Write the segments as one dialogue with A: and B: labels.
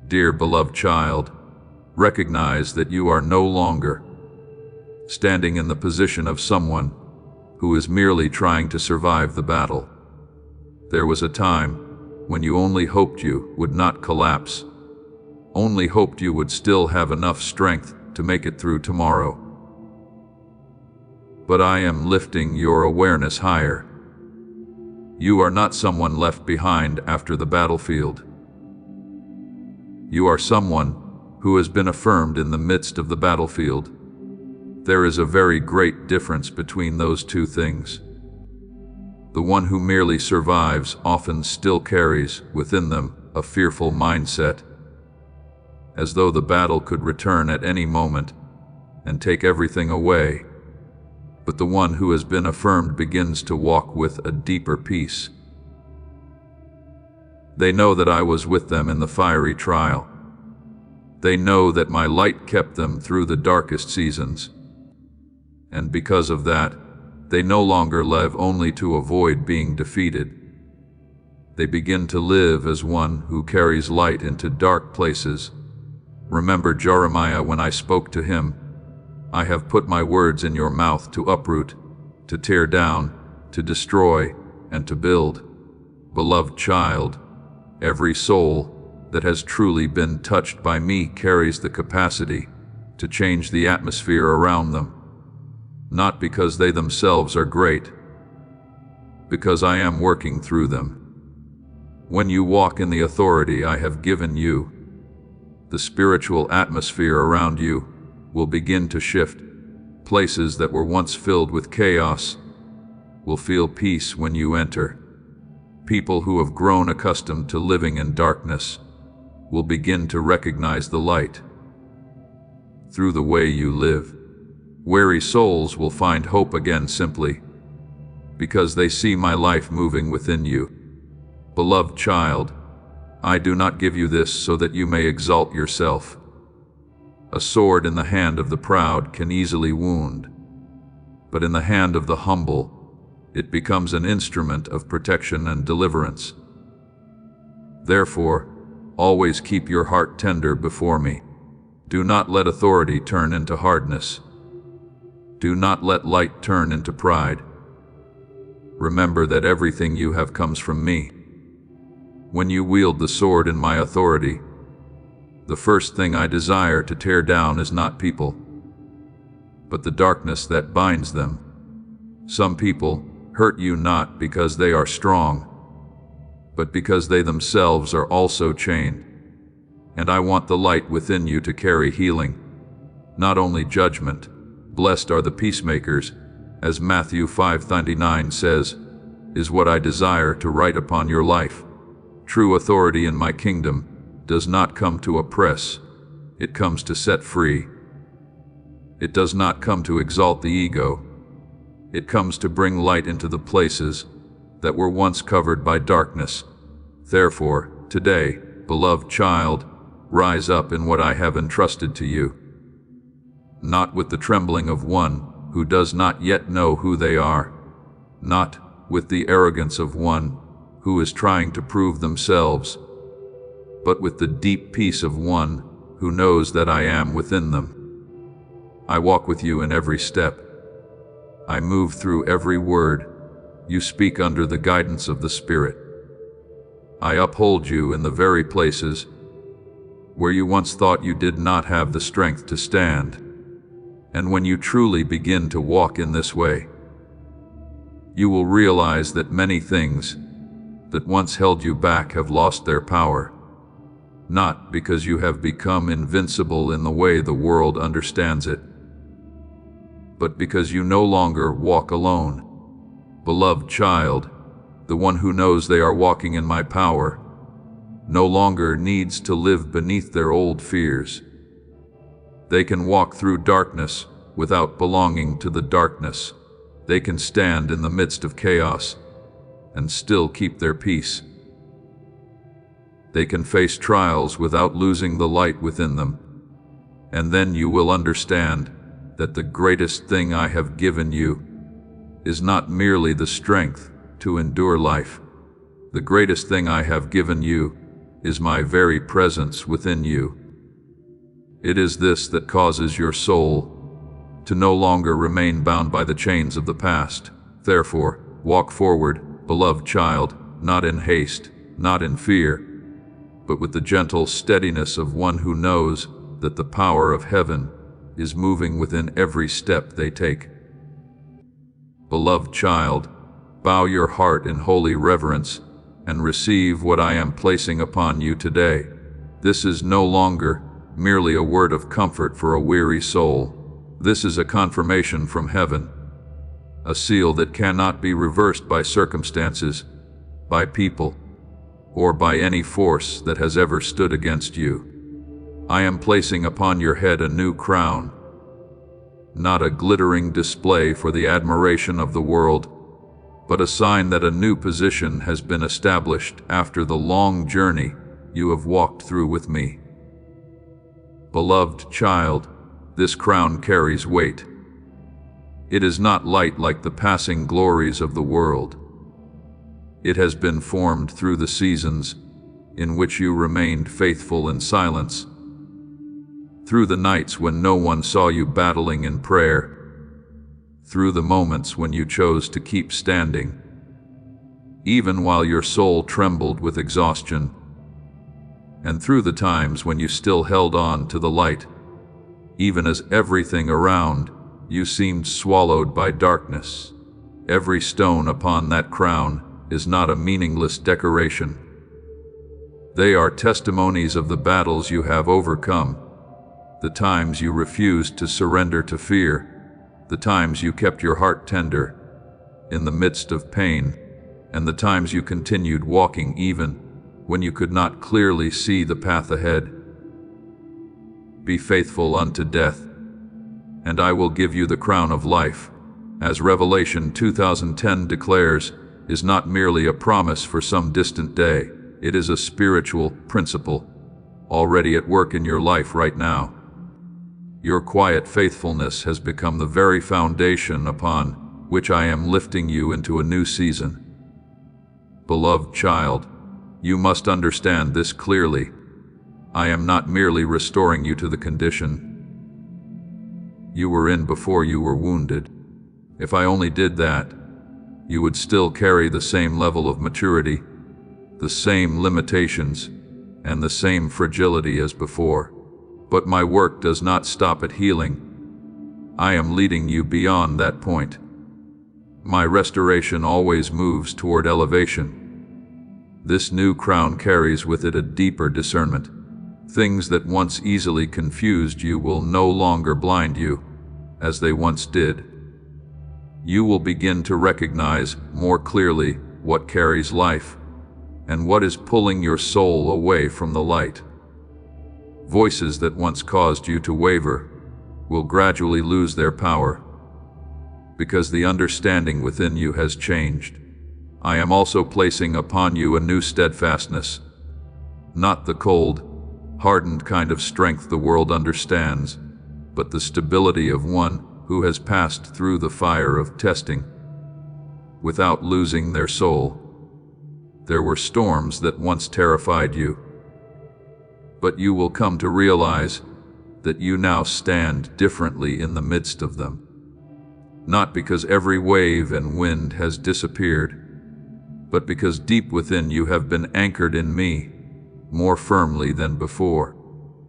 A: Dear beloved child, recognize that you are no longer standing in the position of someone who is merely trying to survive the battle. There was a time when you only hoped you would not collapse, only hoped you would still have enough strength to make it through tomorrow. But I am lifting your awareness higher. You are not someone left behind after the battlefield. You are someone who has been affirmed in the midst of the battlefield. There is a very great difference between those two things. The one who merely survives often still carries within them a fearful mindset, as though the battle could return at any moment and take everything away. But the one who has been affirmed begins to walk with a deeper peace. They know that I was with them in the fiery trial. They know that my light kept them through the darkest seasons. And because of that, they no longer live only to avoid being defeated. They begin to live as one who carries light into dark places. Remember Jeremiah when I spoke to him, I have put my words in your mouth to uproot, to tear down, to destroy, and to build. Beloved child, every soul that has truly been touched by me carries the capacity to change the atmosphere around them. Not because they themselves are great, because I am working through them. When you walk in the authority I have given you, the spiritual atmosphere around you will begin to shift. Places that were once filled with chaos will feel peace when you enter. People who have grown accustomed to living in darkness will begin to recognize the light through the way you live. Weary souls will find hope again simply because they see my life moving within you. Beloved child, I do not give you this so that you may exalt yourself. A sword in the hand of the proud can easily wound, but in the hand of the humble, it becomes an instrument of protection and deliverance. Therefore, always keep your heart tender before me. Do not let authority turn into hardness. Do not let light turn into pride. Remember that everything you have comes from me. When you wield the sword in my authority, the first thing I desire to tear down is not people, but the darkness that binds them. Some people hurt you not because they are strong, but because they themselves are also chained. And I want the light within you to carry healing, not only judgment. Blessed are the peacemakers, as Matthew 5:39 says, is what I desire to write upon your life. True authority in my kingdom does not come to oppress, it comes to set free. It does not come to exalt the ego, it comes to bring light into the places that were once covered by darkness. Therefore, today, beloved child, rise up in what I have entrusted to you, not with the trembling of one who does not yet know who they are, not with the arrogance of one who is trying to prove themselves, but with the deep peace of one who knows that I am within them. I walk with you in every step. I move through every word you speak under the guidance of the Spirit. I uphold you in the very places where you once thought you did not have the strength to stand. And when you truly begin to walk in this way, you will realize that many things that once held you back have lost their power, not because you have become invincible in the way the world understands it, but because you no longer walk alone. Beloved child, the one who knows they are walking in my power no longer needs to live beneath their old fears. They can walk through darkness without belonging to the darkness. They can stand in the midst of chaos and still keep their peace. They can face trials without losing the light within them. And then you will understand that the greatest thing I have given you is not merely the strength to endure life. The greatest thing I have given you is my very presence within you. It is this that causes your soul to no longer remain bound by the chains of the past. Therefore, walk forward, beloved child, not in haste, not in fear, but with the gentle steadiness of one who knows that the power of heaven is moving within every step they take. Beloved child, bow your heart in holy reverence and receive what I am placing upon you today. This is no longer merely a word of comfort for a weary soul. This is a confirmation from heaven, a seal that cannot be reversed by circumstances, by people, or by any force that has ever stood against you. I am placing upon your head a new crown, not a glittering display for the admiration of the world, but a sign that a new position has been established after the long journey you have walked through with me. Beloved child, this crown carries weight. It is not light like the passing glories of the world. It has been formed through the seasons in which you remained faithful in silence, through the nights when no one saw you battling in prayer, through the moments when you chose to keep standing, even while your soul trembled with exhaustion, and through the times when you still held on to the light, even as everything around you seemed swallowed by darkness. Every stone upon that crown is not a meaningless decoration. They are testimonies of the battles you have overcome, the times you refused to surrender to fear, the times you kept your heart tender in the midst of pain, and the times you continued walking even when you could not clearly see the path ahead. Be faithful unto death, and I will give you the crown of life. As Revelation 2010 declares, is not merely a promise for some distant day. It is a spiritual principle already at work in your life right now. Your quiet faithfulness has become the very foundation upon which I am lifting you into a new season. Beloved child, you must understand this clearly. I am not merely restoring you to the condition you were in before you were wounded. If I only did that, you would still carry the same level of maturity, the same limitations, and the same fragility as before. But my work does not stop at healing. I am leading you beyond that point. My restoration always moves toward elevation. This new crown carries with it a deeper discernment. Things that once easily confused you will no longer blind you, as they once did. You will begin to recognize more clearly what carries life, and what is pulling your soul away from the light. Voices that once caused you to waver will gradually lose their power, because the understanding within you has changed. I am also placing upon you a new steadfastness, not the cold, hardened kind of strength the world understands, but the stability of one who has passed through the fire of testing without losing their soul. There were storms that once terrified you, but you will come to realize that you now stand differently in the midst of them. Not because every wave and wind has disappeared, but because deep within you have been anchored in me more firmly than before.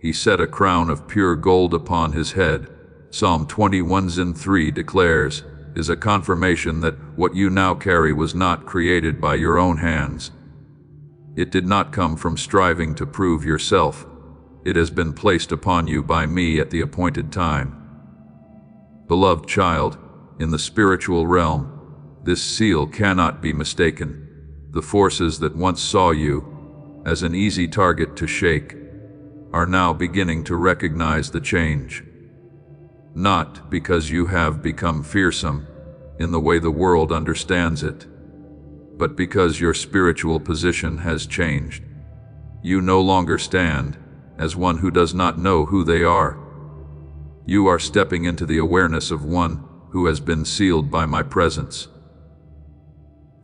A: He set a crown of pure gold upon his head. Psalm 21:3 declares, is a confirmation that what you now carry was not created by your own hands. It did not come from striving to prove yourself. It has been placed upon you by me at the appointed time. Beloved child, in the spiritual realm, this seal cannot be mistaken. The forces that once saw you as an easy target to shake are now beginning to recognize the change. Not because you have become fearsome in the way the world understands it, but because your spiritual position has changed. You no longer stand as one who does not know who they are. You are stepping into the awareness of one who has been sealed by my presence.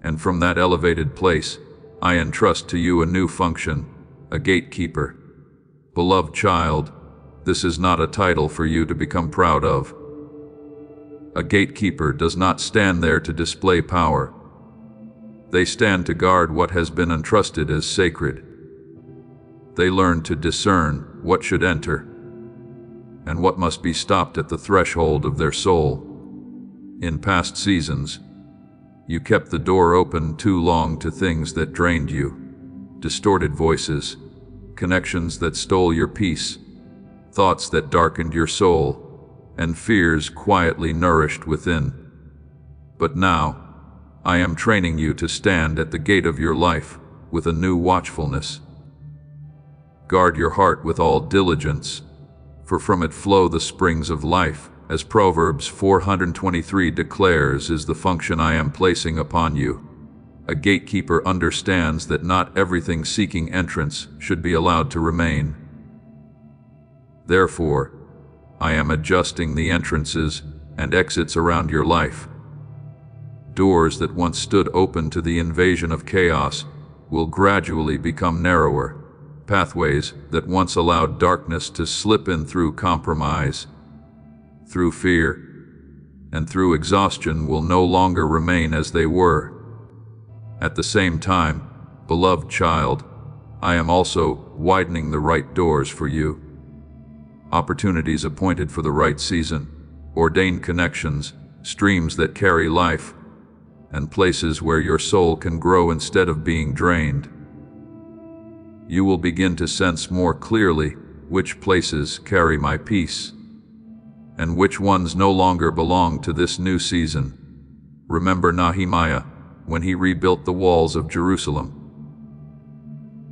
A: And from that elevated place, I entrust to you a new function, a gatekeeper. Beloved child, this is not a title for you to become proud of. A gatekeeper does not stand there to display power. They stand to guard what has been entrusted as sacred. They learn to discern what should enter and what must be stopped at the threshold of their soul. In past seasons, you kept the door open too long to things that drained you, distorted voices, connections that stole your peace, thoughts that darkened your soul, and fears quietly nourished within. But now, I am training you to stand at the gate of your life with a new watchfulness. Guard your heart with all diligence, for from it flow the springs of life, as Proverbs 423 declares is the function I am placing upon you. A gatekeeper understands that not everything seeking entrance should be allowed to remain. Therefore, I am adjusting the entrances and exits around your life. Doors that once stood open to the invasion of chaos will gradually become narrower. Pathways that once allowed darkness to slip in through compromise, through fear, and through exhaustion will no longer remain as they were. At the same time, beloved child, I am also widening the right doors for you. Opportunities appointed for the right season, ordained connections, streams that carry life, and places where your soul can grow instead of being drained. You will begin to sense more clearly which places carry my peace, and which ones no longer belong to this new season. Remember Nehemiah when he rebuilt the walls of Jerusalem.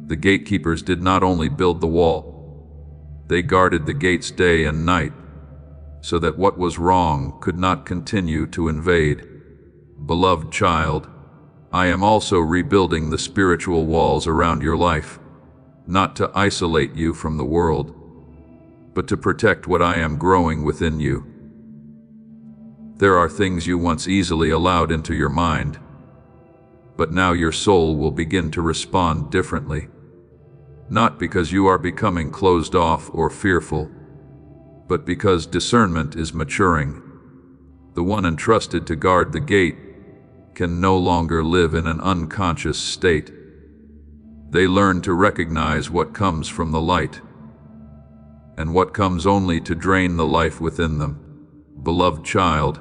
A: The gatekeepers did not only build the wall, they guarded the gates day and night, so that what was wrong could not continue to invade. Beloved child, I am also rebuilding the spiritual walls around your life, not to isolate you from the world, but to protect what I am growing within you. There are things you once easily allowed into your mind, but now your soul will begin to respond differently, not because you are becoming closed off or fearful, but because discernment is maturing. The one entrusted to guard the gate can no longer live in an unconscious state. They learn to recognize what comes from the light, and what comes only to drain the life within them. Beloved child,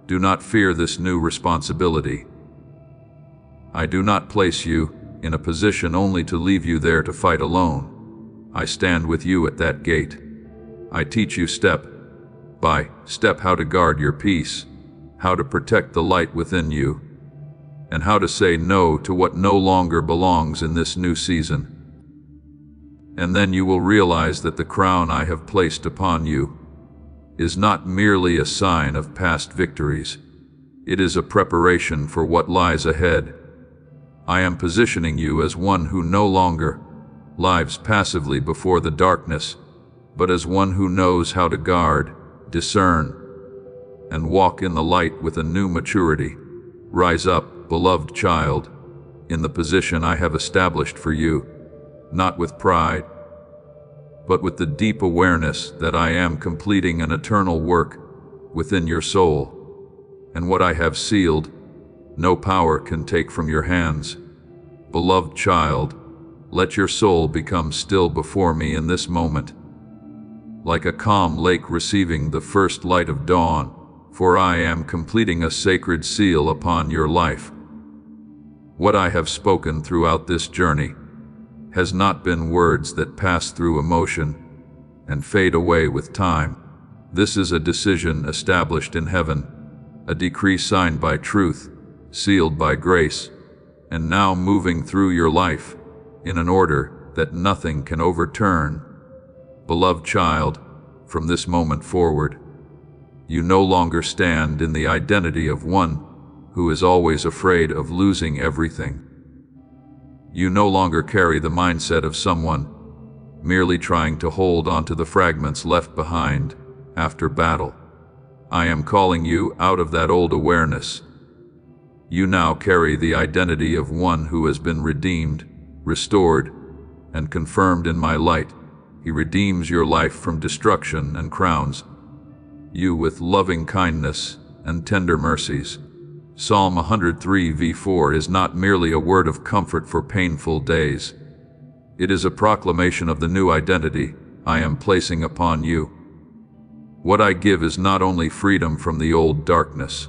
A: do not fear this new responsibility. I do not place you in a position only to leave you there to fight alone. I stand with you at that gate. I teach you step by step how to guard your peace, how to protect the light within you, and how to say no to what no longer belongs in this new season. And then you will realize that the crown I have placed upon you is not merely a sign of past victories. It is a preparation for what lies ahead. I am positioning you as one who no longer lives passively before the darkness, but as one who knows how to guard, discern, and walk in the light with a new maturity. Rise up, beloved child, in the position I have established for you, not with pride, but with the deep awareness that I am completing an eternal work within your soul, and what I have sealed, no power can take from your hands. Beloved child, let your soul become still before me in this moment, like a calm lake receiving the first light of dawn, for I am completing a sacred seal upon your life. What I have spoken throughout this journey has not been words that pass through emotion and fade away with time. This is a decision established in heaven, a decree signed by truth, sealed by grace, and now moving through your life in an order that nothing can overturn. Beloved child, from this moment forward, you no longer stand in the identity of one who is always afraid of losing everything. You no longer carry the mindset of someone merely trying to hold onto the fragments left behind after battle. I am calling you out of that old awareness. You now carry the identity of one who has been redeemed, restored, and confirmed in my light. He redeems your life from destruction and crowns you with loving kindness and tender mercies. Psalm 103:4 is not merely a word of comfort for painful days. It is a proclamation of the new identity I am placing upon you. What I give is not only freedom from the old darkness.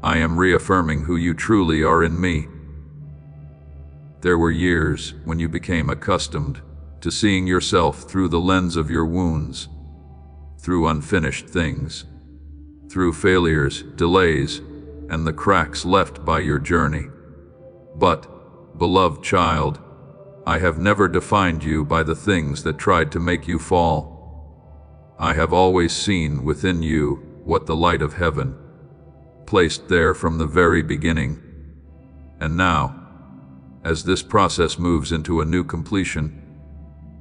A: I am reaffirming who you truly are in me. There were years when you became accustomed to seeing yourself through the lens of your wounds, through unfinished things, through failures, delays, and the cracks left by your journey. But, beloved child, I have never defined you by the things that tried to make you fall. I have always seen within you what the light of heaven placed there from the very beginning. And now, as this process moves into a new completion,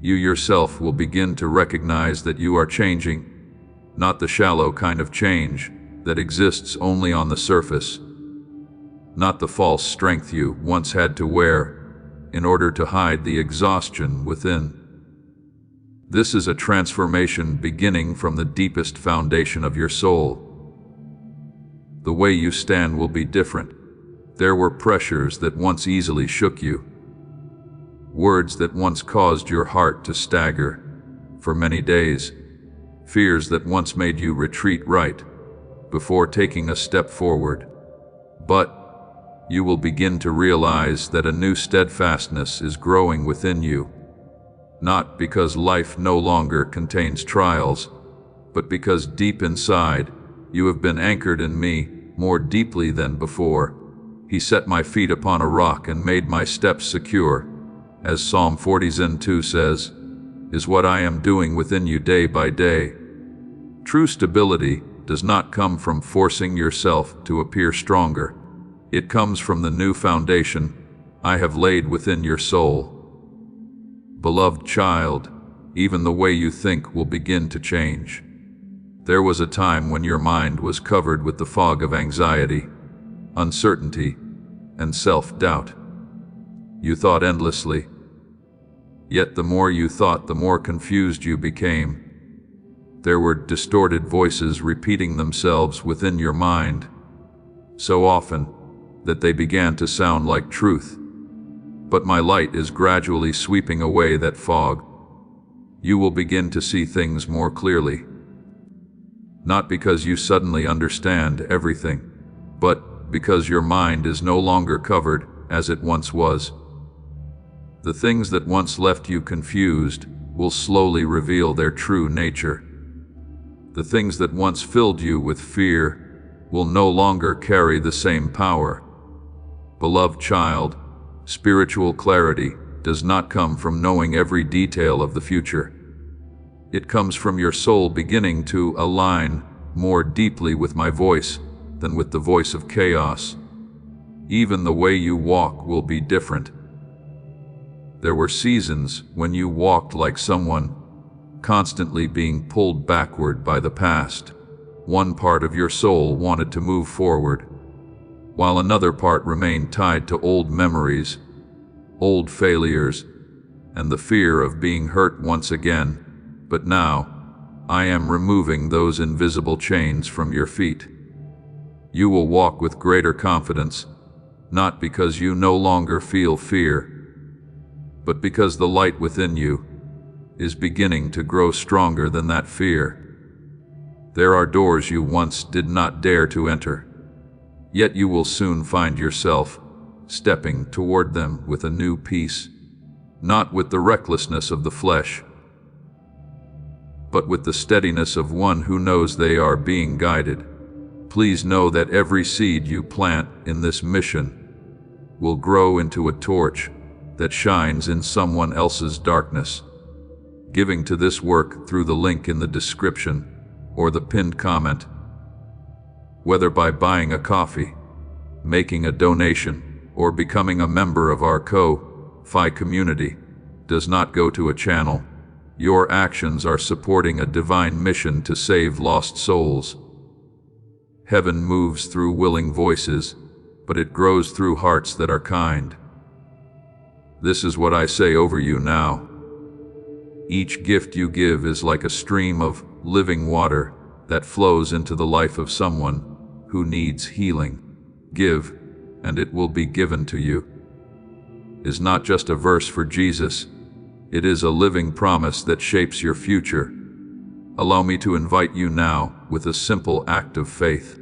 A: you yourself will begin to recognize that you are changing, not the shallow kind of change that exists only on the surface, not the false strength you once had to wear in order to hide the exhaustion within. This is a transformation beginning from the deepest foundation of your soul. The way you stand will be different. There were pressures that once easily shook you, words that once caused your heart to stagger for many days, fears that once made you retreat right before taking a step forward. But you will begin to realize that a new steadfastness is growing within you, not because life no longer contains trials, but because deep inside you have been anchored in me more deeply than before. He set my feet upon a rock and made my steps secure, as Psalm 40:2 says, is what I am doing within you day by day. True stability does not come from forcing yourself to appear stronger. It comes from the new foundation I have laid within your soul. Beloved child, even the way you think will begin to change. There was a time when your mind was covered with the fog of anxiety, uncertainty, and self-doubt. You thought endlessly. Yet the more you thought, the more confused you became. There were distorted voices repeating themselves within your mind, so often that they began to sound like truth. But my light is gradually sweeping away that fog. You will begin to see things more clearly. Not because you suddenly understand everything, but because your mind is no longer covered as it once was. The things that once left you confused will slowly reveal their true nature. The things that once filled you with fear will no longer carry the same power. Beloved child, spiritual clarity does not come from knowing every detail of the future. It comes from your soul beginning to align more deeply with my voice than with the voice of chaos. Even the way you walk will be different. There were seasons when you walked like someone constantly being pulled backward by the past. One part of your soul wanted to move forward, while another part remained tied to old memories, old failures, and the fear of being hurt once again. But now, I am removing those invisible chains from your feet. You will walk with greater confidence, not because you no longer feel fear, but because the light within you is beginning to grow stronger than that fear. There are doors you once did not dare to enter, yet you will soon find yourself stepping toward them with a new peace, not with the recklessness of the flesh, but with the steadiness of one who knows they are being guided. Please know that every seed you plant in this mission will grow into a torch that shines in someone else's darkness. Giving to this work through the link in the description or the pinned comment, whether by buying a coffee, making a donation, or becoming a member of our Ko-Fi community, does not go to a channel. Your actions are supporting a divine mission to save lost souls. Heaven moves through willing voices, but it grows through hearts that are kind. This is what I say over you now. Each gift you give is like a stream of living water that flows into the life of someone who needs healing. Give, and it will be given to you is not just a verse for Jesus. It is a living promise that shapes your future. Allow me to invite you now with a simple act of faith.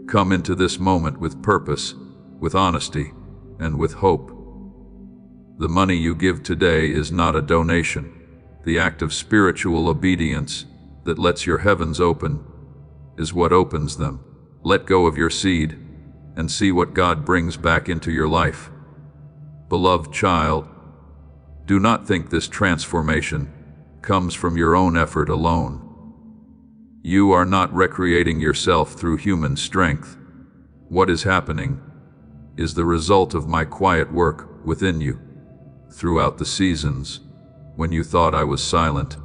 A: Come into this moment with purpose, with honesty, and with hope. The money you give today is not a donation. The act of spiritual obedience that lets your heavens open is what opens them. Let go of your seed and see what God brings back into your life. Beloved child, do not think this transformation comes from your own effort alone. You are not recreating yourself through human strength. What is happening is the result of my quiet work within you. Throughout the seasons when you thought I was silent,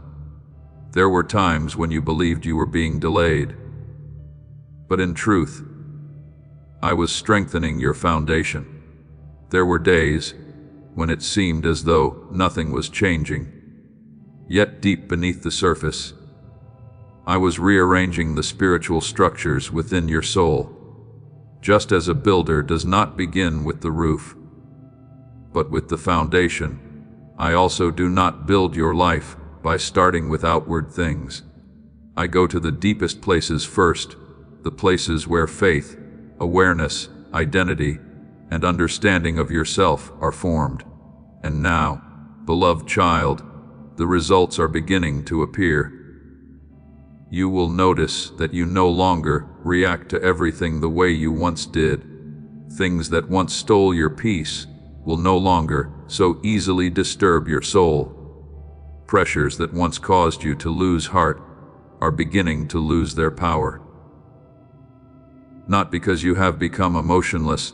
A: there were times when you believed you were being delayed. But in truth, I was strengthening your foundation. There were days when it seemed as though nothing was changing. Yet deep beneath the surface, I was rearranging the spiritual structures within your soul. Just as a builder does not begin with the roof, but with the foundation, I also do not build your life by starting with outward things. I go to the deepest places first, the places where faith, awareness, identity, and understanding of yourself are formed. And now, beloved child, the results are beginning to appear. You will notice that you no longer react to everything the way you once did. Things that once stole your peace will no longer so easily disturb your soul. Pressures that once caused you to lose heart are beginning to lose their power. Not because you have become emotionless,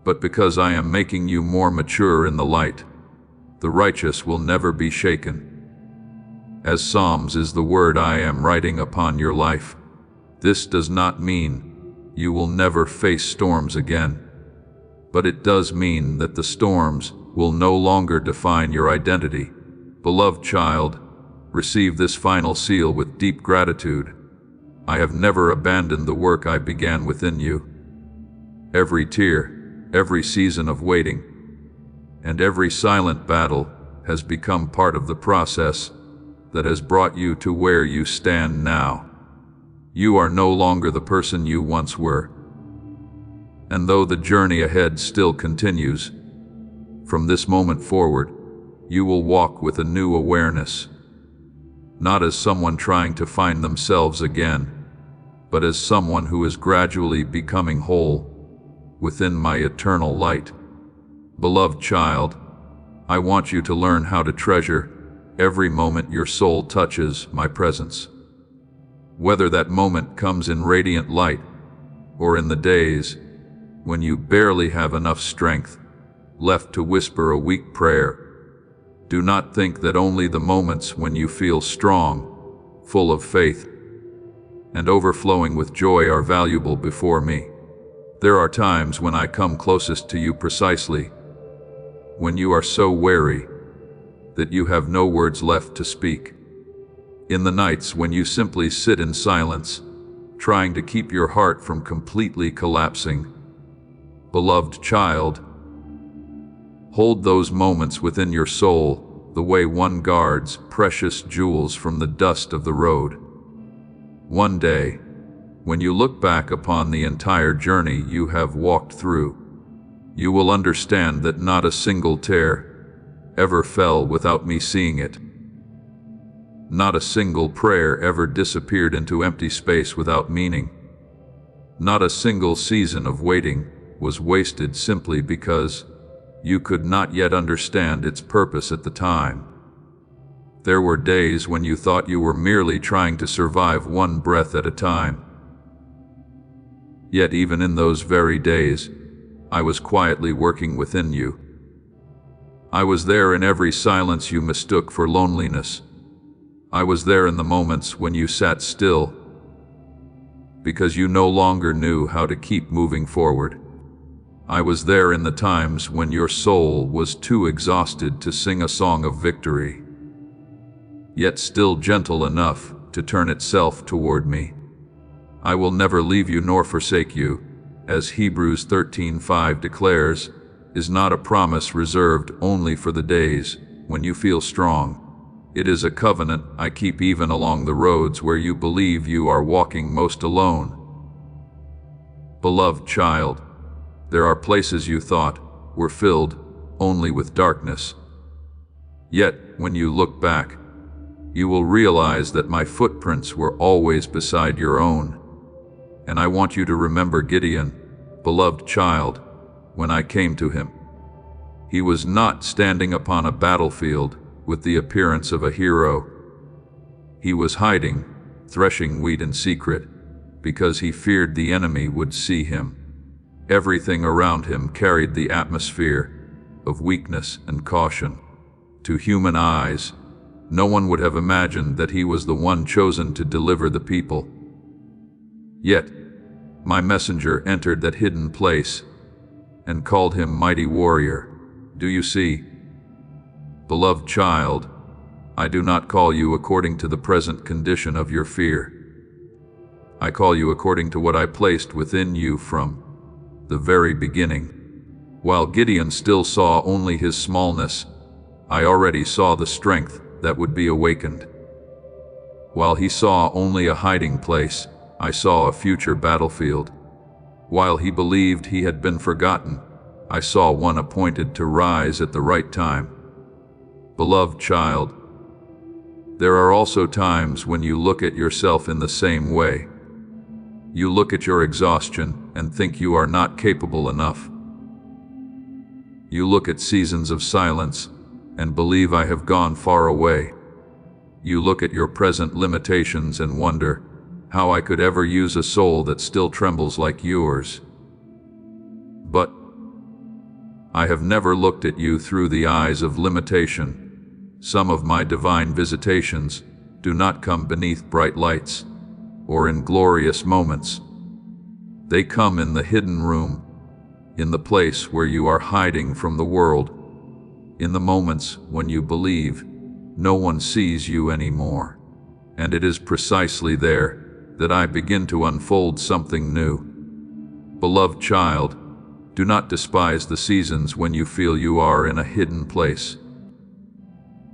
A: but because I am making you more mature in the light. The righteous will never be shaken. As Psalms is the word I am writing upon your life. This does not mean you will never face storms again, but it does mean that the storms will no longer define your identity. Beloved child, receive this final seal with deep gratitude. I have never abandoned the work I began within you. Every tear, every season of waiting, and every silent battle has become part of the process that has brought you to where you stand now. You are no longer the person you once were. And though the journey ahead still continues, from this moment forward, you will walk with a new awareness, not as someone trying to find themselves again, but as someone who is gradually becoming whole within my eternal light. Beloved child, I want you to learn how to treasure every moment your soul touches my presence. Whether that moment comes in radiant light or in the days when you barely have enough strength left to whisper a weak prayer, do not think that only the moments when you feel strong, full of faith, and overflowing with joy are valuable before me. There are times when I come closest to you precisely when you are so weary that you have no words left to speak. In the nights when you simply sit in silence, trying to keep your heart from completely collapsing. Beloved child, hold those moments within your soul the way one guards precious jewels from the dust of the road. One day, when you look back upon the entire journey you have walked through, you will understand that not a single tear ever fell without me seeing it. Not a single prayer ever disappeared into empty space without meaning. Not a single season of waiting was wasted simply because you could not yet understand its purpose at the time. There were days when you thought you were merely trying to survive one breath at a time. Yet even in those very days, I was quietly working within you. I was there in every silence you mistook for loneliness. I was there in the moments when you sat still, because you no longer knew how to keep moving forward. I was there in the times when your soul was too exhausted to sing a song of victory, yet still gentle enough to turn itself toward me. I will never leave you nor forsake you, as Hebrews 13:5 declares, is not a promise reserved only for the days when you feel strong. It is a covenant I keep even along the roads where you believe you are walking most alone. Beloved child, there are places you thought were filled only with darkness. Yet, when you look back, you will realize that my footprints were always beside your own. And I want you to remember Gideon, beloved child, when I came to him. He was not standing upon a battlefield with the appearance of a hero. He was hiding, threshing wheat in secret, because he feared the enemy would see him. Everything around him carried the atmosphere of weakness and caution. To human eyes, no one would have imagined that he was the one chosen to deliver the people. Yet, my messenger entered that hidden place and called him mighty warrior. Do you see? Beloved child, I do not call you according to the present condition of your fear. I call you according to what I placed within you from the very beginning. While Gideon still saw only his smallness, I already saw the strength that would be awakened. While he saw only a hiding place, I saw a future battlefield. While he believed he had been forgotten, I saw one appointed to rise at the right time. Beloved child, there are also times when you look at yourself in the same way. You look at your exhaustion and think you are not capable enough. You look at seasons of silence and believe I have gone far away. You look at your present limitations and wonder how I could ever use a soul that still trembles like yours. But I have never looked at you through the eyes of limitation. Some of my divine visitations do not come beneath bright lights or in glorious moments. They come in the hidden room, in the place where you are hiding from the world, in the moments when you believe no one sees you anymore. And it is precisely there that I begin to unfold something new. Beloved child, do not despise the seasons when you feel you are in a hidden place.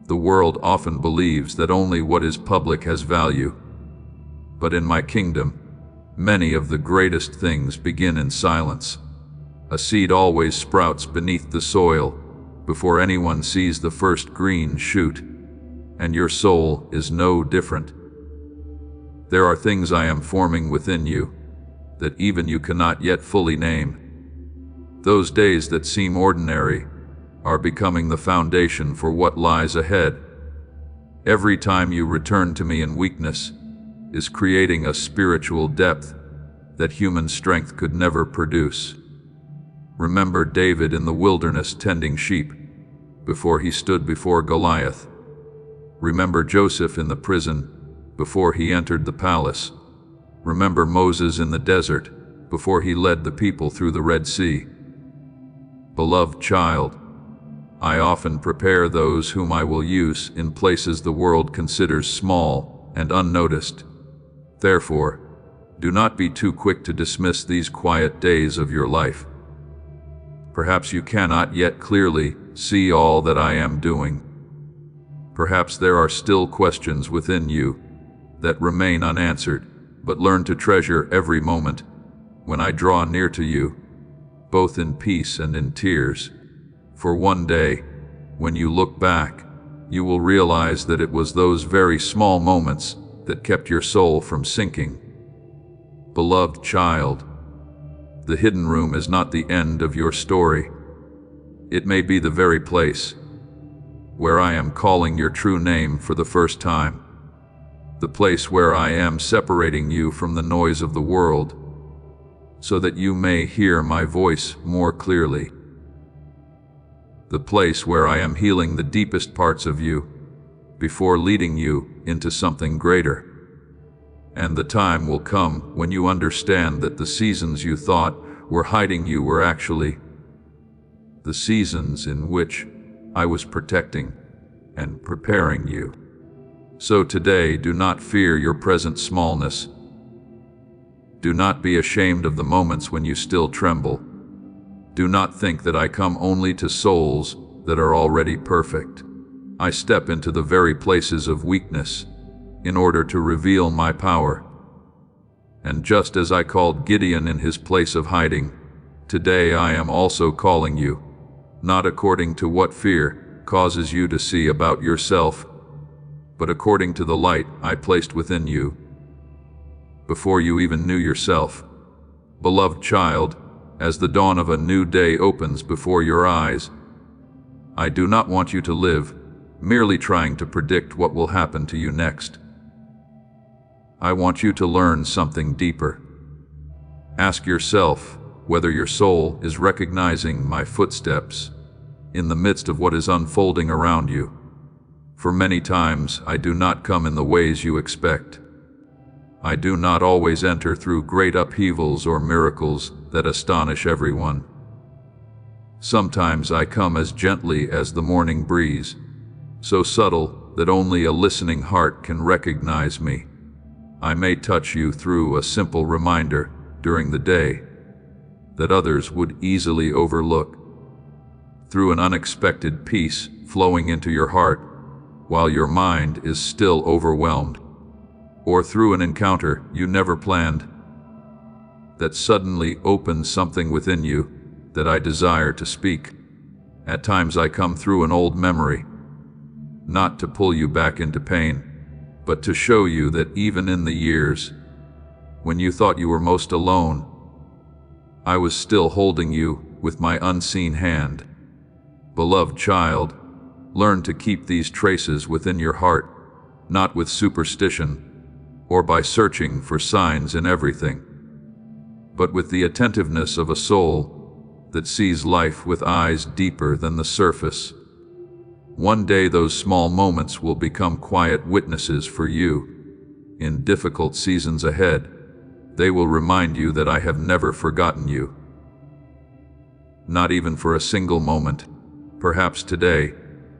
A: The world often believes that only what is public has value. But in my kingdom, many of the greatest things begin in silence. A seed always sprouts beneath the soil before anyone sees the first green shoot, and your soul is no different. There are things I am forming within you that even you cannot yet fully name. Those days that seem ordinary are becoming the foundation for what lies ahead. Every time you return to me in weakness is creating a spiritual depth that human strength could never produce. Remember David in the wilderness tending sheep before he stood before Goliath. Remember Joseph in the prison before he entered the palace. Remember Moses in the desert before he led the people through the Red Sea. Beloved child, I often prepare those whom I will use in places the world considers small and unnoticed. Therefore, do not be too quick to dismiss these quiet days of your life. Perhaps you cannot yet clearly see all that I am doing. Perhaps there are still questions within you that remain unanswered, but learn to treasure every moment when I draw near to you, both in peace and in tears. For one day, when you look back, you will realize that it was those very small moments that kept your soul from sinking. Beloved child, the hidden room is not the end of your story. It may be the very place where I am calling your true name for the first time, the place where I am separating you from the noise of the world, so that you may hear my voice more clearly, the place where I am healing the deepest parts of you before leading you into something greater. And the time will come when you understand that the seasons you thought were hiding you were actually the seasons in which I was protecting and preparing you. So today, do not fear your present smallness. Do not be ashamed of the moments when you still tremble. Do not think that I come only to souls that are already perfect. I step into the very places of weakness in order to reveal my power. And just as I called Gideon in his place of hiding, today I am also calling you, not according to what fear causes you to see about yourself, but according to the light I placed within you before you even knew yourself. Beloved child, as the dawn of a new day opens before your eyes, I do not want you to live merely trying to predict what will happen to you next. I want you to learn something deeper. Ask yourself whether your soul is recognizing my footsteps in the midst of what is unfolding around you. For many times I do not come in the ways you expect. I do not always enter through great upheavals or miracles that astonish everyone. Sometimes I come as gently as the morning breeze, so subtle that only a listening heart can recognize me. I may touch you through a simple reminder during the day that others would easily overlook, through an unexpected peace flowing into your heart while your mind is still overwhelmed, or through an encounter you never planned that suddenly opens something within you that I desire to speak. At times I come through an old memory, not to pull you back into pain, but to show you that even in the years when you thought you were most alone, I was still holding you with my unseen hand. Beloved child, learn to keep these traces within your heart, not with superstition or by searching for signs in everything, but with the attentiveness of a soul that sees life with eyes deeper than the surface. One day those small moments will become quiet witnesses for you. In difficult seasons ahead, they will remind you that I have never forgotten you. Not even for a single moment. Perhaps today,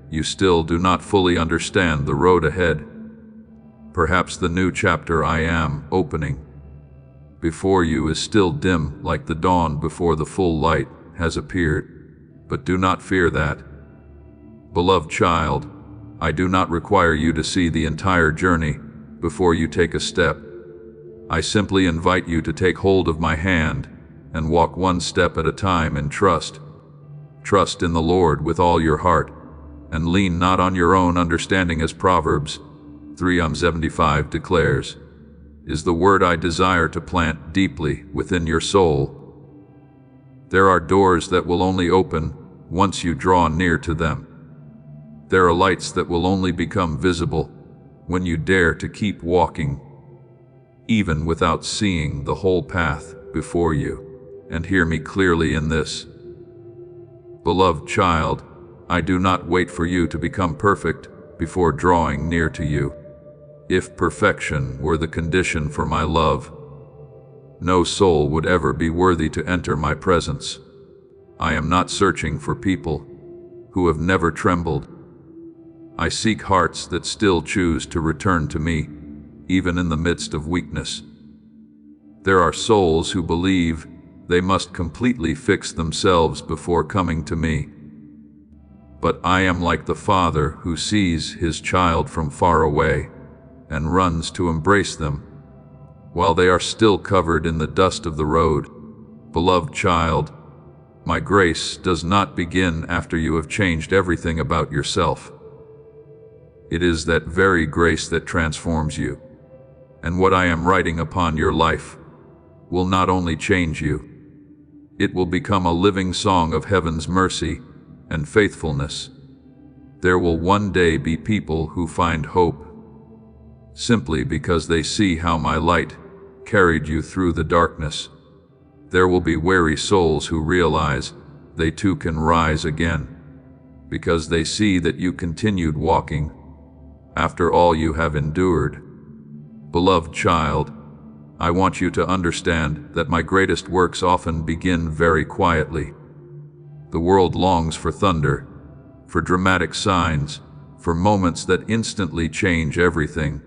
A: you still do not fully understand the road ahead. Perhaps the new chapter I am opening before you is still dim like the dawn before the full light has appeared. But do not fear that. Beloved child, I do not require you to see the entire journey before you take a step. I simply invite you to take hold of my hand and walk one step at a time in trust. Trust in the Lord with all your heart, and lean not on your own understanding, as Proverbs 3:75 declares, is the word I desire to plant deeply within your soul. There are doors that will only open once you draw near to them. There are lights that will only become visible when you dare to keep walking, even without seeing the whole path before you. And hear me clearly in this. Beloved child, I do not wait for you to become perfect before drawing near to you. If perfection were the condition for my love, no soul would ever be worthy to enter my presence. I am not searching for people who have never trembled. I seek hearts that still choose to return to me, even in the midst of weakness. There are souls who believe they must completely fix themselves before coming to me. But I am like the father who sees his child from far away and runs to embrace them while they are still covered in the dust of the road. Beloved child, my grace does not begin after you have changed everything about yourself. It is that very grace that transforms you. And what I am writing upon your life will not only change you, it will become a living song of heaven's mercy and faithfulness. There will one day be people who find hope simply because they see how my light carried you through the darkness. There will be weary souls who realize they too can rise again because they see that you continued walking after all you have endured. Beloved child, I want you to understand that my greatest works often begin very quietly. The world longs for thunder, for dramatic signs, for moments that instantly change everything.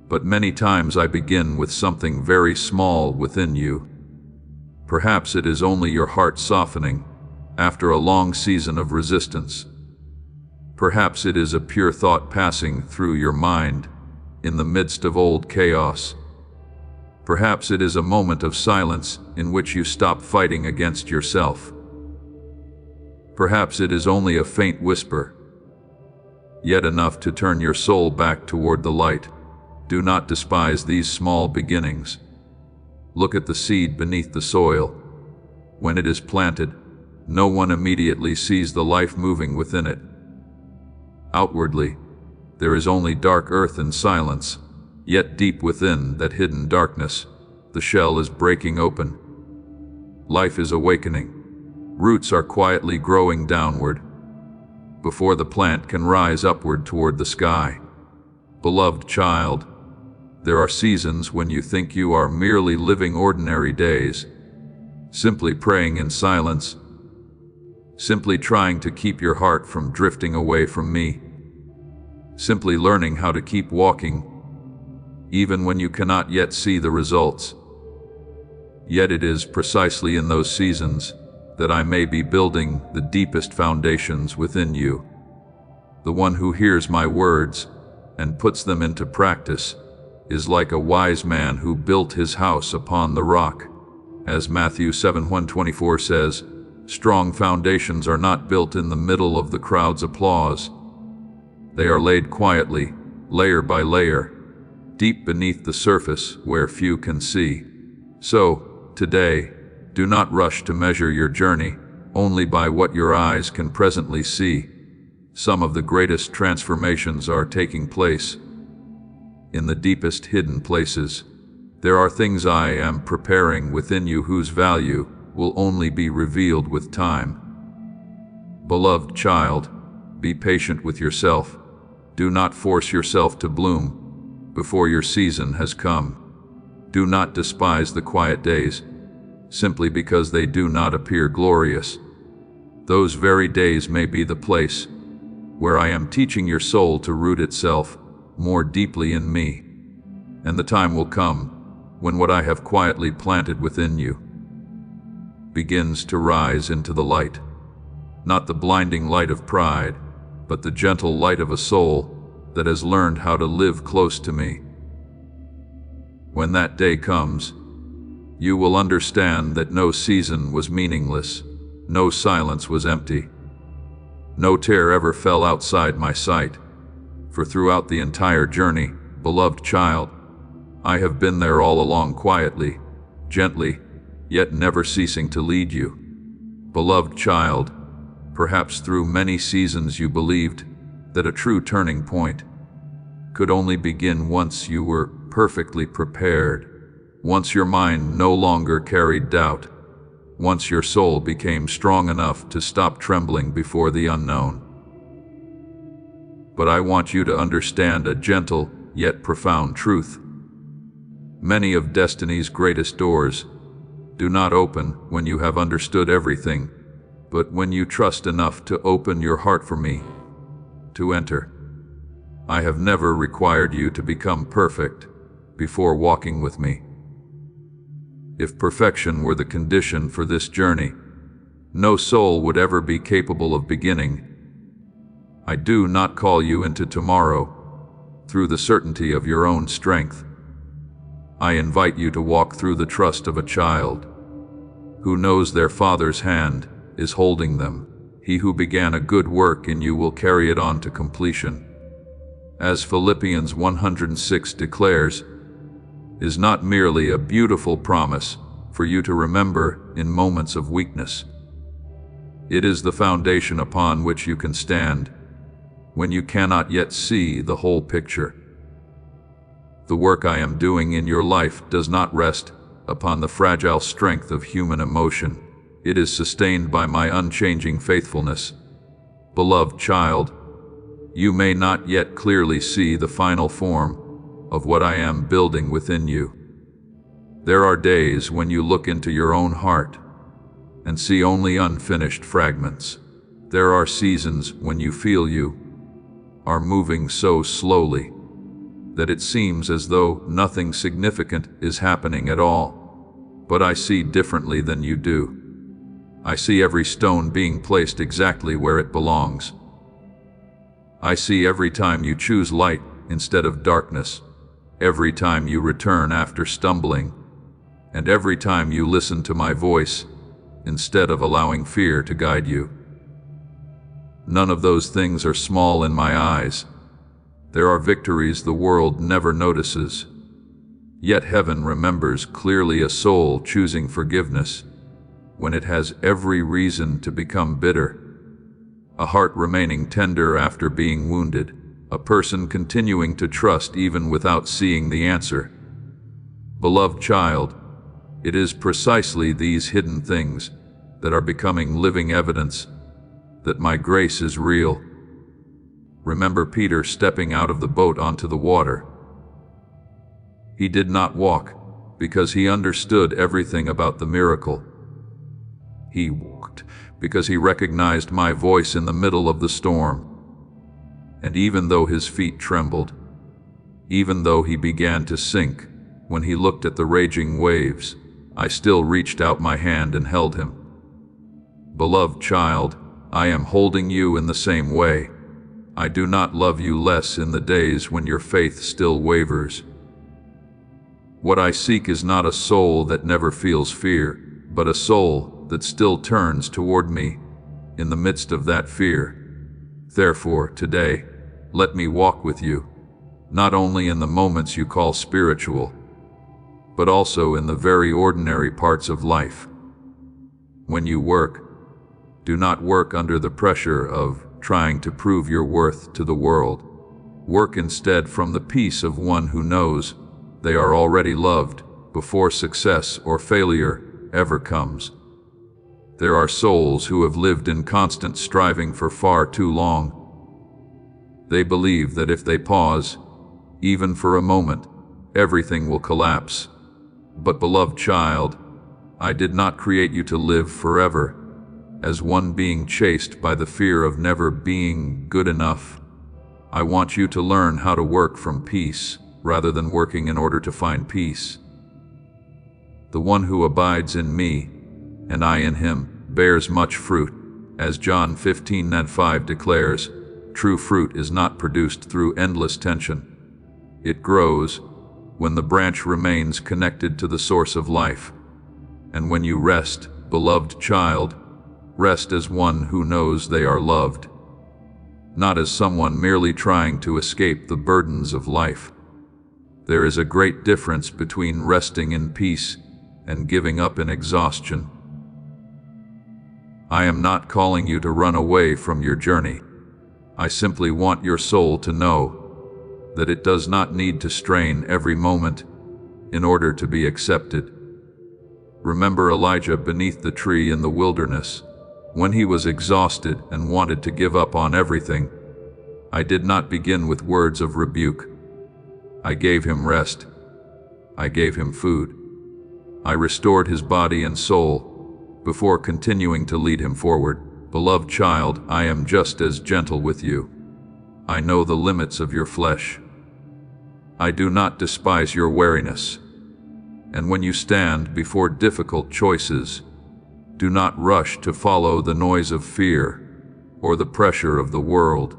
A: But many times I begin with something very small within you. Perhaps it is only your heart softening after a long season of resistance. Perhaps it is a pure thought passing through your mind in the midst of old chaos. Perhaps it is a moment of silence in which you stop fighting against yourself. Perhaps it is only a faint whisper, yet enough to turn your soul back toward the light. Do not despise these small beginnings. Look at the seed beneath the soil. When it is planted, no one immediately sees the life moving within it. Outwardly, there is only dark earth and silence, yet deep within that hidden darkness, the shell is breaking open. Life is awakening. Roots are quietly growing downward, before the plant can rise upward toward the sky. Beloved child, there are seasons when you think you are merely living ordinary days, simply praying in silence, simply trying to keep your heart from drifting away from me, simply learning how to keep walking, even when you cannot yet see the results. Yet it is precisely in those seasons that I may be building the deepest foundations within you. The one who hears my words and puts them into practice is like a wise man who built his house upon the rock. As Matthew 7:1-24 says, strong foundations are not built in the middle of the crowd's applause. They are laid quietly, layer by layer, deep beneath the surface where few can see. So, today, do not rush to measure your journey only by what your eyes can presently see. Some of the greatest transformations are taking place in the deepest hidden places. There are things I am preparing within you whose value will only be revealed with time. Beloved child, be patient with yourself. Do not force yourself to bloom before your season has come. Do not despise the quiet days, simply because they do not appear glorious. Those very days may be the place where I am teaching your soul to root itself more deeply in me, and the time will come when what I have quietly planted within you begins to rise into the light, not the blinding light of pride, but the gentle light of a soul that has learned how to live close to me. When that day comes, you will understand that no season was meaningless, no silence was empty, no tear ever fell outside my sight. For throughout the entire journey, beloved child, I have been there all along quietly, gently, yet never ceasing to lead you. Beloved child, perhaps through many seasons you believed that a true turning point could only begin once you were perfectly prepared, once your mind no longer carried doubt, once your soul became strong enough to stop trembling before the unknown. But I want you to understand a gentle yet profound truth. Many of destiny's greatest doors do not open when you have understood everything, but when you trust enough to open your heart for me to enter. I have never required you to become perfect before walking with me. If perfection were the condition for this journey, no soul would ever be capable of beginning. I do not call you into tomorrow through the certainty of your own strength. I invite you to walk through the trust of a child who knows their Father's hand is holding them. He who began a good work in you will carry it on to completion. As Philippians 1:6 declares, is not merely a beautiful promise for you to remember in moments of weakness. It is the foundation upon which you can stand when you cannot yet see the whole picture. The work I am doing in your life does not rest upon the fragile strength of human emotion. It is sustained by my unchanging faithfulness. Beloved child, you may not yet clearly see the final form of what I am building within you. There are days when you look into your own heart, and see only unfinished fragments. There are seasons when you feel you are moving so slowly that it seems as though nothing significant is happening at all. But I see differently than you do. I see every stone being placed exactly where it belongs. I see every time you choose light instead of darkness, every time you return after stumbling, and every time you listen to my voice instead of allowing fear to guide you. None of those things are small in my eyes. There are victories the world never notices. Yet heaven remembers clearly a soul choosing forgiveness when it has every reason to become bitter, a heart remaining tender after being wounded, a person continuing to trust even without seeing the answer. Beloved child, it is precisely these hidden things that are becoming living evidence that my grace is real. Remember Peter stepping out of the boat onto the water. He did not walk because he understood everything about the miracle. He walked because he recognized my voice in the middle of the storm. And even though his feet trembled, even though he began to sink when he looked at the raging waves, I still reached out my hand and held him. Beloved child, I am holding you in the same way. I do not love you less in the days when your faith still wavers. What I seek is not a soul that never feels fear, but a soul that still turns toward me in the midst of that fear. Therefore, today, let me walk with you, not only in the moments you call spiritual, but also in the very ordinary parts of life. When you work, do not work under the pressure of trying to prove your worth to the world. Work instead from the peace of one who knows they are already loved before success or failure ever comes. There are souls who have lived in constant striving for far too long. They believe that if they pause, even for a moment, everything will collapse. But beloved child, I did not create you to live forever as one being chased by the fear of never being good enough. I want you to learn how to work from peace rather than working in order to find peace. The one who abides in me, and I in him, bears much fruit. As John 15:5 declares, true fruit is not produced through endless tension. It grows when the branch remains connected to the source of life. And when you rest, beloved child, rest as one who knows they are loved, not as someone merely trying to escape the burdens of life. There is a great difference between resting in peace and giving up in exhaustion. I am not calling you to run away from your journey. I simply want your soul to know that it does not need to strain every moment in order to be accepted. Remember Elijah beneath the tree in the wilderness. When he was exhausted and wanted to give up on everything, I did not begin with words of rebuke. I gave him rest. I gave him food. I restored his body and soul before continuing to lead him forward. Beloved child, I am just as gentle with you. I know the limits of your flesh. I do not despise your weariness. And when you stand before difficult choices, do not rush to follow the noise of fear or the pressure of the world.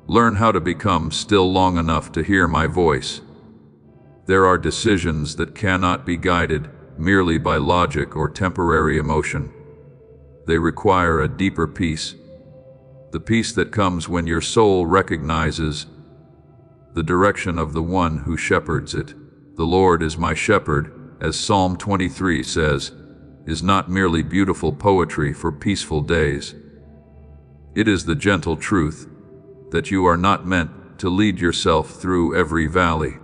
A: Learn how to become still long enough to hear my voice. There are decisions that cannot be guided merely by logic or temporary emotion. They require a deeper peace, the peace that comes when your soul recognizes the direction of the one who shepherds it. The Lord is my shepherd, as Psalm 23 says, is not merely beautiful poetry for peaceful days. It is the gentle truth that you are not meant to lead yourself through every valley.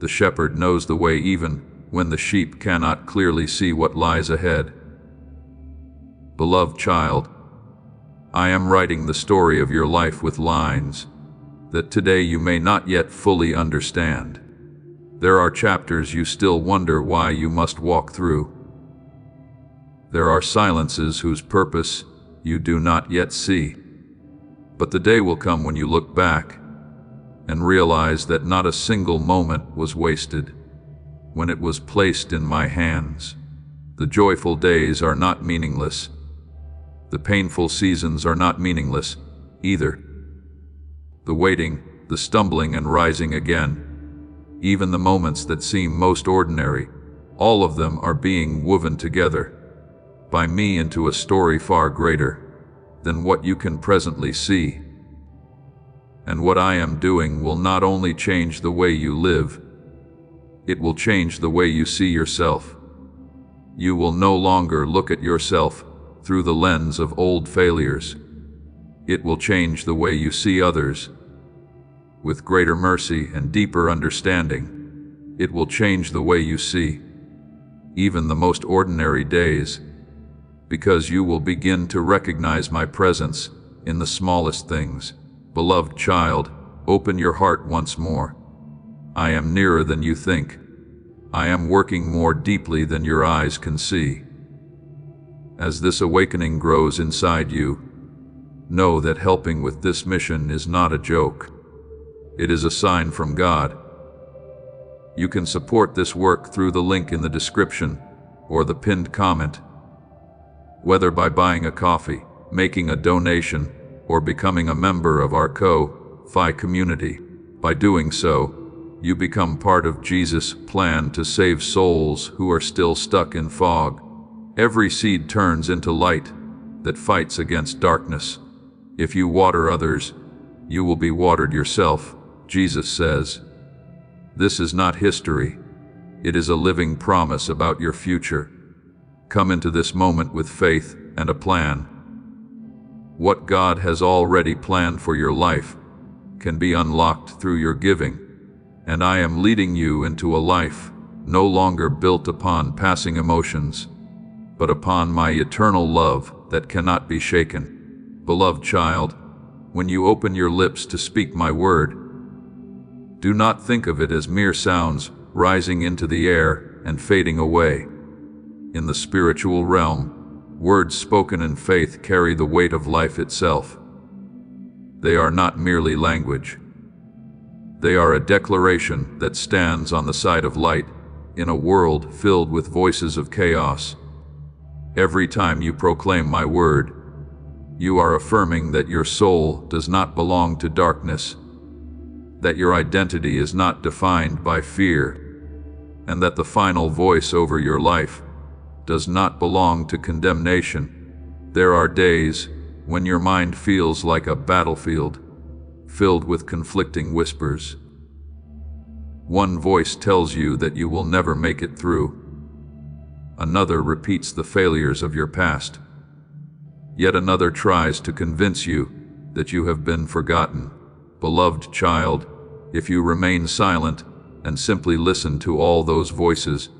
A: The shepherd knows the way even when the sheep cannot clearly see what lies ahead. Beloved child, I am writing the story of your life with lines that today you may not yet fully understand. There are chapters you still wonder why you must walk through. There are silences whose purpose you do not yet see. But the day will come when you look back and realize that not a single moment was wasted when it was placed in my hands. The joyful days are not meaningless. The painful seasons are not meaningless either. The waiting, the stumbling and rising again, even the moments that seem most ordinary, all of them are being woven together by me into a story far greater than what you can presently see. And what I am doing will not only change the way you live, it will change the way you see yourself. You will no longer look at yourself through the lens of old failures. It will change the way you see others. With greater mercy and deeper understanding, it will change the way you see even the most ordinary days, because you will begin to recognize my presence in the smallest things. Beloved child, open your heart once more. I am nearer than you think. I am working more deeply than your eyes can see. As this awakening grows inside you, know that helping with this mission is not a joke. It is a sign from God. You can support this work through the link in the description or the pinned comment. Whether by buying a coffee, making a donation, or becoming a member of our Ko-Fi community. By doing so, you become part of Jesus' plan to save souls who are still stuck in fog. Every seed turns into light that fights against darkness. If you water others, you will be watered yourself, Jesus says. This is not history. It is a living promise about your future. Come into this moment with faith and a plan. What God has already planned for your life can be unlocked through your giving, and I am leading you into a life no longer built upon passing emotions, but upon my eternal love that cannot be shaken. Beloved child, when you open your lips to speak my word, do not think of it as mere sounds rising into the air and fading away. In the spiritual realm, words spoken in faith carry the weight of life itself. They are not merely language. They are a declaration that stands on the side of light in a world filled with voices of chaos. Every time you proclaim my word, you are affirming that your soul does not belong to darkness, that your identity is not defined by fear, and that the final voice over your life does not belong to condemnation. There are days when your mind feels like a battlefield, filled with conflicting whispers. One voice tells you that you will never make it through. Another repeats the failures of your past. Yet another tries to convince you that you have been forgotten. Beloved child, if you remain silent and simply listen to all those voices,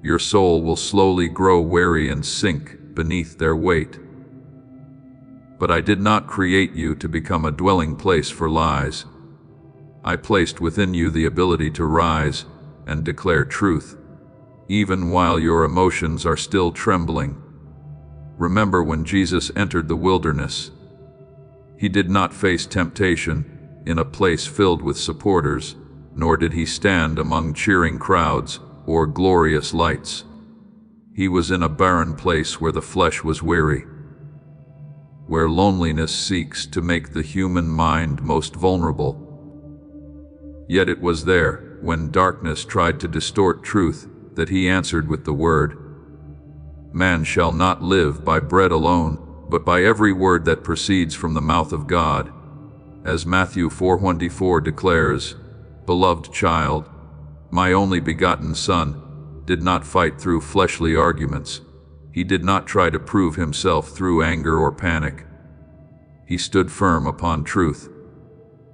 A: your soul will slowly grow weary and sink beneath their weight. But I did not create you to become a dwelling place for lies. I placed within you the ability to rise and declare truth, even while your emotions are still trembling. Remember when Jesus entered the wilderness. He did not face temptation in a place filled with supporters, nor did he stand among cheering crowds or glorious lights. He was in a barren place where the flesh was weary, where loneliness seeks to make the human mind most vulnerable. Yet it was there, when darkness tried to distort truth, that he answered with the word, "Man shall not live by bread alone, but by every word that proceeds from the mouth of God." As Matthew 4:24 declares, "Beloved child, my only begotten Son did not fight through fleshly arguments. He did not try to prove himself through anger or panic. He stood firm upon truth.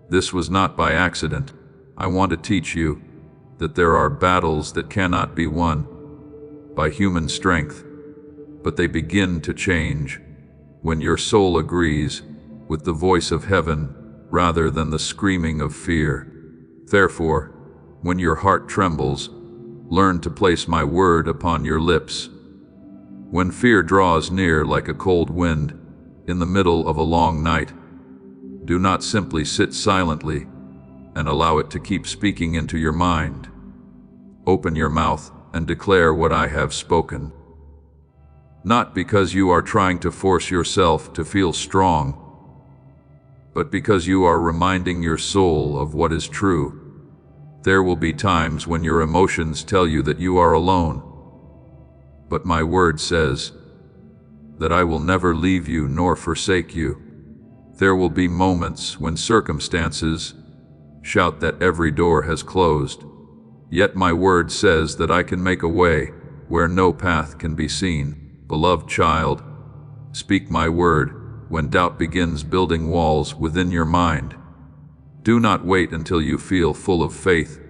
A: This was not by accident. I want to teach you that there are battles that cannot be won by human strength, but they begin to change when your soul agrees with the voice of heaven rather than the screaming of fear. Therefore, when your heart trembles, learn to place my word upon your lips. When fear draws near like a cold wind in the middle of a long night, do not simply sit silently and allow it to keep speaking into your mind. Open your mouth and declare what I have spoken. Not because you are trying to force yourself to feel strong, but because you are reminding your soul of what is true. There will be times when your emotions tell you that you are alone, but my word says that I will never leave you nor forsake you. There will be moments when circumstances shout that every door has closed, yet my word says that I can make a way where no path can be seen. Beloved child, speak my word when doubt begins building walls within your mind. Do not wait until you feel full of faith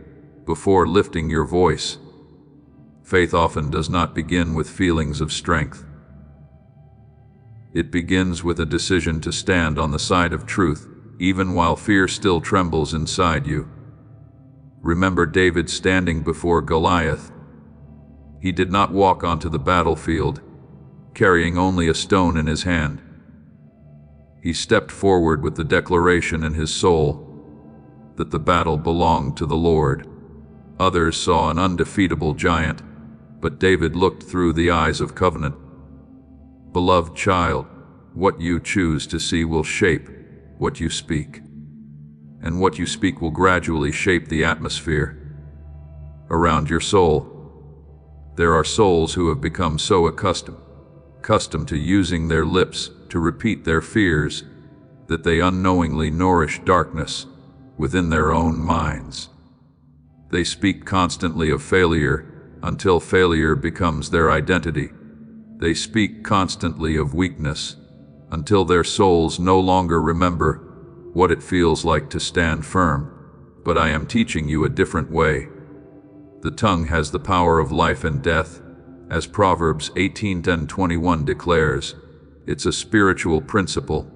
A: before lifting your voice. Faith often does not begin with feelings of strength. It begins with a decision to stand on the side of truth, even while fear still trembles inside you. Remember David standing before Goliath. He did not walk onto the battlefield, carrying only a stone in his hand. He stepped forward with the declaration in his soul that the battle belonged to the Lord. Others saw an undefeatable giant, but David looked through the eyes of covenant. Beloved child, what you choose to see will shape what you speak, and what you speak will gradually shape the atmosphere around your soul. There are souls who have become so accustomed to using their lips to repeat their fears that they unknowingly nourish darkness within their own minds. They speak constantly of failure until failure becomes their identity. They speak constantly of weakness until their souls no longer remember what it feels like to stand firm. But I am teaching you a different way. The tongue has the power of life and death, as Proverbs 18:10-21 declares. It's a spiritual principle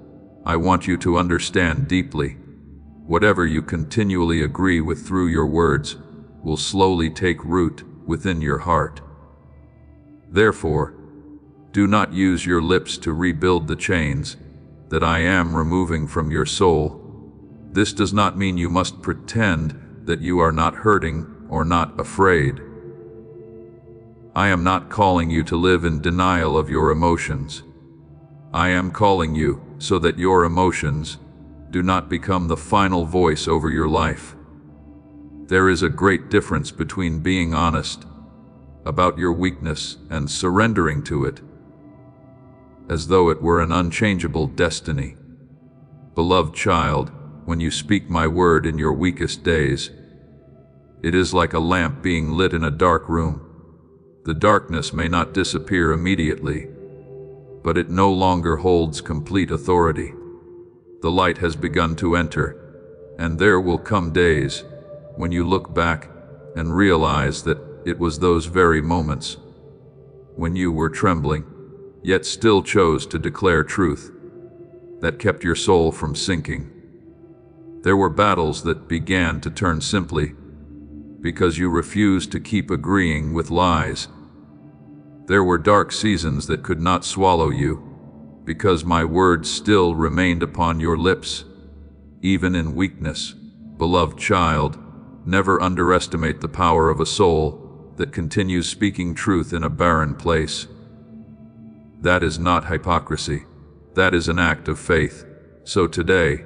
A: I want you to understand deeply. Whatever you continually agree with through your words will slowly take root within your heart. Therefore, do not use your lips to rebuild the chains that I am removing from your soul. This does not mean you must pretend that you are not hurting or not afraid. I am not calling you to live in denial of your emotions. I am calling you so that your emotions do not become the final voice over your life. There is a great difference between being honest about your weakness and surrendering to it as though it were an unchangeable destiny. Beloved child, when you speak my word in your weakest days, it is like a lamp being lit in a dark room. The darkness may not disappear immediately, but it no longer holds complete authority. The light has begun to enter, and there will come days when you look back and realize that it was those very moments when you were trembling, yet still chose to declare truth, that kept your soul from sinking. There were battles that began to turn simply because you refused to keep agreeing with lies. There were dark seasons that could not swallow you because my words still remained upon your lips, even in weakness. Beloved child, never underestimate the power of a soul that continues speaking truth in a barren place. That is not hypocrisy. That is an act of faith. So today,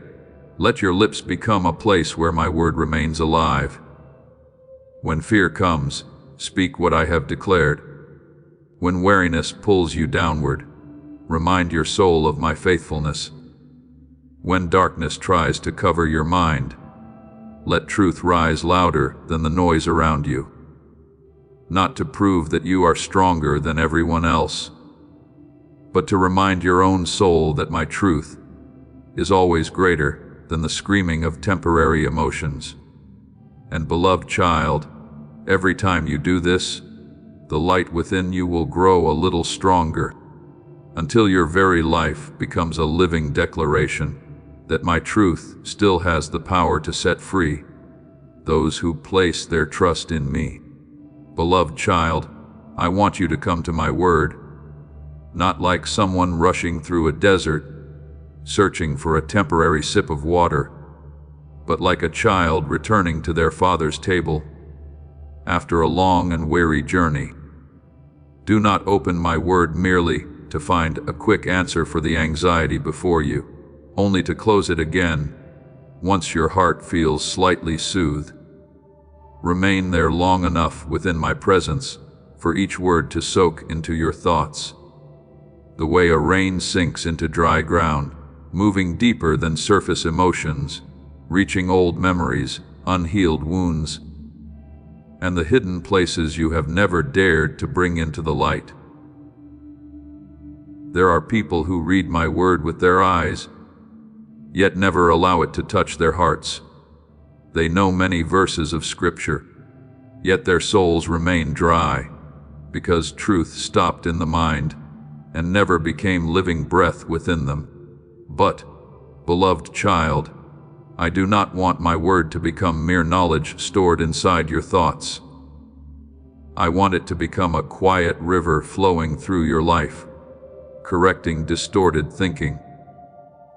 A: let your lips become a place where my word remains alive. When fear comes, speak what I have declared. When weariness pulls you downward, remind your soul of my faithfulness. When darkness tries to cover your mind, let truth rise louder than the noise around you. Not to prove that you are stronger than everyone else, but to remind your own soul that my truth is always greater than the screaming of temporary emotions. And beloved child, every time you do this, the light within you will grow a little stronger, until your very life becomes a living declaration that my truth still has the power to set free those who place their trust in me. Beloved child, I want you to come to my word not like someone rushing through a desert, searching for a temporary sip of water, but like a child returning to their father's table after a long and weary journey. Do not open my word merely to find a quick answer for the anxiety before you, only to close it again once your heart feels slightly soothed. Remain there long enough within my presence for each word to soak into your thoughts. The way a rain sinks into dry ground, moving deeper than surface emotions, reaching old memories, unhealed wounds, and the hidden places you have never dared to bring into the light. There are people who read my word with their eyes, yet never allow it to touch their hearts. They know many verses of Scripture, yet their souls remain dry, because truth stopped in the mind and never became living breath within them. But, beloved child, I do not want my word to become mere knowledge stored inside your thoughts. I want it to become a quiet river flowing through your life, correcting distorted thinking,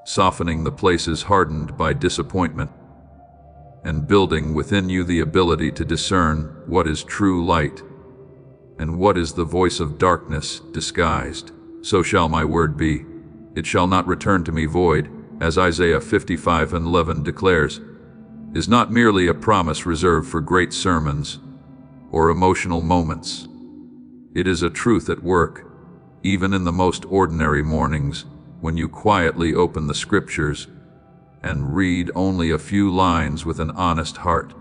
A: softening the places hardened by disappointment, and building within you the ability to discern what is true light and what is the voice of darkness disguised. So shall my word be. It shall not return to me void, as Isaiah 55:11 declares, is not merely a promise reserved for great sermons or emotional moments. It is a truth at work, even in the most ordinary mornings, when you quietly open the Scriptures and read only a few lines with an honest heart.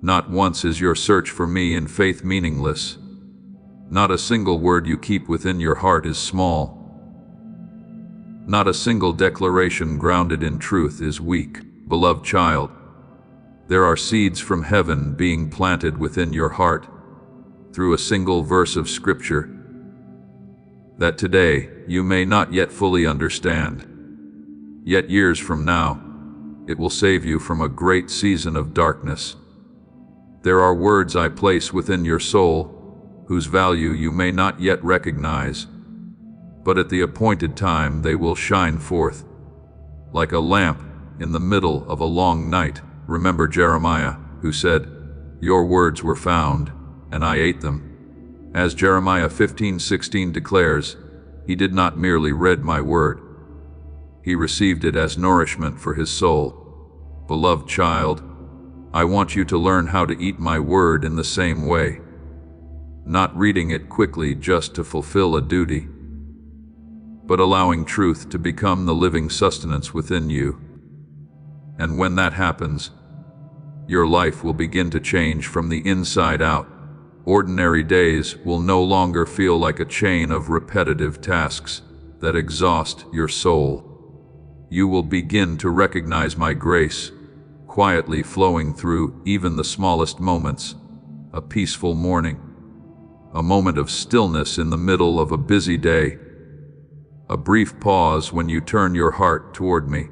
A: Not once is your search for me in faith meaningless. Not a single word you keep within your heart is small. Not a single declaration grounded in truth is weak, beloved child. There are seeds from heaven being planted within your heart through a single verse of Scripture that today you may not yet fully understand. Yet years from now, it will save you from a great season of darkness. There are words I place within your soul whose value you may not yet recognize, but at the appointed time they will shine forth like a lamp in the middle of a long night. Remember Jeremiah, who said, "Your words were found, and I ate them." As Jeremiah 15:16 declares, he did not merely read my word. He received it as nourishment for his soul. Beloved child, I want you to learn how to eat my word in the same way, not reading it quickly just to fulfill a duty, but allowing truth to become the living sustenance within you. And when that happens, your life will begin to change from the inside out. Ordinary days will no longer feel like a chain of repetitive tasks that exhaust your soul. You will begin to recognize my grace, quietly flowing through even the smallest moments. A peaceful morning, a moment of stillness in the middle of a busy day, a brief pause when you turn your heart toward me.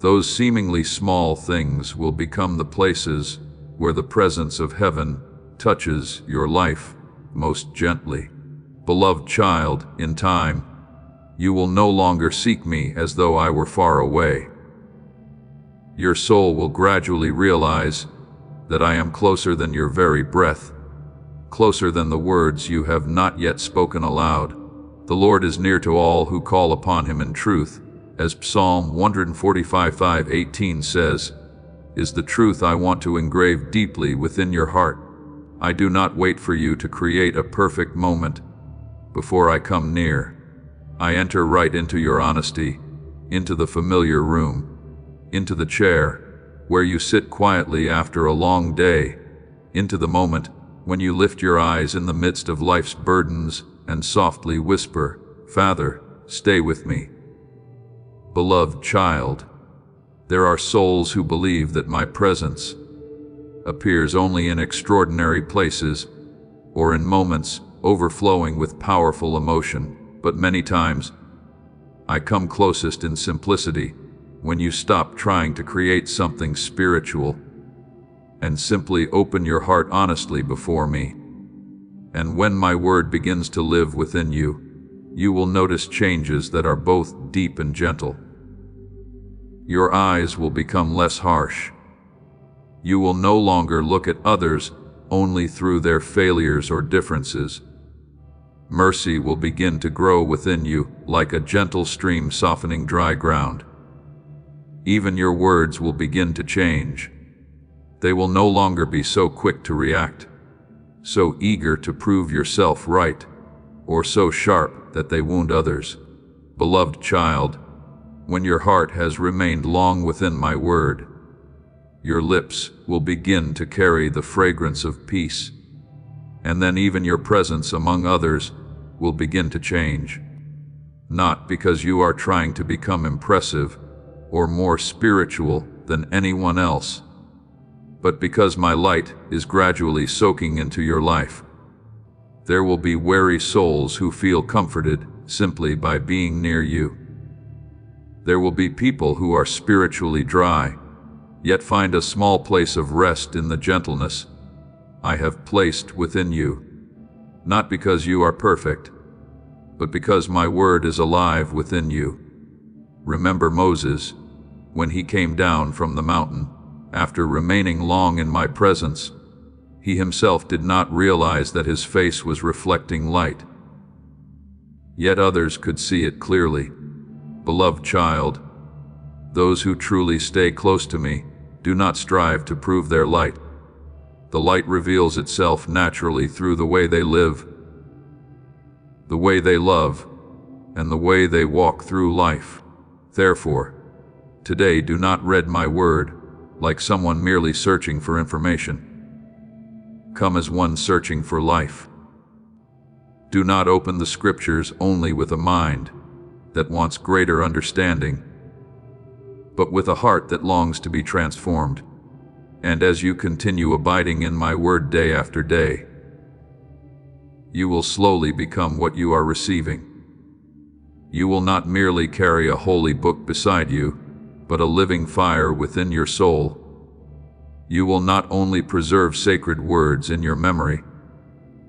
A: Those seemingly small things will become the places where the presence of heaven touches your life most gently. Beloved child, in time, you will no longer seek me as though I were far away. Your soul will gradually realize that I am closer than your very breath, closer than the words you have not yet spoken aloud. The Lord is near to all who call upon him in truth, as Psalm 145:18 says, is the truth I want to engrave deeply within your heart. I do not wait for you to create a perfect moment before I come near. I enter right into your honesty, into the familiar room, into the chair where you sit quietly after a long day, into the moment when you lift your eyes in the midst of life's burdens and softly whisper, "Father, stay with me." Beloved child, there are souls who believe that my presence appears only in extraordinary places or in moments overflowing with powerful emotion, but many times I come closest in simplicity when you stop trying to create something spiritual and simply open your heart honestly before me. And when my word begins to live within you, you will notice changes that are both deep and gentle. Your eyes will become less harsh. You will no longer look at others only through their failures or differences. Mercy will begin to grow within you like a gentle stream softening dry ground. Even your words will begin to change. They will no longer be so quick to react, so eager to prove yourself right, or so sharp that they wound others. Beloved child, when your heart has remained long within my word, your lips will begin to carry the fragrance of peace, and then even your presence among others will begin to change. Not because you are trying to become impressive or more spiritual than anyone else, but because my light is gradually soaking into your life. There will be weary souls who feel comforted simply by being near you. There will be people who are spiritually dry, yet find a small place of rest in the gentleness I have placed within you, not because you are perfect, but because my word is alive within you. Remember Moses, when he came down from the mountain, after remaining long in my presence, he himself did not realize that his face was reflecting light. Yet others could see it clearly. Beloved child, those who truly stay close to me do not strive to prove their light. The light reveals itself naturally through the way they live, the way they love, and the way they walk through life. Therefore, today do not read my word like someone merely searching for information. Come as one searching for life. Do not open the scriptures only with a mind that wants greater understanding, but with a heart that longs to be transformed. And as you continue abiding in my word day after day, you will slowly become what you are receiving. You will not merely carry a holy book beside you, but a living fire within your soul. You will not only preserve sacred words in your memory,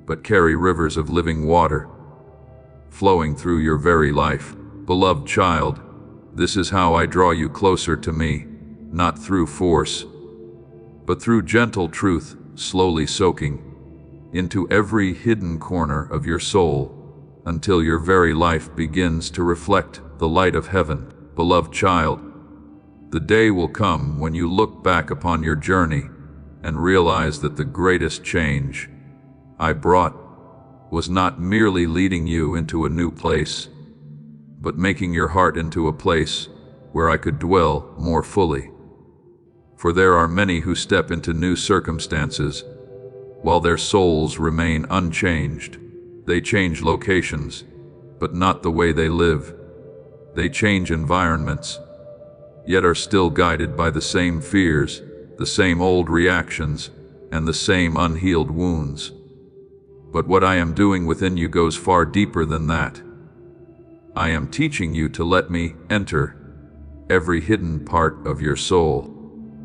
A: but carry rivers of living water flowing through your very life. Beloved child, this is how I draw you closer to me, not through force, but through gentle truth, slowly soaking into every hidden corner of your soul until your very life begins to reflect the light of heaven. Beloved child, the day will come when you look back upon your journey and realize that the greatest change I brought was not merely leading you into a new place, but making your heart into a place where I could dwell more fully. For there are many who step into new circumstances while their souls remain unchanged. They change locations, but not the way they live. They change environments, yet are still guided by the same fears, the same old reactions, and the same unhealed wounds. But what I am doing within you goes far deeper than that. I am teaching you to let me enter every hidden part of your soul.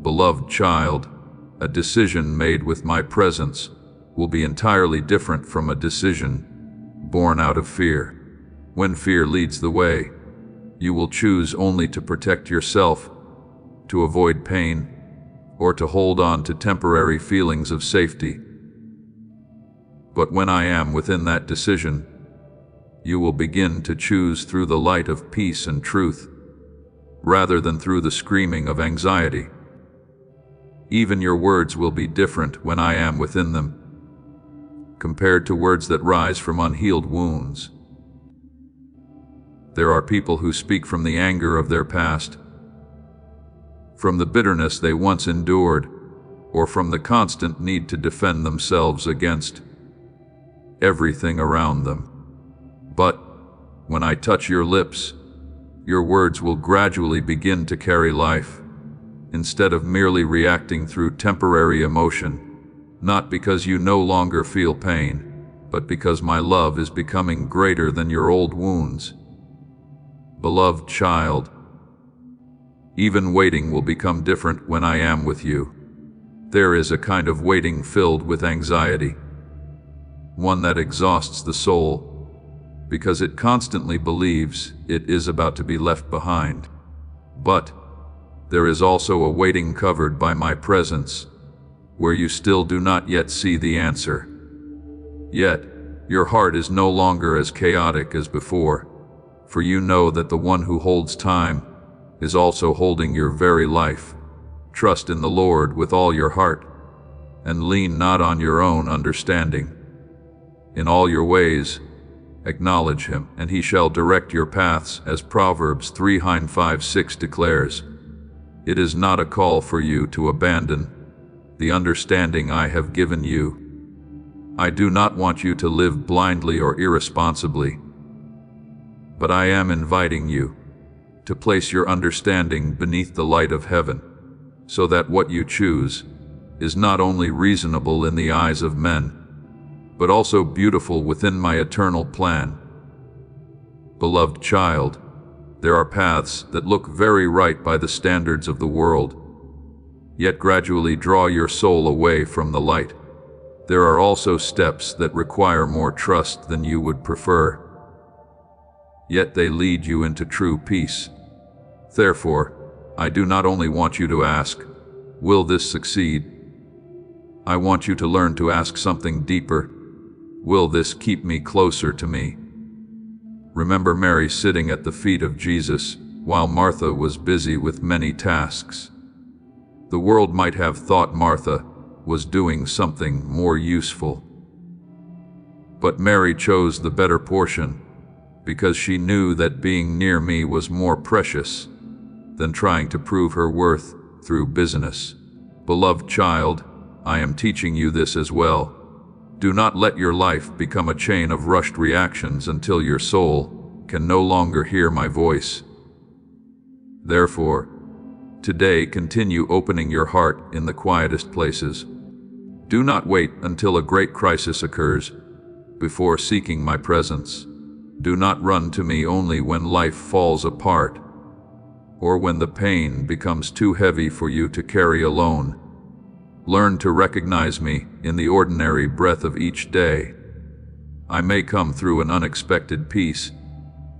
A: Beloved child, a decision made with my presence will be entirely different from a decision born out of fear. When fear leads the way, you will choose only to protect yourself, to avoid pain, or to hold on to temporary feelings of safety. But when I am within that decision, you will begin to choose through the light of peace and truth, rather than through the screaming of anxiety. Even your words will be different when I am within them, compared to words that rise from unhealed wounds. There are people who speak from the anger of their past, from the bitterness they once endured, or from the constant need to defend themselves against everything around them. But when I touch your lips, your words will gradually begin to carry life, instead of merely reacting through temporary emotion, not because you no longer feel pain, but because my love is becoming greater than your old wounds. Beloved child, even waiting will become different when I am with you. There is a kind of waiting filled with anxiety, one that exhausts the soul, because it constantly believes it is about to be left behind. But there is also a waiting covered by my presence, where you still do not yet see the answer. Yet, your heart is no longer as chaotic as before, for you know that the one who holds time is also holding your very life. Trust in the Lord with all your heart, and lean not on your own understanding. In all your ways, acknowledge him, and he shall direct your paths, as Proverbs 3:5-6 declares. It is not a call for you to abandon the understanding I have given you. I do not want you to live blindly or irresponsibly, but I am inviting you to place your understanding beneath the light of heaven, so that what you choose is not only reasonable in the eyes of men, but also beautiful within my eternal plan. Beloved child, there are paths that look very right by the standards of the world, yet gradually draw your soul away from the light. There are also steps that require more trust than you would prefer, yet they lead you into true peace. Therefore, I do not only want you to ask, will this succeed? I want you to learn to ask something deeper. Will this keep me closer to me? Remember Mary sitting at the feet of Jesus while Martha was busy with many tasks. The world might have thought Martha was doing something more useful, but Mary chose the better portion, because she knew that being near me was more precious than trying to prove her worth through business. Beloved child, I am teaching you this as well. Do not let your life become a chain of rushed reactions until your soul can no longer hear my voice. Therefore, today continue opening your heart in the quietest places. Do not wait until a great crisis occurs before seeking my presence. Do not run to me only when life falls apart, or when the pain becomes too heavy for you to carry alone. Learn to recognize me in the ordinary breath of each day. I may come through an unexpected peace,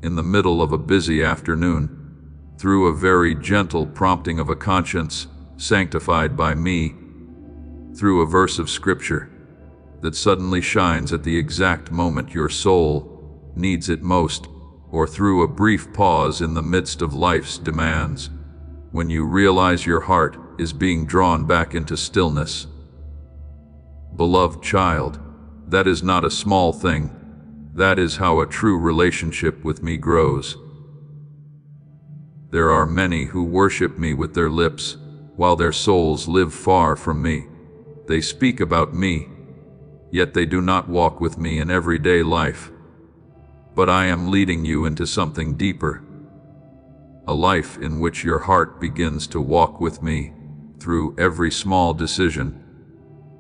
A: in the middle of a busy afternoon, through a very gentle prompting of a conscience sanctified by me, through a verse of scripture that suddenly shines at the exact moment your soul needs it most, or through a brief pause in the midst of life's demands, when you realize your heart is being drawn back into stillness. Beloved child, that is not a small thing. That is how a true relationship with me grows. There are many who worship me with their lips, while their souls live far from me. They speak about me, yet they do not walk with me in everyday life. But I am leading you into something deeper, a life in which your heart begins to walk with me through every small decision,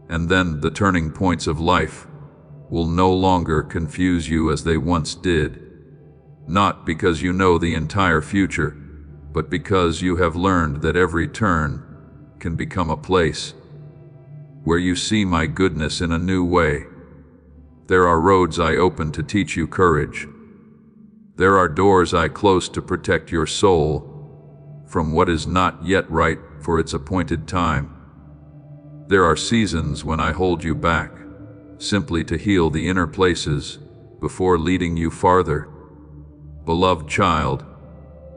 A: and then the turning points of life will no longer confuse you as they once did, not because you know the entire future, but because you have learned that every turn can become a place where you see my goodness in a new way. There are roads I open to teach you courage. There are doors I close to protect your soul from what is not yet right for its appointed time. There are seasons when I hold you back, simply to heal the inner places before leading you farther. Beloved child,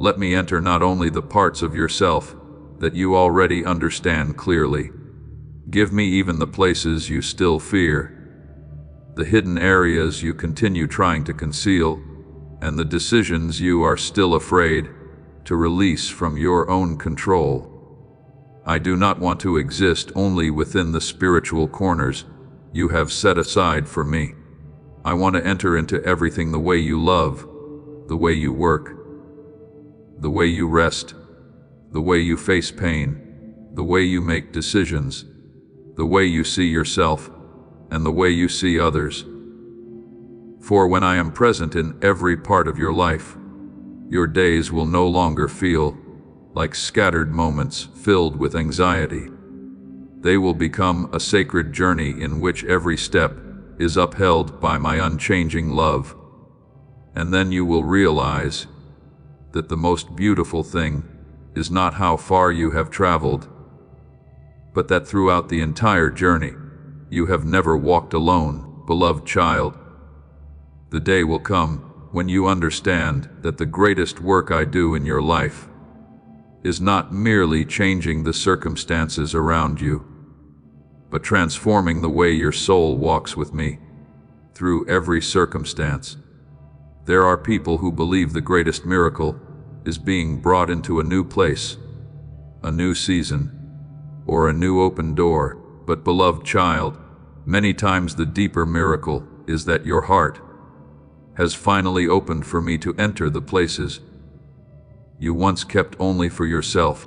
A: let me enter not only the parts of yourself that you already understand clearly. Give me even the places you still fear, the hidden areas you continue trying to conceal, and the decisions you are still afraid to release from your own control. I do not want to exist only within the spiritual corners you have set aside for me. I want to enter into everything: the way you love, the way you work, the way you rest, the way you face pain, the way you make decisions, the way you see yourself, and the way you see others. For when I am present in every part of your life, your days will no longer feel like scattered moments filled with anxiety. They will become a sacred journey in which every step is upheld by my unchanging love. And then you will realize that the most beautiful thing is not how far you have traveled, but that throughout the entire journey, you have never walked alone, beloved child. The day will come when you understand that the greatest work I do in your life is not merely changing the circumstances around you, but transforming the way your soul walks with me through every circumstance. There are people who believe the greatest miracle is being brought into a new place, a new season, or a new open door. But beloved child, many times the deeper miracle is that your heart has finally opened for me to enter the places you once kept only for yourself.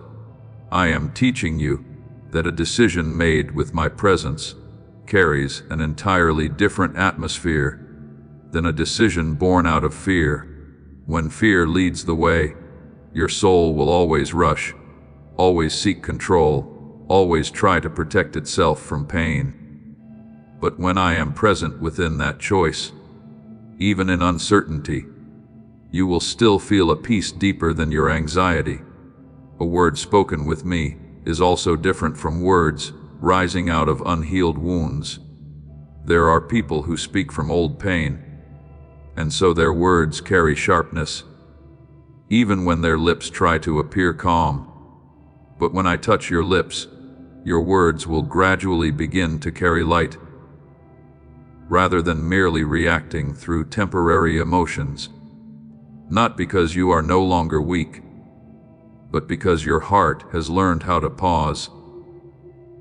A: I am teaching you that a decision made with my presence carries an entirely different atmosphere than a decision born out of fear. When fear leads the way, your soul will always rush, always seek control, always try to protect itself from pain. But when I am present within that choice, even in uncertainty, you will still feel a peace deeper than your anxiety. A word spoken with me is also different from words rising out of unhealed wounds. There are people who speak from old pain, and so their words carry sharpness, even when their lips try to appear calm. But when I touch your lips, your words will gradually begin to carry light, rather than merely reacting through temporary emotions. Not because you are no longer weak, but because your heart has learned how to pause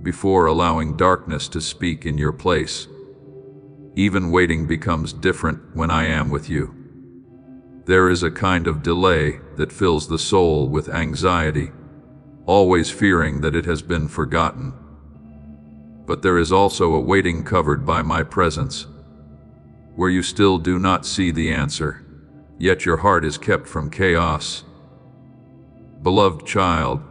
A: before allowing darkness to speak in your place. Even waiting becomes different when I am with you. There is a kind of delay that fills the soul with anxiety, always fearing that it has been forgotten. But there is also a waiting covered by my presence, where you still do not see the answer, yet your heart is kept from chaos. Beloved child,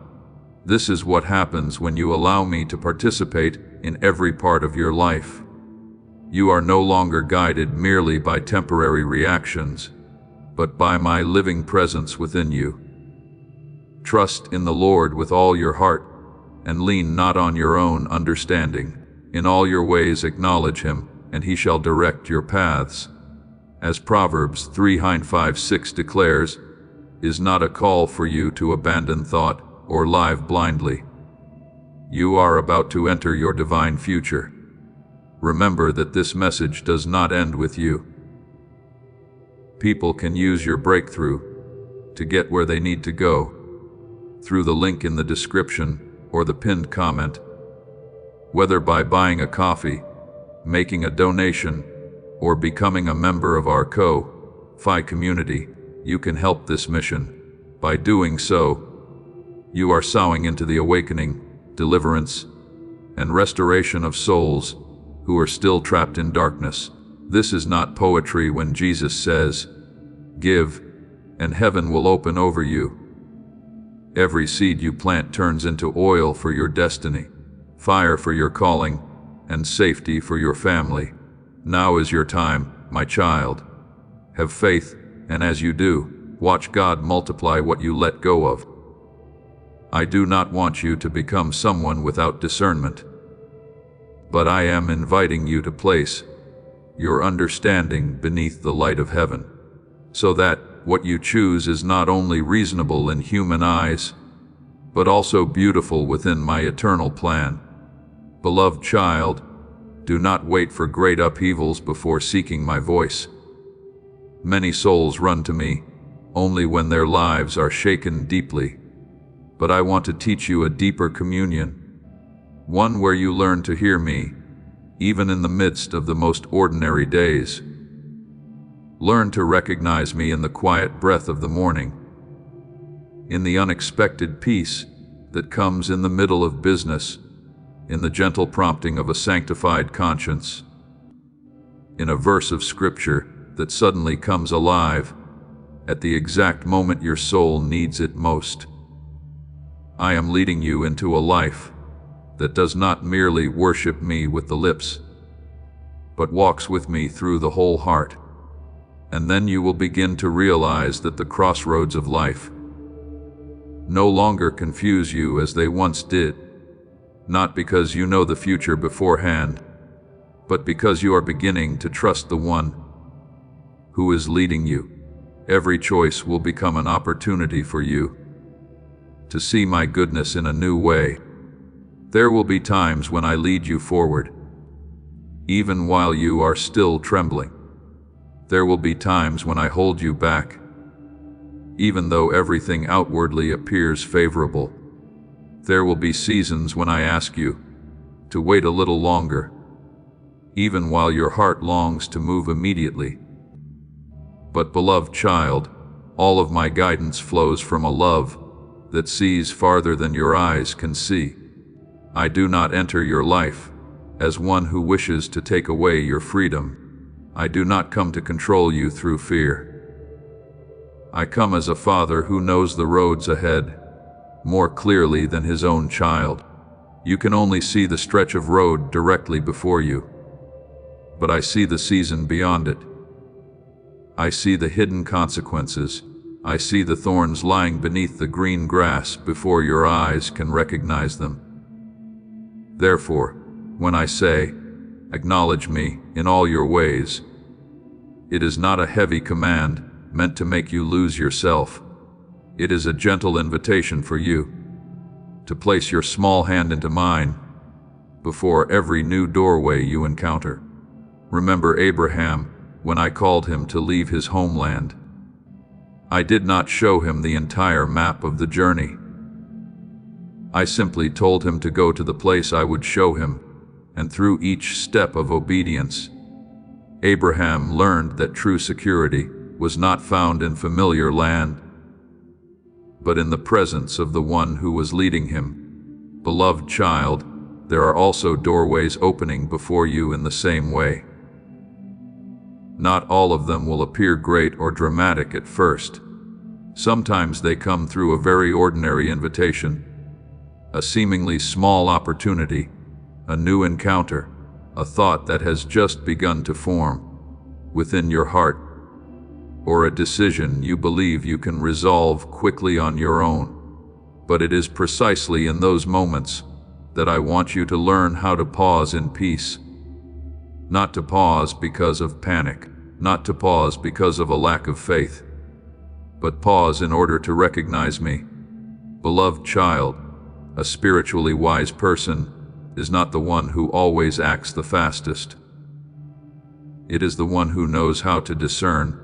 A: this is what happens when you allow me to participate in every part of your life. You are no longer guided merely by temporary reactions, but by my living presence within you. Trust in the Lord with all your heart, and lean not on your own understanding. In all your ways acknowledge him, and he shall direct your paths. As Proverbs 3:5-6 declares, is not a call for you to abandon thought or live blindly. You are about to enter your divine future. Remember that this message does not end with you. People can use your breakthrough to get where they need to go through the link in the description or the pinned comment. Whether by buying a coffee, making a donation, or becoming a member of our Ko-Fi community, you can help this mission. By doing so, you are sowing into the awakening, deliverance, and restoration of souls who are still trapped in darkness. This is not poetry when Jesus says, "Give, and heaven will open over you." Every seed you plant turns into oil for your destiny, fire for your calling, and safety for your family. Now is your time, my child. Have faith, and as you do, watch God multiply what you let go of. I do not want you to become someone without discernment, but I am inviting you to place your understanding beneath the light of heaven, so that what you choose is not only reasonable in human eyes, but also beautiful within my eternal plan. Beloved child, do not wait for great upheavals before seeking my voice. Many souls run to me only when their lives are shaken deeply, but I want to teach you a deeper communion, one where you learn to hear me, even in the midst of the most ordinary days. Learn to recognize me in the quiet breath of the morning, in the unexpected peace that comes in the middle of business, in the gentle prompting of a sanctified conscience, in a verse of scripture that suddenly comes alive at the exact moment your soul needs it most. I am leading you into a life that does not merely worship me with the lips, but walks with me through the whole heart. And then you will begin to realize that the crossroads of life no longer confuse you as they once did, not because you know the future beforehand, but because you are beginning to trust the one who is leading you. Every choice will become an opportunity for you to see my goodness in a new way. There will be times when I lead you forward, even while you are still trembling. There will be times when I hold you back, even though everything outwardly appears favorable. There will be seasons when I ask you to wait a little longer, even while your heart longs to move immediately. But beloved child, all of my guidance flows from a love that sees farther than your eyes can see. I do not enter your life as one who wishes to take away your freedom. I do not come to control you through fear. I come as a father who knows the roads ahead more clearly than his own child. You can only see the stretch of road directly before you, but I see the season beyond it. I see the hidden consequences. I see the thorns lying beneath the green grass before your eyes can recognize them. Therefore, when I say, "Acknowledge me in all your ways," it is not a heavy command meant to make you lose yourself. It is a gentle invitation for you to place your small hand into mine before every new doorway you encounter. Remember Abraham when I called him to leave his homeland. I did not show him the entire map of the journey. I simply told him to go to the place I would show him, and through each step of obedience, Abraham learned that true security was not found in familiar land, but in the presence of the one who was leading him. Beloved child, there are also doorways opening before you in the same way. Not all of them will appear great or dramatic at first. Sometimes they come through a very ordinary invitation, a seemingly small opportunity, a new encounter, a thought that has just begun to form within your heart, or a decision you believe you can resolve quickly on your own. But it is precisely in those moments that I want you to learn how to pause in peace. Not to pause because of panic, not to pause because of a lack of faith, but pause in order to recognize me. Beloved child, a spiritually wise person is not the one who always acts the fastest. It is the one who knows how to discern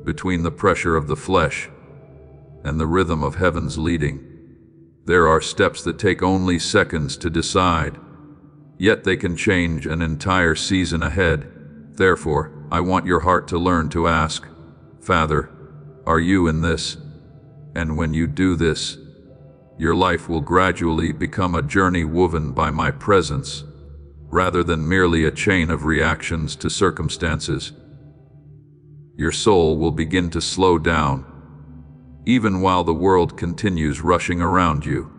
A: between the pressure of the flesh and the rhythm of heaven's leading. There are steps that take only seconds to decide, yet they can change an entire season ahead. Therefore, I want your heart to learn to ask, "Father, are you in this?" And when you do this, your life will gradually become a journey woven by my presence, rather than merely a chain of reactions to circumstances. Your soul will begin to slow down, even while the world continues rushing around you.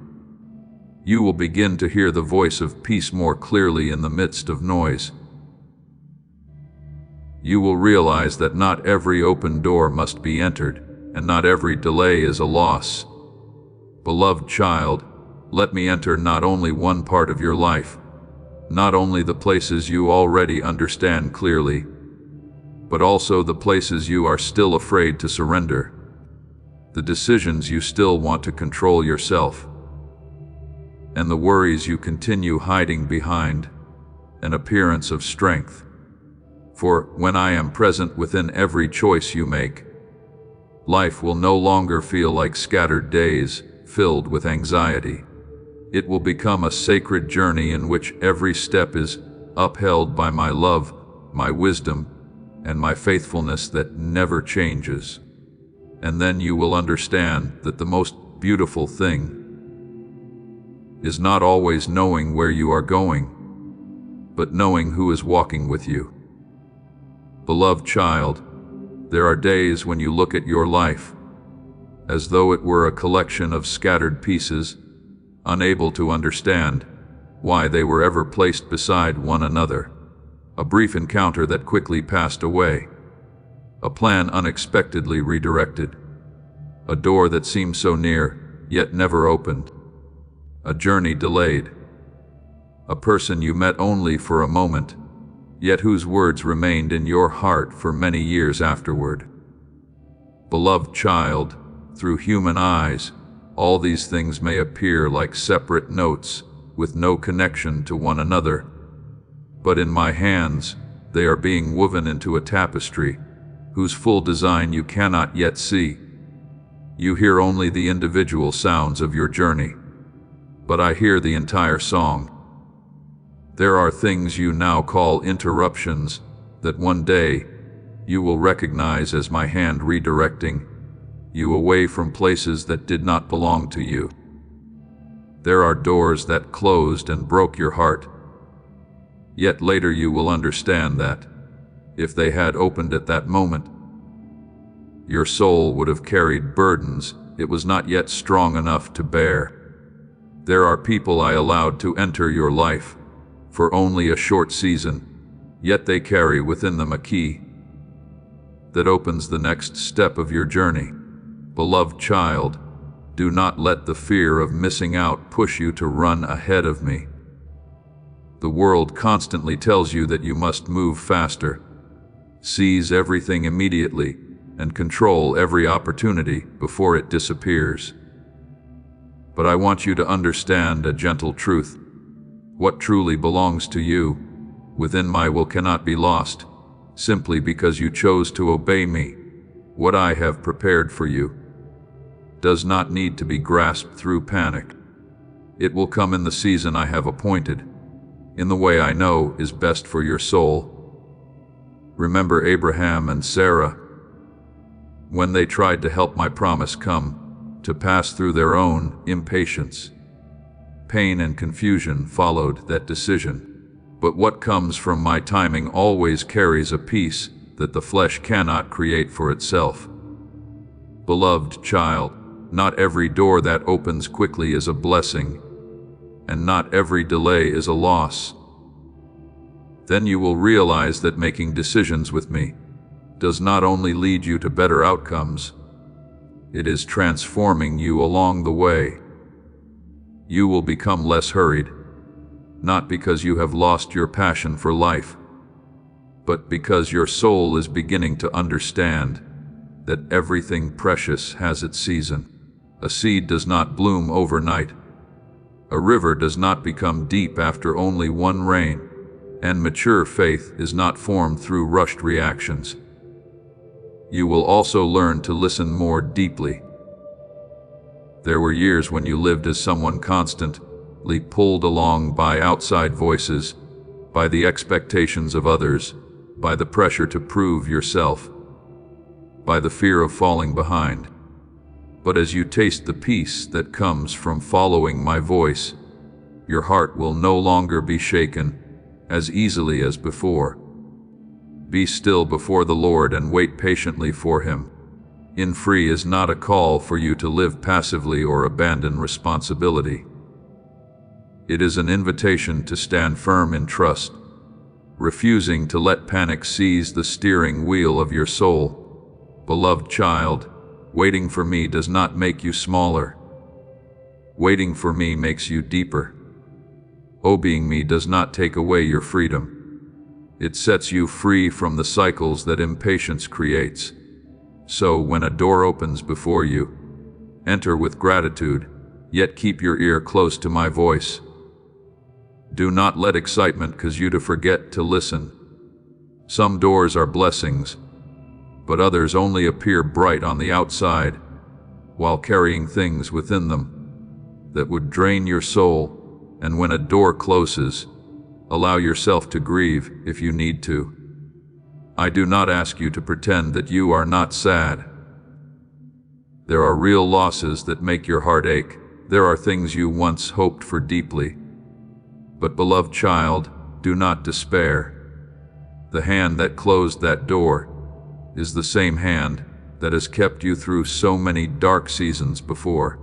A: You will begin to hear the voice of peace more clearly in the midst of noise. You will realize that not every open door must be entered, and not every delay is a loss. Beloved child, let me enter not only one part of your life, not only the places you already understand clearly, but also the places you are still afraid to surrender, the decisions you still want to control yourself, and the worries you continue hiding behind an appearance of strength. For when I am present within every choice you make, life will no longer feel like scattered days filled with anxiety. It will become a sacred journey in which every step is upheld by my love, my wisdom, and my faithfulness that never changes. And then you will understand that the most beautiful thing is not always knowing where you are going, but knowing who is walking with you. Beloved child, there are days when you look at your life as though it were a collection of scattered pieces, unable to understand why they were ever placed beside one another. A brief encounter that quickly passed away. a plan unexpectedly redirected, a door that seemed so near, yet never opened, a journey delayed, a person you met only for a moment, yet whose words remained in your heart for many years afterward. Beloved child, through human eyes, all these things may appear like separate notes with no connection to one another, but in my hands they are being woven into a tapestry whose full design you cannot yet see. You hear only the individual sounds of your journey, but I hear the entire song. There are things you now call interruptions that one day you will recognize as my hand redirecting you away from places that did not belong to you. There are doors that closed and broke your heart, yet later you will understand that, if they had opened at that moment, your soul would have carried burdens it was not yet strong enough to bear. There are people I allowed to enter your life for only a short season, yet they carry within them a key that opens the next step of your journey. Beloved child, do not let the fear of missing out push you to run ahead of me. The world constantly tells you that you must move faster, seize everything immediately, and control every opportunity before it disappears. But I want you to understand a gentle truth. What truly belongs to you, within my will, cannot be lost, simply because you chose to obey me. What I have prepared for you does not need to be grasped through panic. It will come in the season I have appointed, in the way I know is best for your soul. Remember Abraham and Sarah, when they tried to help my promise come to pass through their own impatience. Pain and confusion followed that decision, but what comes from my timing always carries a peace that the flesh cannot create for itself. Beloved child, not every door that opens quickly is a blessing, and not every delay is a loss. Then you will realize that making decisions with me does not only lead you to better outcomes, it is transforming you along the way. You will become less hurried, not because you have lost your passion for life, but because your soul is beginning to understand that everything precious has its season. A seed does not bloom overnight. A river does not become deep after only one rain, and mature faith is not formed through rushed reactions. You will also learn to listen more deeply. There were years when you lived as someone constantly pulled along by outside voices, by the expectations of others, by the pressure to prove yourself, by the fear of falling behind. But as you taste the peace that comes from following my voice, your heart will no longer be shaken as easily as before. Be still before the Lord and wait patiently for Him. In free is not a call for you to live passively or abandon responsibility. It is an invitation to stand firm in trust, refusing to let panic seize the steering wheel of your soul. Beloved child, waiting for me does not make you smaller. Waiting for me makes you deeper. Obeying me does not take away your freedom. It sets you free from the cycles that impatience creates. So when a door opens before you, enter with gratitude, yet keep your ear close to my voice. Do not let excitement cause you to forget to listen. Some doors are blessings, but others only appear bright on the outside, while carrying things within them that would drain your soul. And when a door closes, allow yourself to grieve if you need to. I do not ask you to pretend that you are not sad. There are real losses that make your heart ache. There are things you once hoped for deeply. But beloved child, do not despair. The hand that closed that door is the same hand that has kept you through so many dark seasons before.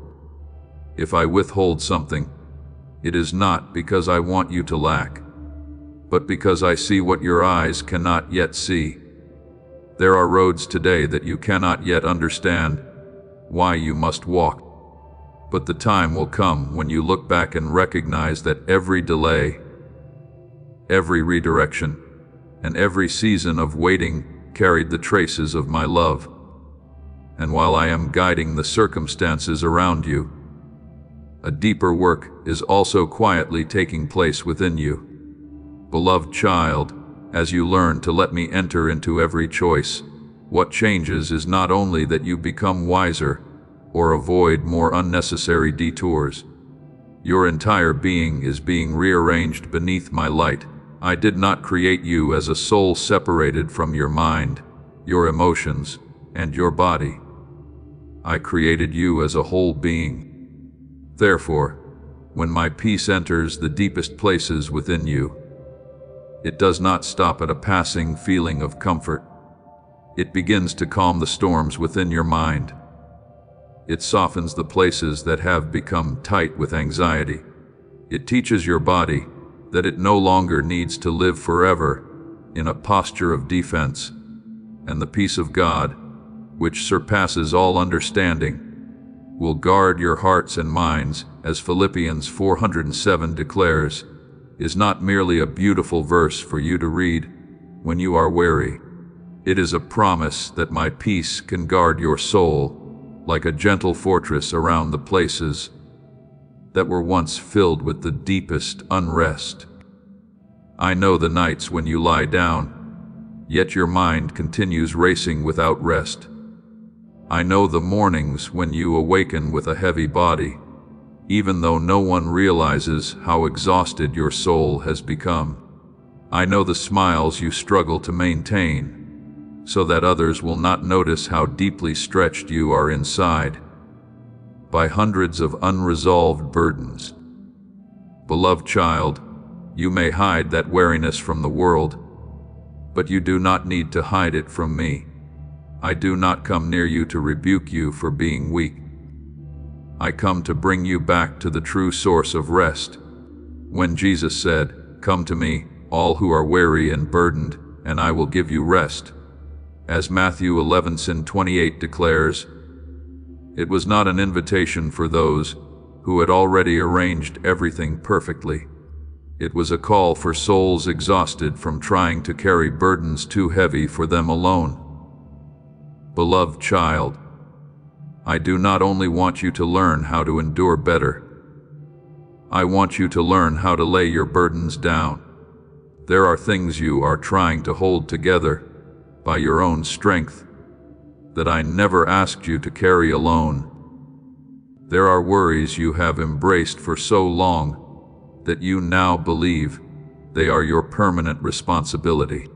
A: If I withhold something, it is not because I want you to lack, but because I see what your eyes cannot yet see. There are roads today that you cannot yet understand why you must walk. But the time will come when you look back and recognize that every delay, every redirection, and every season of waiting carried the traces of my love. And while I am guiding the circumstances around you, a deeper work is also quietly taking place within you. Beloved child, as you learn to let me enter into every choice, what changes is not only that you become wiser or avoid more unnecessary detours. Your entire being is being rearranged beneath my light. I did not create you as a soul separated from your mind, your emotions, and your body. I created you as a whole being. Therefore, when my peace enters the deepest places within you, it does not stop at a passing feeling of comfort. It begins to calm the storms within your mind. It softens the places that have become tight with anxiety. It teaches your body that it no longer needs to live forever in a posture of defense, and the peace of God, which surpasses all understanding, will guard your hearts and minds, as Philippians 4:7 declares, is not merely a beautiful verse for you to read when you are weary. It is a promise that my peace can guard your soul like a gentle fortress around the places that were once filled with the deepest unrest. I know the nights when you lie down, yet your mind continues racing without rest. I know the mornings when you awaken with a heavy body, even though no one realizes how exhausted your soul has become. I know the smiles you struggle to maintain, so that others will not notice how deeply stretched you are inside by hundreds of unresolved burdens. Beloved child, you may hide that weariness from the world, but you do not need to hide it from me. I do not come near you to rebuke you for being weak. I come to bring you back to the true source of rest. When Jesus said, "Come to me, all who are weary and burdened, and I will give you rest," as Matthew 11:28 declares, it was not an invitation for those who had already arranged everything perfectly. It was a call for souls exhausted from trying to carry burdens too heavy for them alone. Beloved child, I do not only want you to learn how to endure better. I want you to learn how to lay your burdens down. There are things you are trying to hold together by your own strength that I never asked you to carry alone. There are worries you have embraced for so long that you now believe they are your permanent responsibility.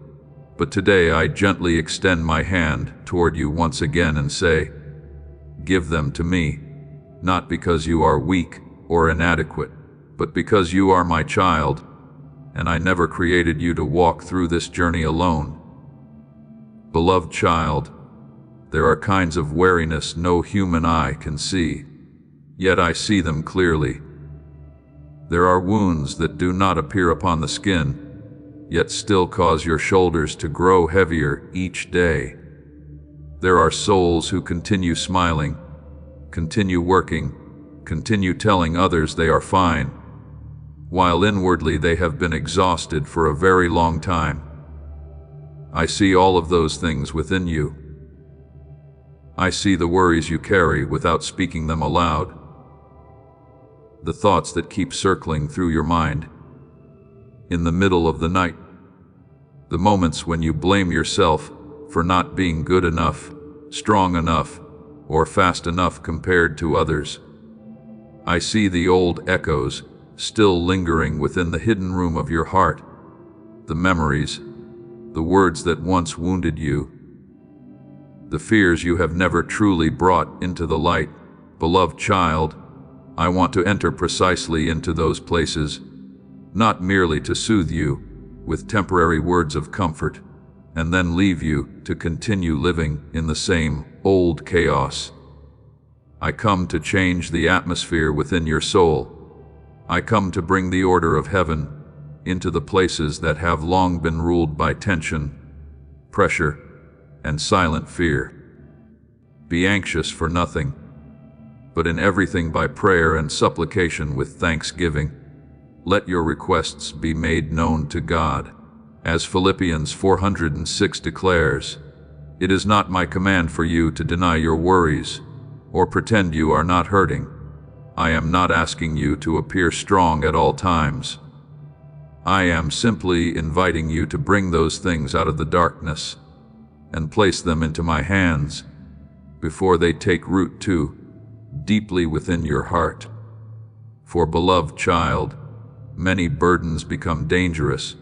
A: But today I gently extend my hand toward you once again and say, give them to me, not because you are weak or inadequate, but because you are my child, and I never created you to walk through this journey alone. Beloved child, there are kinds of weariness no human eye can see, yet I see them clearly. There are wounds that do not appear upon the skin, yet still cause your shoulders to grow heavier each day. There are souls who continue smiling, continue working, continue telling others they are fine, while inwardly they have been exhausted for a very long time. I see all of those things within you. I see the worries you carry without speaking them aloud, the thoughts that keep circling through your mind in the middle of the night, the moments when you blame yourself for not being good enough, strong enough, or fast enough compared to others. I see the old echoes still lingering within the hidden room of your heart, the memories, the words that once wounded you, the fears you have never truly brought into the light. Beloved child, I want to enter precisely into those places, not merely to soothe you with temporary words of comfort, and then leave you to continue living in the same old chaos. I come to change the atmosphere within your soul. I come to bring the order of heaven into the places that have long been ruled by tension, pressure, and silent fear. Be anxious for nothing, but in everything by prayer and supplication with thanksgiving, let your requests be made known to God. As Philippians 4:6 declares, "It is not my command for you to deny your worries or pretend you are not hurting. I am not asking you to appear strong at all times. I am simply inviting you to bring those things out of the darkness and place them into my hands before they take root too deeply within your heart. For, beloved child, many burdens become dangerous,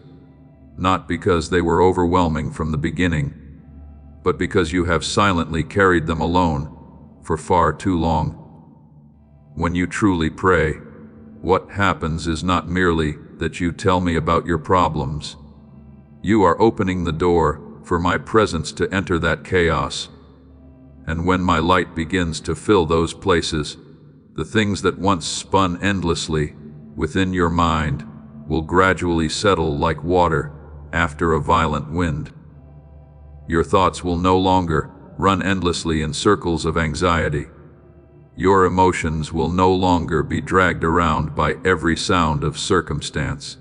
A: not because they were overwhelming from the beginning, but because you have silently carried them alone for far too long. When you truly pray, what happens is not merely that you tell me about your problems. You are opening the door for my presence to enter that chaos. And when my light begins to fill those places, the things that once spun endlessly within your mind will gradually settle like water after a violent wind. Your thoughts will no longer run endlessly in circles of anxiety. Your emotions will no longer be dragged around by every sound of circumstance.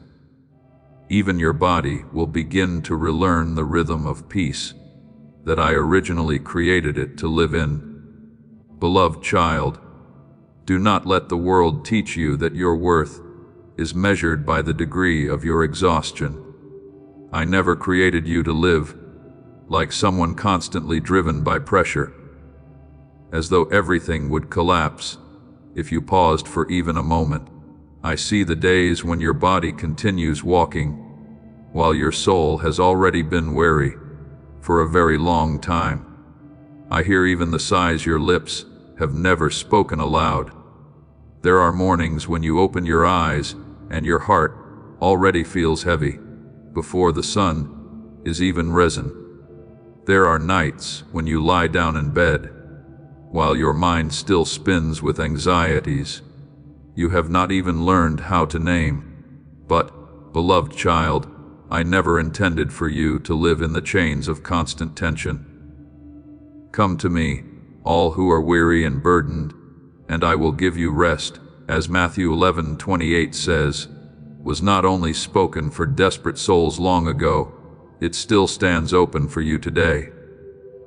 A: Even your body will begin to relearn the rhythm of peace that I originally created it to live in. Beloved child, do not let the world teach you that your worth is measured by the degree of your exhaustion. I never created you to live like someone constantly driven by pressure, as though everything would collapse if you paused for even a moment. I see the days when your body continues walking while your soul has already been weary for a very long time. I hear even the sighs your lips have never spoken aloud. There are mornings when you open your eyes and your heart already feels heavy before the sun is even risen. There are nights when you lie down in bed while your mind still spins with anxieties you have not even learned how to name. But, beloved child, I never intended for you to live in the chains of constant tension. Come to me, all who are weary and burdened, and I will give you rest, as Matthew 11:28 says, was not only spoken for desperate souls long ago, it still stands open for you today.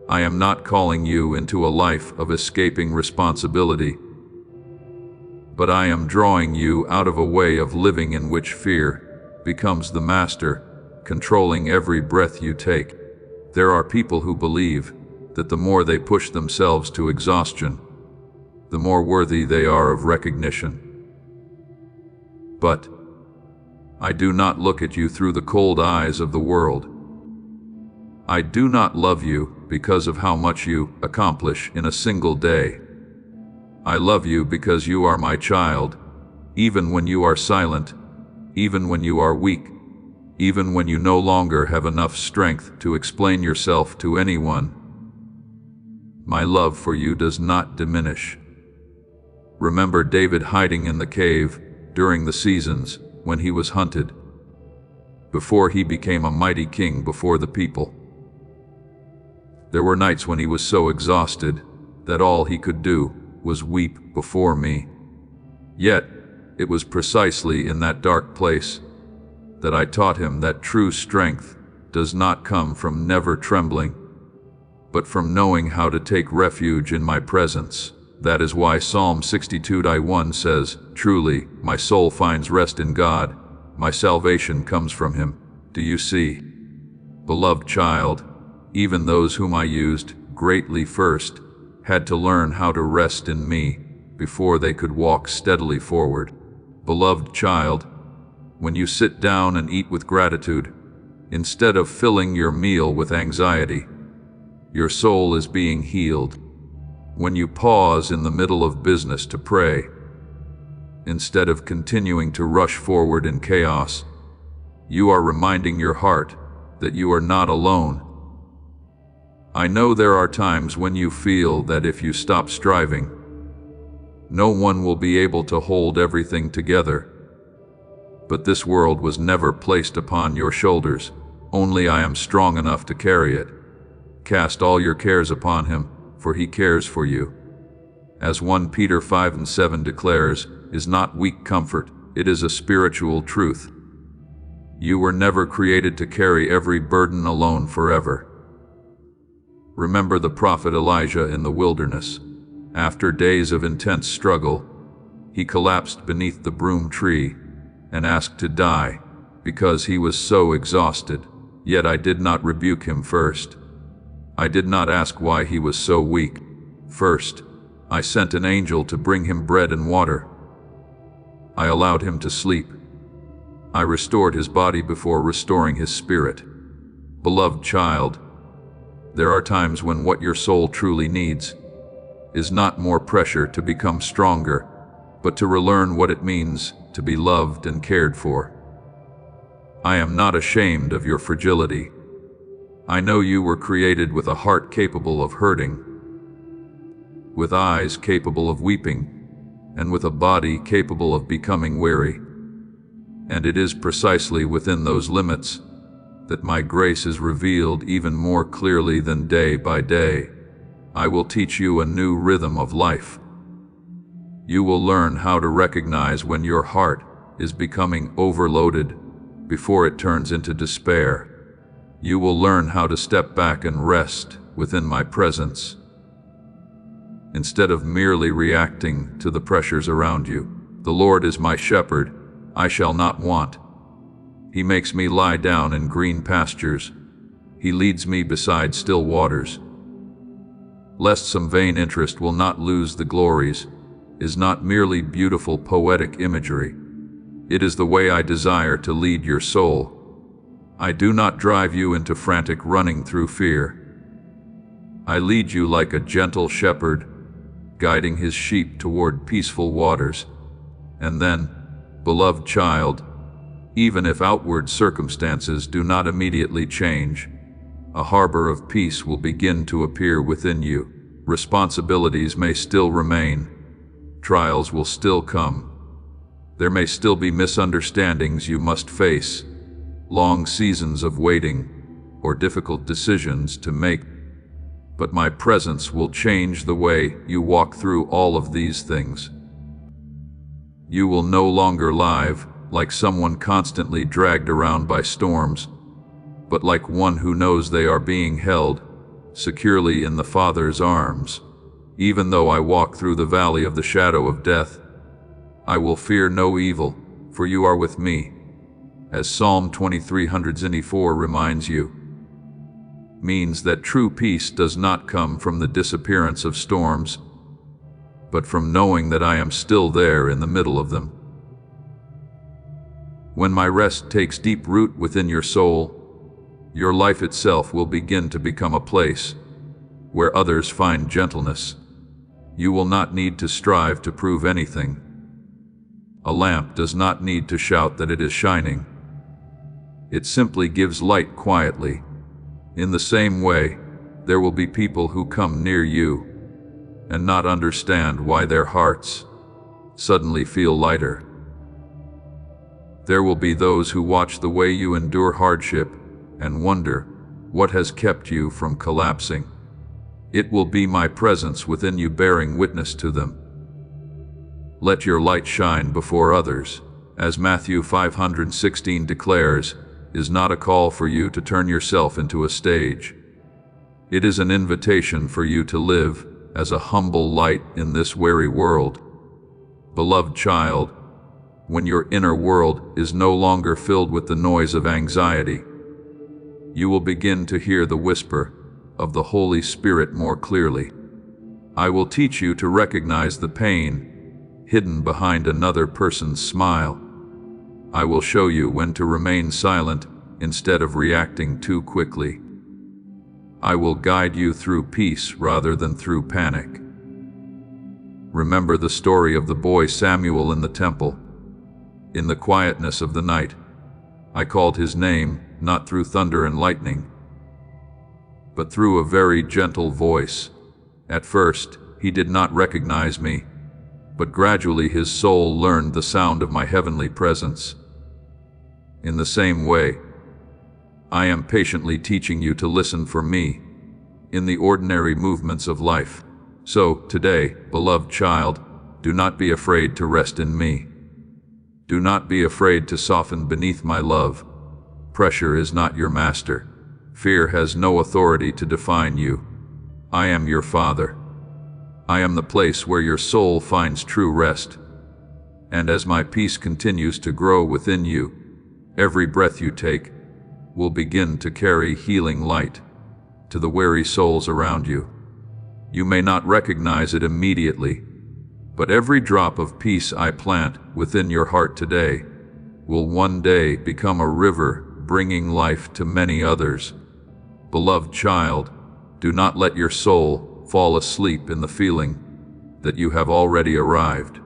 A: I am not calling you into a life of escaping responsibility, but I am drawing you out of a way of living in which fear becomes the master, controlling every breath you take. There are people who believe that the more they push themselves to exhaustion, the more worthy they are of recognition. But I do not look at you through the cold eyes of the world. I do not love you because of how much you accomplish in a single day. I love you because you are my child, even when you are silent, even when you are weak, even when you no longer have enough strength to explain yourself to anyone. My love for you does not diminish. Remember David hiding in the cave during the seasons when he was hunted, before he became a mighty king before the people. There were nights when he was so exhausted that all he could do was weep before me. Yet, it was precisely in that dark place that I taught him that true strength does not come from never trembling, but from knowing how to take refuge in my presence. That is why Psalm 62:1 says, "Truly, my soul finds rest in God. My salvation comes from Him." Do you see? Beloved child, even those whom I used greatly first had to learn how to rest in me before they could walk steadily forward. Beloved child, when you sit down and eat with gratitude, instead of filling your meal with anxiety, your soul is being healed. When you pause in the middle of business to pray, instead of continuing to rush forward in chaos, you are reminding your heart that you are not alone. I know there are times when you feel that if you stop striving, no one will be able to hold everything together. But this world was never placed upon your shoulders. Only I am strong enough to carry it. Cast all your cares upon him, for he cares for you. As 1 Peter 5:7 declares, is not weak comfort, it is a spiritual truth. You were never created to carry every burden alone forever. Remember the prophet Elijah in the wilderness. After days of intense struggle, he collapsed beneath the broom tree and asked to die because he was so exhausted. Yet I did not rebuke him first. I did not ask why he was so weak. First, I sent an angel to bring him bread and water. I allowed him to sleep. I restored his body before restoring his spirit. Beloved child, there are times when what your soul truly needs is not more pressure to become stronger, but to relearn what it means to be loved and cared for. I am not ashamed of your fragility. I know you were created with a heart capable of hurting, with eyes capable of weeping, and with a body capable of becoming weary. And it is precisely within those limits that my grace is revealed even more clearly than day by day. I will teach you a new rhythm of life. You will learn how to recognize when your heart is becoming overloaded before it turns into despair. You will learn how to step back and rest within my presence, instead of merely reacting to the pressures around you. The Lord is my shepherd, I shall not want. He makes me lie down in green pastures. He leads me beside still waters. Lest some vain interest will not lose the glories, is not merely beautiful poetic imagery. It is the way I desire to lead your soul. I do not drive you into frantic running through fear. I lead you like a gentle shepherd, guiding his sheep toward peaceful waters. And then, beloved child, even if outward circumstances do not immediately change, a harbor of peace will begin to appear within you. Responsibilities may still remain. Trials will still come. There may still be misunderstandings you must face, long seasons of waiting, or difficult decisions to make. But my presence will change the way you walk through all of these things. You will no longer live like someone constantly dragged around by storms, but like one who knows they are being held securely in the Father's arms. Even though I walk through the valley of the shadow of death, I will fear no evil, for you are with me, as Psalm 23:4 reminds you. Means that true peace does not come from the disappearance of storms, but from knowing that I am still there in the middle of them. When my rest takes deep root within your soul, your life itself will begin to become a place where others find gentleness. You will not need to strive to prove anything. A lamp does not need to shout that it is shining. It simply gives light quietly. In the same way, there will be people who come near you and not understand why their hearts suddenly feel lighter. There will be those who watch the way you endure hardship and wonder what has kept you from collapsing. It will be my presence within you bearing witness to them. Let your light shine before others, as Matthew 5:16 declares, is not a call for you to turn yourself into a stage. It is an invitation for you to live as a humble light in this weary world. Beloved child, when your inner world is no longer filled with the noise of anxiety, you will begin to hear the whisper of the Holy Spirit more clearly. I will teach you to recognize the pain hidden behind another person's smile. I will show you when to remain silent instead of reacting too quickly. I will guide you through peace rather than through panic. Remember the story of the boy Samuel in the temple. In the quietness of the night, I called his name not through thunder and lightning, but through a very gentle voice. At first, he did not recognize me, but gradually his soul learned the sound of my heavenly presence. In the same way, I am patiently teaching you to listen for me, in the ordinary movements of life. So, today, beloved child, do not be afraid to rest in me. Do not be afraid to soften beneath my love. Pressure is not your master. Fear has no authority to define you. I am your Father. I am the place where your soul finds true rest. And as my peace continues to grow within you, every breath you take will begin to carry healing light to the weary souls around you. You may not recognize it immediately, but every drop of peace I plant within your heart today will one day become a river bringing life to many others. Beloved child, do not let your soul fall asleep in the feeling that you have already arrived.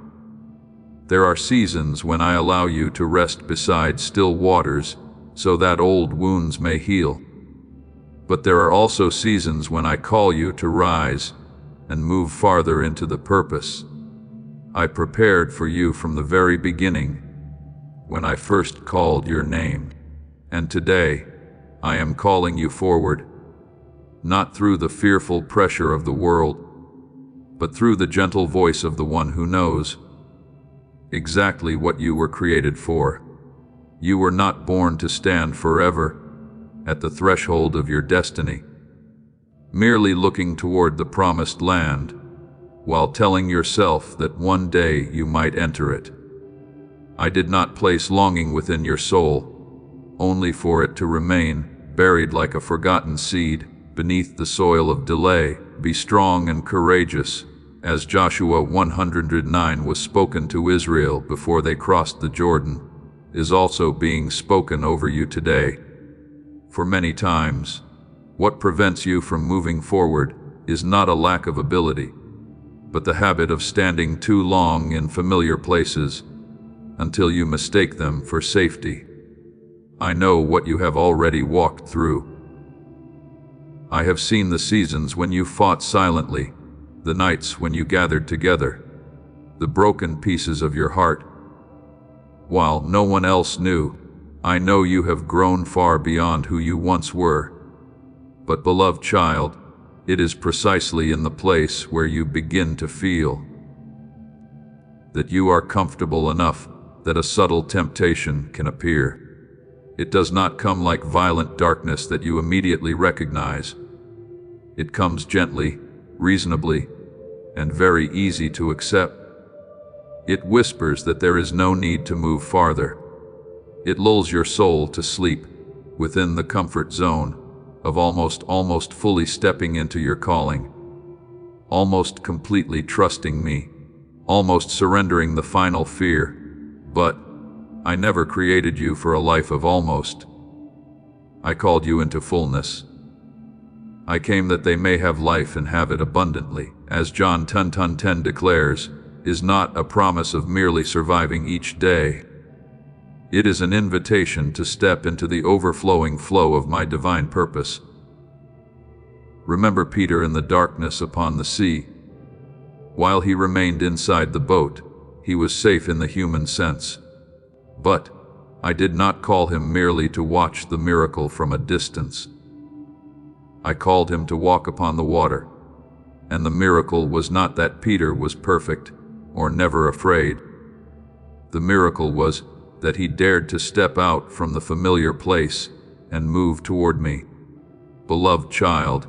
A: There are seasons when I allow you to rest beside still waters so that old wounds may heal. But there are also seasons when I call you to rise and move farther into the purpose I prepared for you from the very beginning, when I first called your name. And today, I am calling you forward, not through the fearful pressure of the world, but through the gentle voice of the one who knows exactly what you were created for. You were not born to stand forever at the threshold of your destiny, merely looking toward the promised land, while telling yourself that one day you might enter it. I did not place longing within your soul, only for it to remain buried like a forgotten seed beneath the soil of delay. Be strong and courageous, as Joshua 109 was spoken to Israel before they crossed the Jordan, is also being spoken over you today. For many times, what prevents you from moving forward is not a lack of ability, but the habit of standing too long in familiar places until you mistake them for safety. I know what you have already walked through. I have seen the seasons when you fought silently, the nights when you gathered together, the broken pieces of your heart. While no one else knew, I know you have grown far beyond who you once were. But beloved child, it is precisely in the place where you begin to feel that you are comfortable enough that a subtle temptation can appear. It does not come like violent darkness that you immediately recognize. It comes gently, reasonably, and very easy to accept. It whispers that there is no need to move farther. It lulls your soul to sleep within the comfort zone of almost fully stepping into your calling, almost completely trusting me, almost surrendering the final fear. But I never created you for a life of almost. I called you into fullness. I came that they may have life and have it abundantly, as John 10:10 declares, is not a promise of merely surviving each day. It is an invitation to step into the overflowing flow of my divine purpose. Remember Peter in the darkness upon the sea. While he remained inside the boat, he was safe in the human sense. But I did not call him merely to watch the miracle from a distance. I called him to walk upon the water, and the miracle was not that Peter was perfect or never afraid. The miracle was that he dared to step out from the familiar place and move toward me. Beloved child,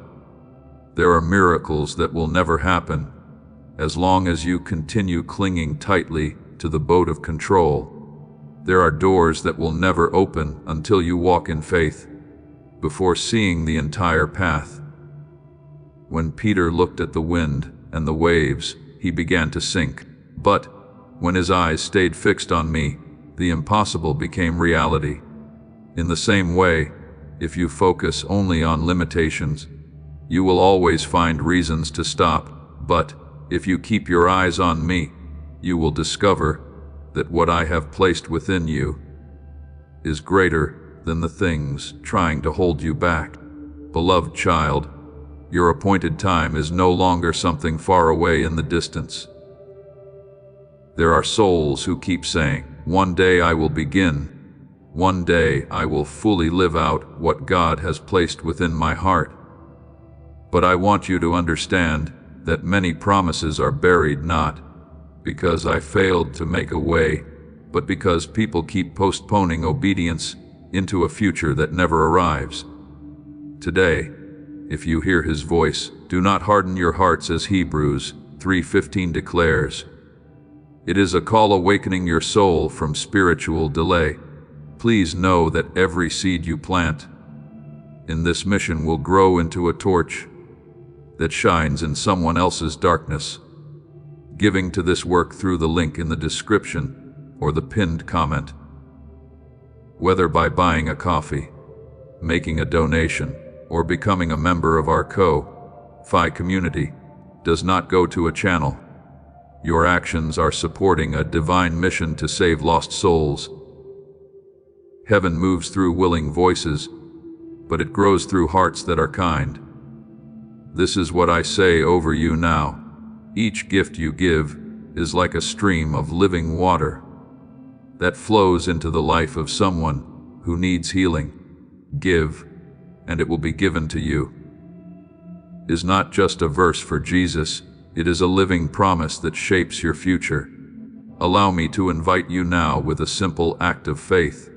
A: there are miracles that will never happen as long as you continue clinging tightly to the boat of control. There are doors that will never open until you walk in faith, before seeing the entire path. When Peter looked at the wind and the waves, he began to sink. But when his eyes stayed fixed on me, the impossible became reality. In the same way, if you focus only on limitations, you will always find reasons to stop. But if you keep your eyes on me, you will discover that what I have placed within you is greater than the things trying to hold you back. Beloved child, your appointed time is no longer something far away in the distance. There are souls who keep saying, "One day I will begin. One day I will fully live out what God has placed within my heart." But I want you to understand that many promises are buried not because I failed to make a way, but because people keep postponing obedience into a future that never arrives. Today, if you hear his voice, do not harden your hearts as Hebrews 3:15 declares. It is a call awakening your soul from spiritual delay. Please know that every seed you plant in this mission will grow into a torch that shines in someone else's darkness. Giving to this work through the link in the description or the pinned comment. Whether by buying a coffee, making a donation, or becoming a member of our Ko-Fi community, does not go to a channel. Your actions are supporting a divine mission to save lost souls. Heaven moves through willing voices, but it grows through hearts that are kind. This is what I say over you now. Each gift you give is like a stream of living water that flows into the life of someone who needs healing. Give, and it will be given to you. Is not just a verse for Jesus, it is a living promise that shapes your future. Allow me to invite you now with a simple act of faith.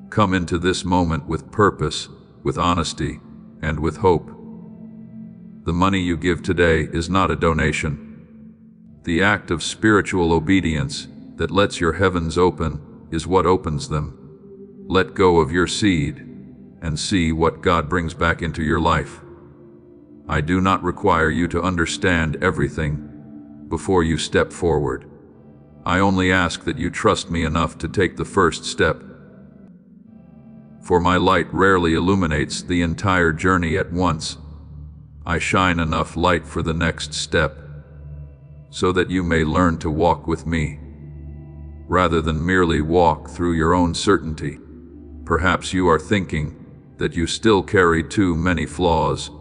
A: Come into this moment with purpose, with honesty, and with hope. The money you give today is not a donation. The act of spiritual obedience that lets your heavens open is what opens them. Let go of your seed and see what God brings back into your life. I do not require you to understand everything before you step forward. I only ask that you trust me enough to take the first step. For my light rarely illuminates the entire journey at once. I shine enough light for the next step, so that you may learn to walk with me, rather than merely walk through your own certainty. Perhaps you are thinking that you still carry too many flaws.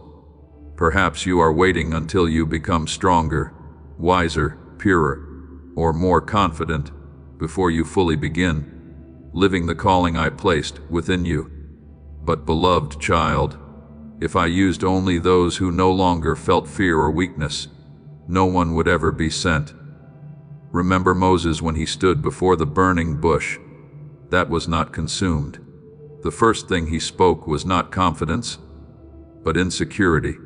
A: Perhaps you are waiting until you become stronger, wiser, purer, or more confident before you fully begin living the calling I placed within you. But beloved child, if I used only those who no longer felt fear or weakness, no one would ever be sent. Remember Moses when he stood before the burning bush that was not consumed. The first thing he spoke was not confidence, but insecurity.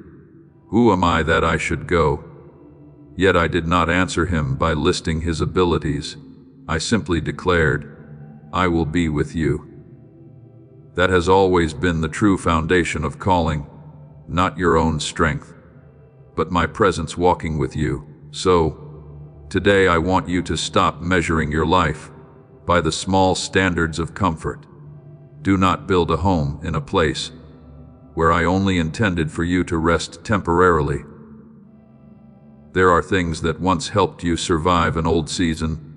A: Who am I that I should go? Yet I did not answer him by listing his abilities. I simply declared, I will be with you. That has always been the true foundation of calling, not your own strength, but my presence walking with you. So, today I want you to stop measuring your life by the small standards of comfort. Do not build a home in a place where I only intended for you to rest temporarily. There are things that once helped you survive an old season,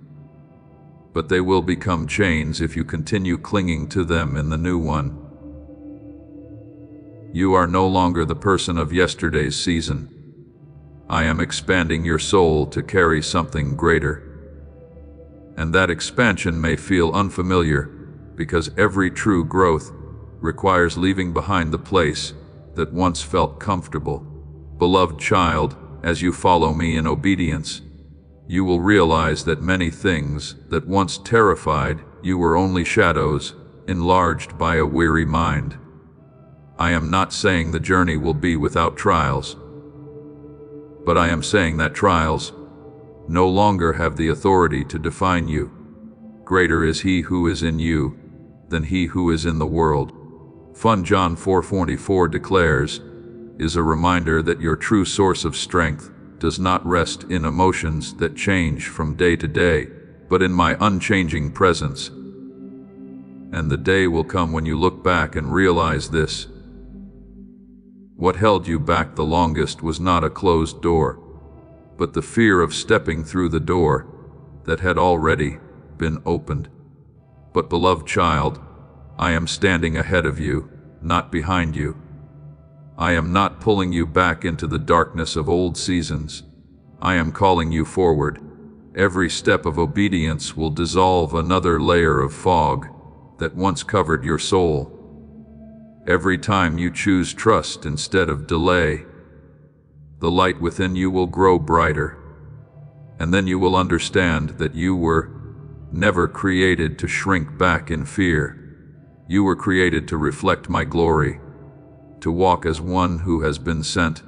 A: but they will become chains if you continue clinging to them in the new one. You are no longer the person of yesterday's season. I am expanding your soul to carry something greater. And that expansion may feel unfamiliar, because every true growth requires leaving behind the place that once felt comfortable. Beloved child, as you follow me in obedience, you will realize that many things that once terrified you were only shadows enlarged by a weary mind. I am not saying the journey will be without trials, but I am saying that trials no longer have the authority to define you. Greater is he who is in you than he who is in the world. John 4:44 declares, is a reminder that your true source of strength does not rest in emotions that change from day to day, but in my unchanging presence. And the day will come when you look back and realize this. What held you back the longest was not a closed door, but the fear of stepping through the door that had already been opened. But beloved child, I am standing ahead of you, not behind you. I am not pulling you back into the darkness of old seasons. I am calling you forward. Every step of obedience will dissolve another layer of fog that once covered your soul. Every time you choose trust instead of delay, the light within you will grow brighter. And then you will understand that you were never created to shrink back in fear. You were created to reflect my glory, to walk as one who has been sent,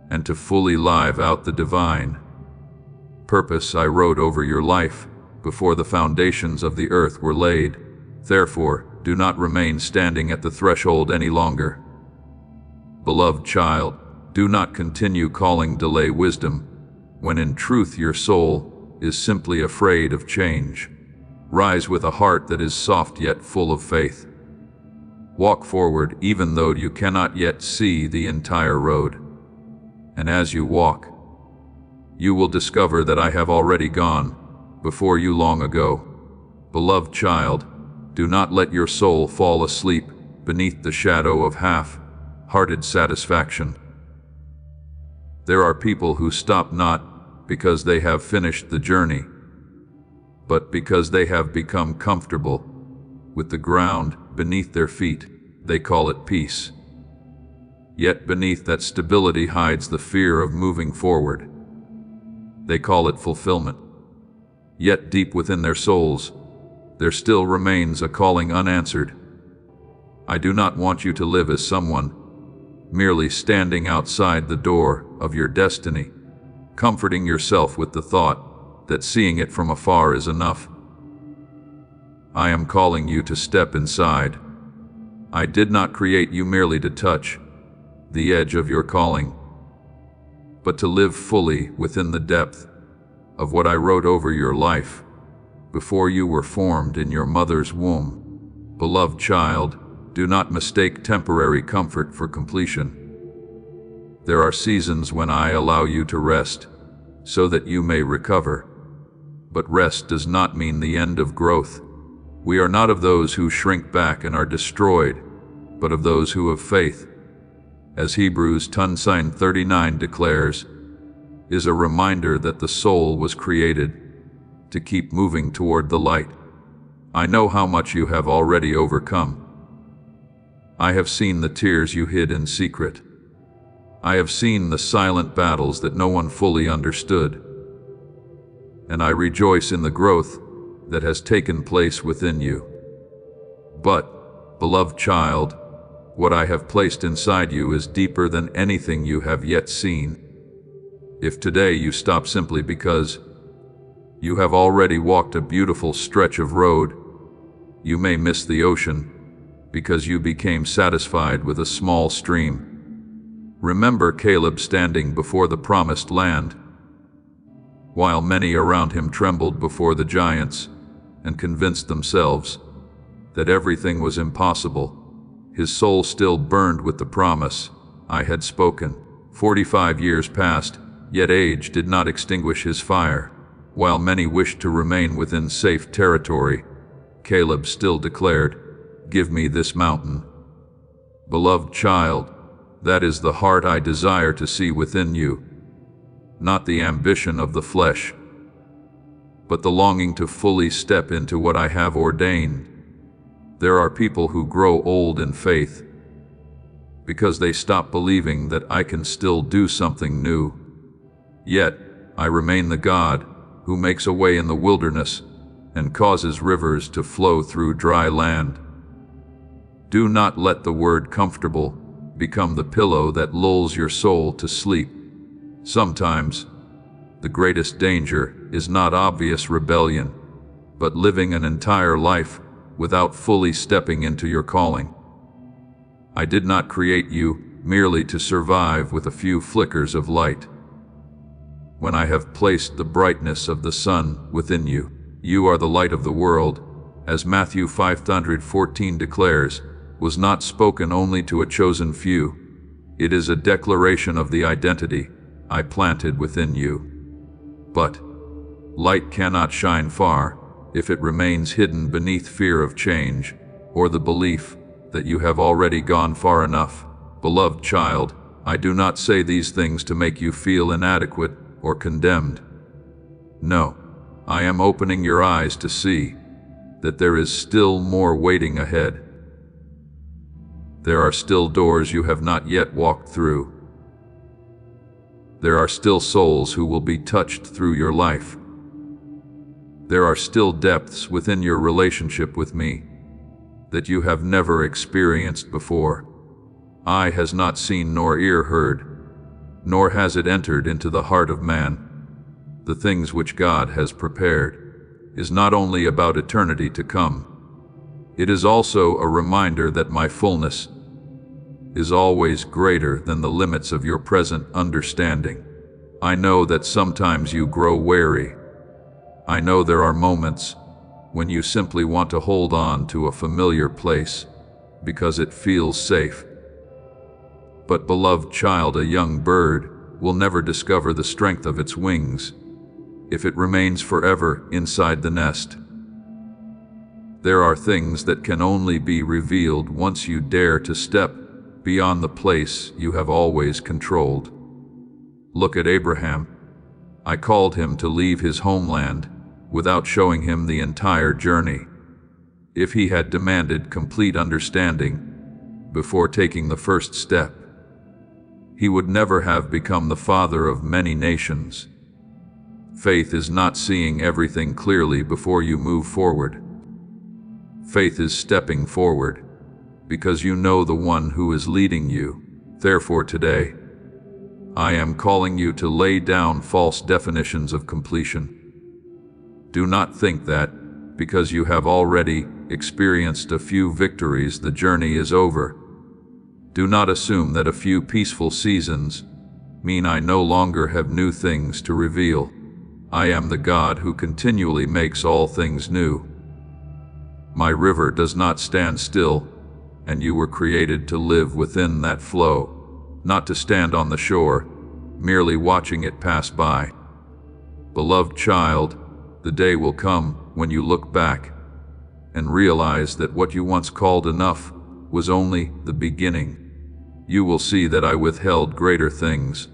A: and to fully live out the divine purpose I wrote over your life before the foundations of the earth were laid. Therefore, do not remain standing at the threshold any longer. Beloved child, do not continue calling delay wisdom, when in truth your soul is simply afraid of change. Rise with a heart that is soft yet full of faith. Walk forward even though you cannot yet see the entire road. And as you walk, you will discover that I have already gone before you long ago. Beloved child, do not let your soul fall asleep beneath the shadow of half-hearted satisfaction. There are people who stop not because they have finished the journey, but because they have become comfortable with the ground beneath their feet. They call it peace. Yet beneath that stability hides the fear of moving forward. They call it fulfillment. Yet deep within their souls, there still remains a calling unanswered. I do not want you to live as someone merely standing outside the door of your destiny, comforting yourself with the thought that seeing it from afar is enough. I am calling you to step inside. I did not create you merely to touch the edge of your calling, but to live fully within the depth of what I wrote over your life before you were formed in your mother's womb. Beloved child, do not mistake temporary comfort for completion. There are seasons when I allow you to rest so that you may recover. But rest does not mean the end of growth. We are not of those who shrink back and are destroyed, but of those who have faith. As Hebrews 10:39 declares, is a reminder that the soul was created to keep moving toward the light. I know how much you have already overcome. I have seen the tears you hid in secret. I have seen the silent battles that no one fully understood. And I rejoice in the growth that has taken place within you. But, beloved child, what I have placed inside you is deeper than anything you have yet seen. If today you stop simply because you have already walked a beautiful stretch of road, you may miss the ocean because you became satisfied with a small stream. Remember Caleb standing before the promised land, while many around him trembled before the giants and convinced themselves that everything was impossible. His soul still burned with the promise I had spoken. 45 years passed, yet age did not extinguish his fire. While many wished to remain within safe territory, Caleb still declared, "Give me this mountain." Beloved child, that is the heart I desire to see within you, not the ambition of the flesh, but the longing to fully step into what I have ordained. There are people who grow old in faith because they stop believing that I can still do something new. Yet, I remain the God who makes a way in the wilderness and causes rivers to flow through dry land. Do not let the word comfortable become the pillow that lulls your soul to sleep. Sometimes, the greatest danger is not obvious rebellion, but living an entire life without fully stepping into your calling. I did not create you merely to survive with a few flickers of light. When I have placed the brightness of the sun within you, you are the light of the world, as Matthew 5:14 declares, was not spoken only to a chosen few. It is a declaration of the identity I planted within you. But light cannot shine far if it remains hidden beneath fear of change or the belief that you have already gone far enough. Beloved child, I do not say these things to make you feel inadequate or condemned. No, I am opening your eyes to see that there is still more waiting ahead. There are still doors you have not yet walked through. There are still souls who will be touched through your life. There are still depths within your relationship with me that you have never experienced before. Eye has not seen nor ear heard, nor has it entered into the heart of man. The things which God has prepared is not only about eternity to come, it is also a reminder that my fullness is always greater than the limits of your present understanding. I know that sometimes you grow weary. I know there are moments when you simply want to hold on to a familiar place because it feels safe. But beloved child, a young bird will never discover the strength of its wings if it remains forever inside the nest. There are things that can only be revealed once you dare to step beyond the place you have always controlled. Look at Abraham. I called him to leave his homeland without showing him the entire journey. If he had demanded complete understanding before taking the first step, he would never have become the father of many nations. Faith is not seeing everything clearly before you move forward. Faith is stepping forward because you know the one who is leading you. Therefore today, I am calling you to lay down false definitions of completion. Do not think that, because you have already experienced a few victories, the journey is over. Do not assume that a few peaceful seasons mean I no longer have new things to reveal. I am the God who continually makes all things new. My river does not stand still, and you were created to live within that flow, not to stand on the shore, merely watching it pass by. Beloved child, the day will come when you look back and realize that what you once called enough was only the beginning. You will see that I withheld greater things,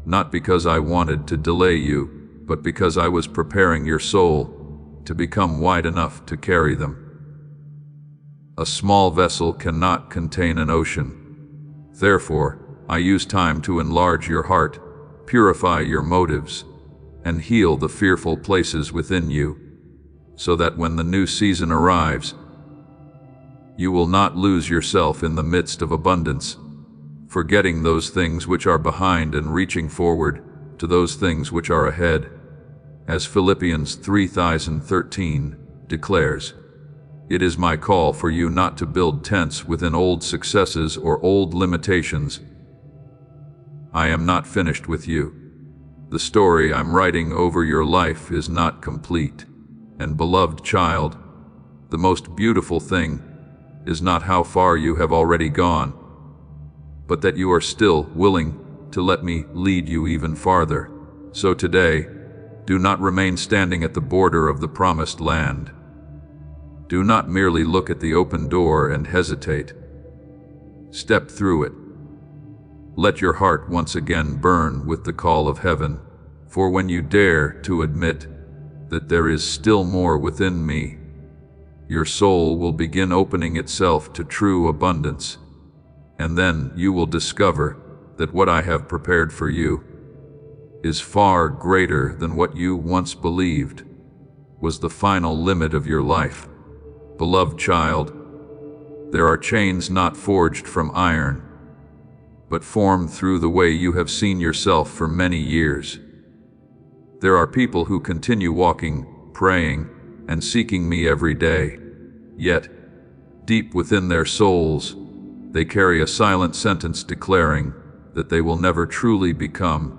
A: not because I wanted to delay you, but because I was preparing your soul to become wide enough to carry them. A small vessel cannot contain an ocean. Therefore, I use time to enlarge your heart, purify your motives, and heal the fearful places within you, so that when the new season arrives, you will not lose yourself in the midst of abundance, forgetting those things which are behind and reaching forward to those things which are ahead. As Philippians 3:13 declares, it is my call for you not to build tents within old successes or old limitations. I am not finished with you. The story I'm writing over your life is not complete. And beloved child, the most beautiful thing is not how far you have already gone, but that you are still willing to let me lead you even farther. So today, do not remain standing at the border of the promised land. Do not merely look at the open door and hesitate. Step through it. Let your heart once again burn with the call of heaven, for when you dare to admit that there is still more within me, your soul will begin opening itself to true abundance, and then you will discover that what I have prepared for you is far greater than what you once believed was the final limit of your life. Beloved child, there are chains not forged from iron, but formed through the way you have seen yourself for many years. There are people who continue walking, praying, and seeking me every day, yet, deep within their souls, they carry a silent sentence declaring that they will never truly become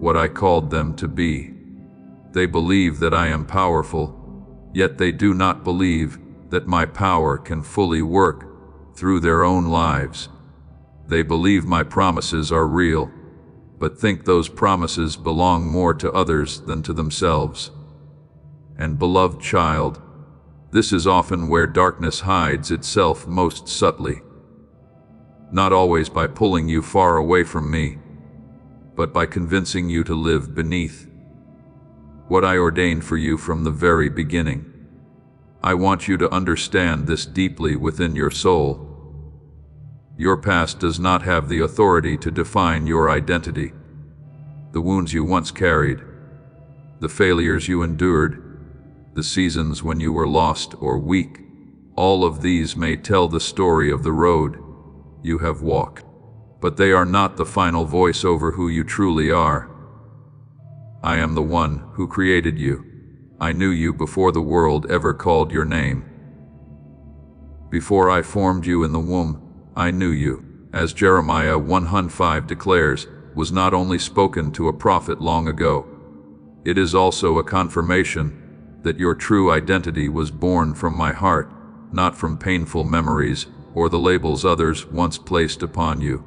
A: what I called them to be. They believe that I am powerful, yet they do not believe that my power can fully work through their own lives. They believe my promises are real, but think those promises belong more to others than to themselves. And beloved child, this is often where darkness hides itself most subtly. Not always by pulling you far away from me, but by convincing you to live beneath what I ordained for you from the very beginning. I want you to understand this deeply within your soul. Your past does not have the authority to define your identity. the wounds you once carried, the failures you endured, the seasons when you were lost or weak. All of these may tell the story of the road you have walked, but they are not the final voice over who you truly are. I am the one who created you. I knew you before the world ever called your name. Before I formed you in the womb, I knew you. As Jeremiah 1:5 declares, was not only spoken to a prophet long ago, it is also a confirmation that your true identity was born from my heart, not from painful memories or the labels others once placed upon you.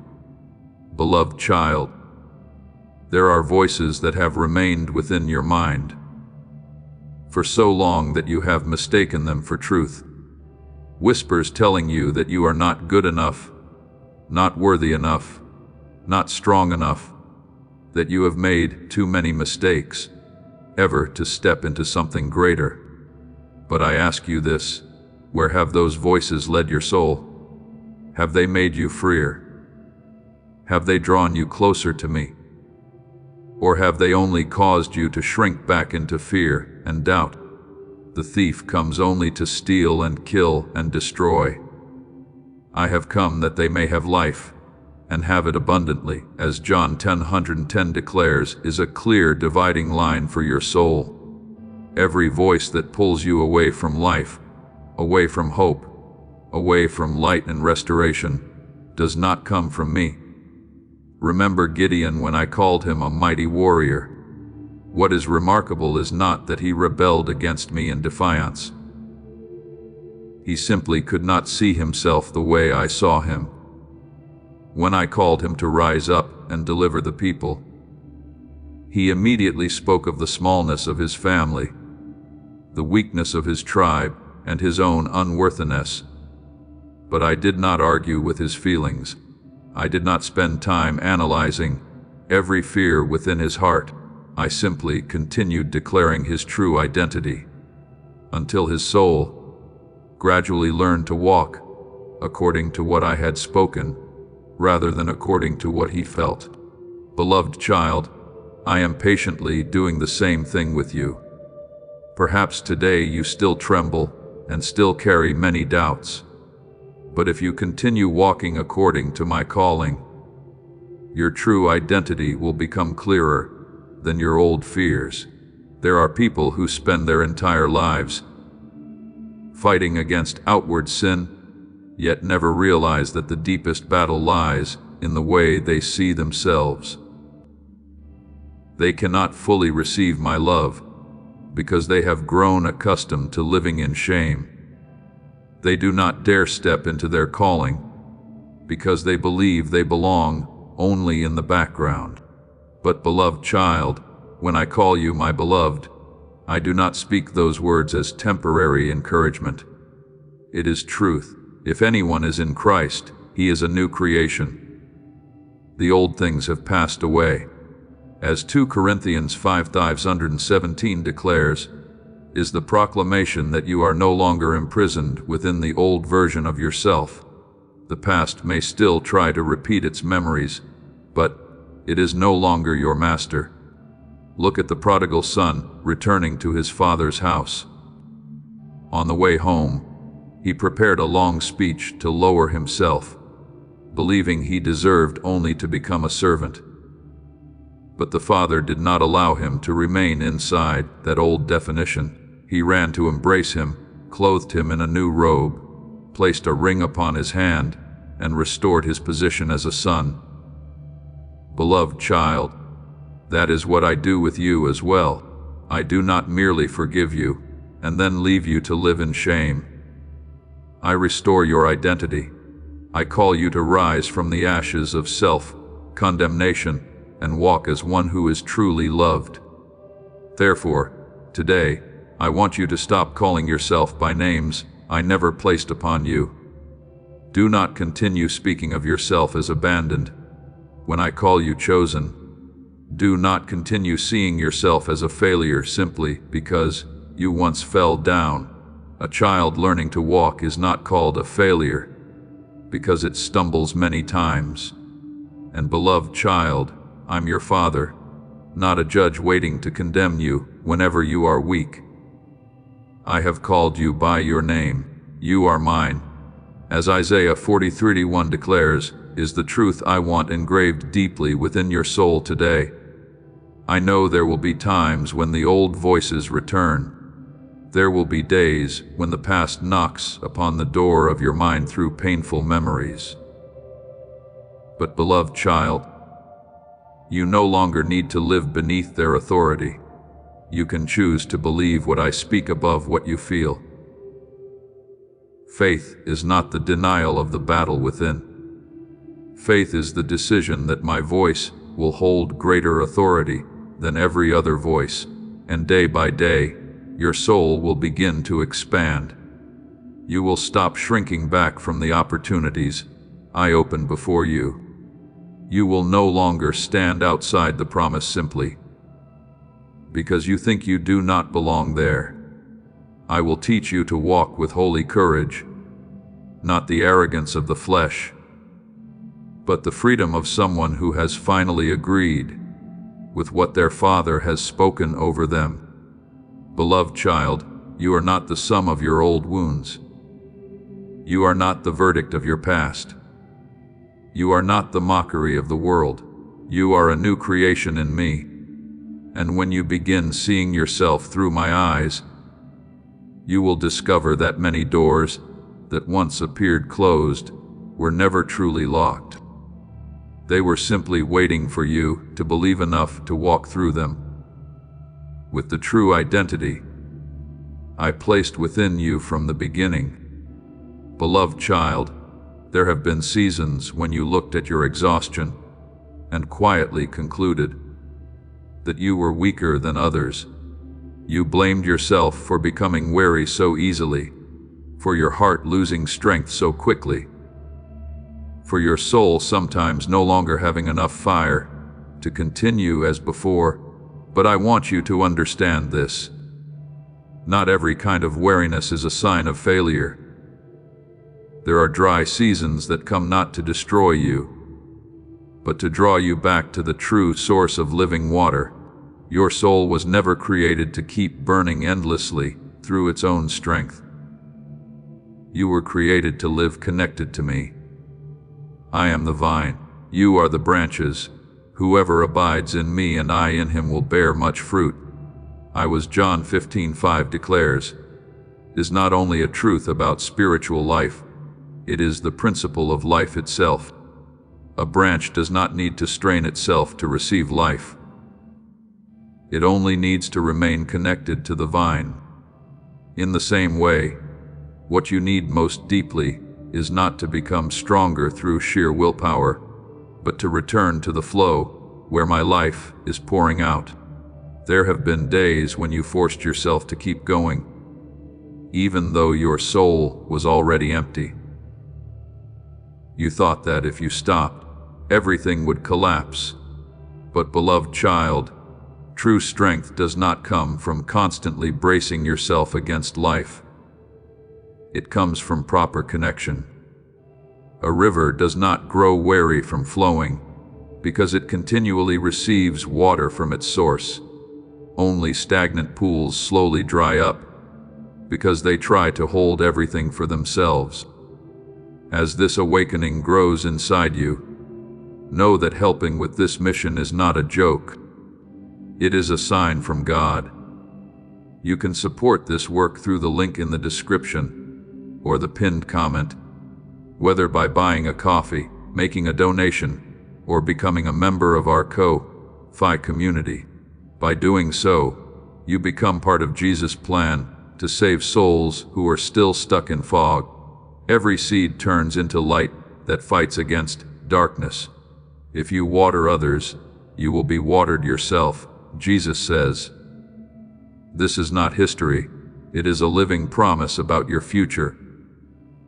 A: Beloved child, there are voices that have remained within your mind for so long that you have mistaken them for truth. Whispers telling you that you are not good enough, not worthy enough, not strong enough, that you have made too many mistakes ever to step into something greater. But I ask you this, where have those voices led your soul? Have they made you freer? Have they drawn you closer to me? Or have they only caused you to shrink back into fear and doubt? The thief comes only to steal and kill and destroy. I have come that they may have life, and have it abundantly, as John 10:110 declares, is a clear dividing line for your soul. Every voice that pulls you away from life, away from hope, away from light and restoration, does not come from me. Remember Gideon when I called him a mighty warrior. What is remarkable is not that he rebelled against me in defiance. He simply could not see himself the way I saw him. When I called him to rise up and deliver the people, he immediately spoke of the smallness of his family, the weakness of his tribe, and his own unworthiness. But I did not argue with his feelings. I did not spend time analyzing every fear within his heart. I simply continued declaring his true identity until his soul gradually learned to walk according to what I had spoken, rather than according to what he felt. Beloved child, I am patiently doing the same thing with you. Perhaps today you still tremble and still carry many doubts. But if you continue walking according to my calling, your true identity will become clearer than your old fears. There are people who spend their entire lives fighting against outward sin, yet never realize that the deepest battle lies in the way they see themselves. They cannot fully receive my love because they have grown accustomed to living in shame. They do not dare step into their calling because they believe they belong only in the background. But beloved child, when I call you my beloved, I do not speak those words as temporary encouragement. It is truth. If anyone is in Christ, he is a new creation. The old things have passed away. As 2 Corinthians 5:17 declares, is the proclamation that you are no longer imprisoned within the old version of yourself. The past may still try to repeat its memories, but it is no longer your master. Look at the prodigal son returning to his father's house. On the way home, he prepared a long speech to lower himself, believing he deserved only to become a servant. But the father did not allow him to remain inside that old definition. He ran to embrace him, clothed him in a new robe, placed a ring upon his hand, and restored his position as a son. Beloved child, that is what I do with you as well. I do not merely forgive you and then leave you to live in shame. I restore your identity. I call you to rise from the ashes of self-condemnation and walk as one who is truly loved. Therefore, today, I want you to stop calling yourself by names I never placed upon you. Do not continue speaking of yourself as abandoned when I call you chosen. Do not continue seeing yourself as a failure simply because you once fell down. A child learning to walk is not called a failure because it stumbles many times. And beloved child, I'm your father. not a judge waiting to condemn you whenever you are weak. I have called you by your name. You are mine. As Isaiah 40:31 declares, is the truth I want engraved deeply within your soul today. I know there will be times when the old voices return. There will be days when the past knocks upon the door of your mind through painful memories. But beloved child, you no longer need to live beneath their authority. You can choose to believe what I speak above what you feel. Faith is not the denial of the battle within. Faith is the decision that my voice will hold greater authority than every other voice, and day by day, your soul will begin to expand. You will stop shrinking back from the opportunities I open before you. You will no longer stand outside the promise simply because you think you do not belong there. I will teach you to walk with holy courage, not the arrogance of the flesh, but the freedom of someone who has finally agreed with what their Father has spoken over them. Beloved child, you are not the sum of your old wounds. You are not the verdict of your past. You are not the mockery of the world. You are a new creation in me. And when you begin seeing yourself through my eyes, you will discover that many doors that once appeared closed were never truly locked. They were simply waiting for you to believe enough to walk through them with the true identity I placed within you from the beginning. Beloved child, there have been seasons when you looked at your exhaustion and quietly concluded that you were weaker than others. You blamed yourself for becoming weary so easily, for your heart losing strength so quickly, for your soul sometimes no longer having enough fire to continue as before. But I want you to understand this. Not every kind of weariness is a sign of failure. There are dry seasons that come not to destroy you, but to draw you back to the true source of living water. Your soul was never created to keep burning endlessly through its own strength. You were created to live connected to me. I am the vine, you are the branches. Whoever abides in me and I in him will bear much fruit. John 15:5 declares, is not only a truth about spiritual life, it is the principle of life itself. A branch does not need to strain itself to receive life. It only needs to remain connected to the vine. In the same way, what you need most deeply is not to become stronger through sheer willpower, but to return to the flow where my life is pouring out. There have been days when you forced yourself to keep going, even though your soul was already empty. You thought that if you stopped, everything would collapse. But beloved child, true strength does not come from constantly bracing yourself against life. It comes from proper connection. A river does not grow weary from flowing because it continually receives water from its source. Only stagnant pools slowly dry up because they try to hold everything for themselves. As this awakening grows inside you, know that helping with this mission is not a joke. It is a sign from God. You can support this work through the link in the description or the pinned comment, whether by buying a coffee, making a donation, or becoming a member of our Ko-Fi community. By doing so, you become part of Jesus' plan to save souls who are still stuck in fog. Every seed turns into light that fights against darkness. If you water others, you will be watered yourself, Jesus says. This is not history. It is a living promise about your future.